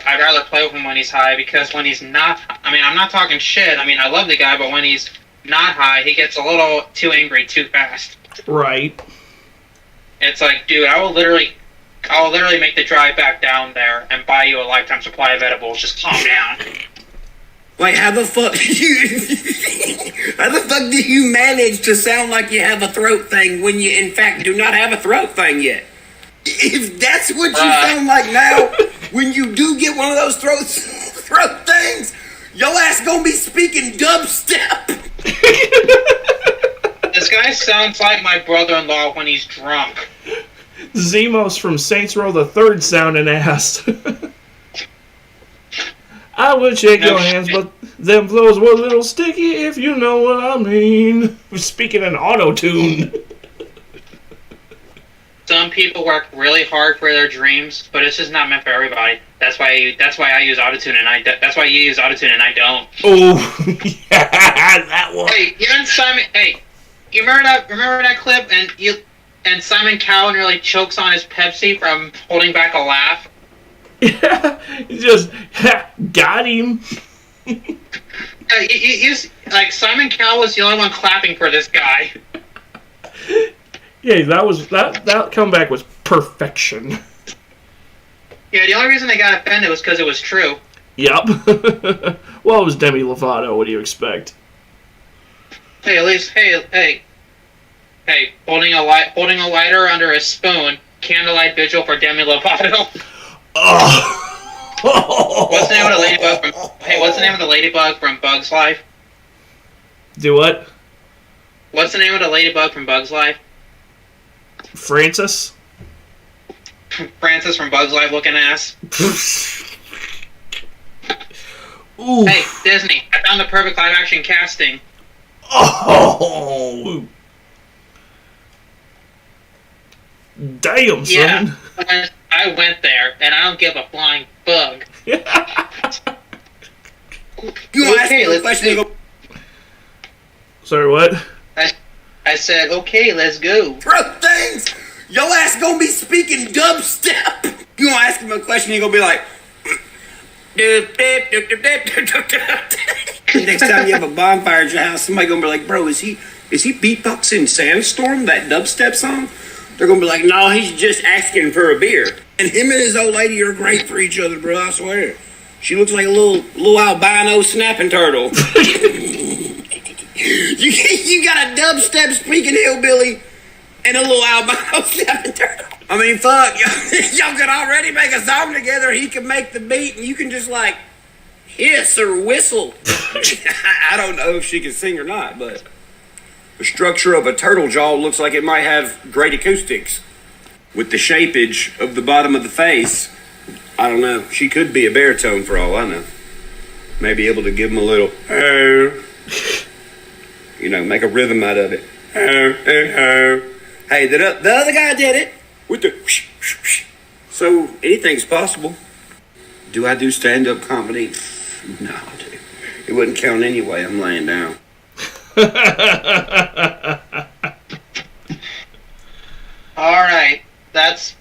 him when he's high, because when he's not, I mean, I'm not talking shit. I mean, I love the guy, but when he's not high, he gets a little too angry too fast. Right. It's like, dude, I will literally make the drive back down there and buy you a lifetime supply of edibles. Just calm down. Like, how the fuck do you manage to sound like you have a throat thing when you, in fact, do not have a throat thing yet? If that's what you sound like now, when you do get one of those throat things, your ass gonna be speaking dubstep. This guy sounds like my brother-in-law when he's drunk. Zemos from Saints Row the Third sounding ass. I would shake your hands, but them flows were a little sticky, if you know what I mean. Speaking in auto-tune. Some people work really hard for their dreams, but it's just not meant for everybody. That's why I use autotune, and that's why you use autotune and I don't. Oh, yeah, that one. Hey, even Simon. Hey, you remember that clip? And Simon Cowell nearly chokes on his Pepsi from holding back a laugh. Yeah, just got him. Like Simon Cowell was the only one clapping for this guy. Yeah, that comeback was perfection. Yeah, the only reason they got offended was because it was true. Yep. Well, it was Demi Lovato. What do you expect? Hey, at least, hey, holding a lighter under a spoon, candlelight vigil for Demi Lovato. Oh. What's the name of the ladybug from? Hey, what's the name of the ladybug from Bug's Life? Do what? What's the name of the ladybug from Bug's Life? Francis? Francis from Bug's Life looking ass. Ooh. Hey, Disney, I found the perfect live action casting. Oh! Damn, son. Yeah, I went there, and I don't give a flying bug. You ask me a question. Sorry, what? I said, okay, let's go. Throat things! Your ass gonna be speaking dubstep! You gonna ask him a question, he gonna be like... Next time you have a bonfire at your house, somebody gonna be like, bro, is he beatboxing Sandstorm, that dubstep song? They're gonna be like, no, he's just asking for a beer. And him and his old lady are great for each other, bro, I swear. She looks like a little albino snapping turtle. you got a dubstep speaking hillbilly and a little albino snapping turtle. I mean, fuck, y'all could already make a song together. He can make the beat and you can just like hiss or whistle. I don't know if she can sing or not, but the structure of a turtle jaw looks like it might have great acoustics. With the shapeage of the bottom of the face, I don't know. She could be a baritone for all I know. Maybe able to give him a little, make a rhythm out of it. Hey, the other guy did it with the. So anything's possible. Do I do stand-up comedy? No, dude. It wouldn't count anyway. I'm laying down. All right, that's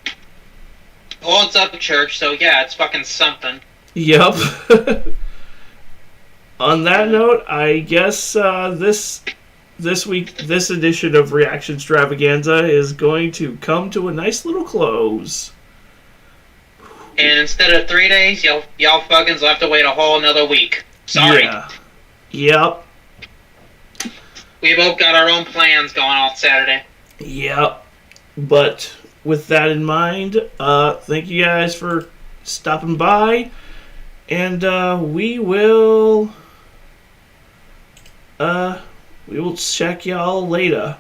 holds up church. So yeah, it's fucking something. Yep. On that note, I guess this edition of Reactionstravaganza is going to come to a nice little close. And instead of 3 days, y'all fuckins will have to wait a whole another week. Sorry. Yeah. Yep. We both got our own plans going on Saturday. Yep. But with that in mind, thank you guys for stopping by. And we will check y'all later.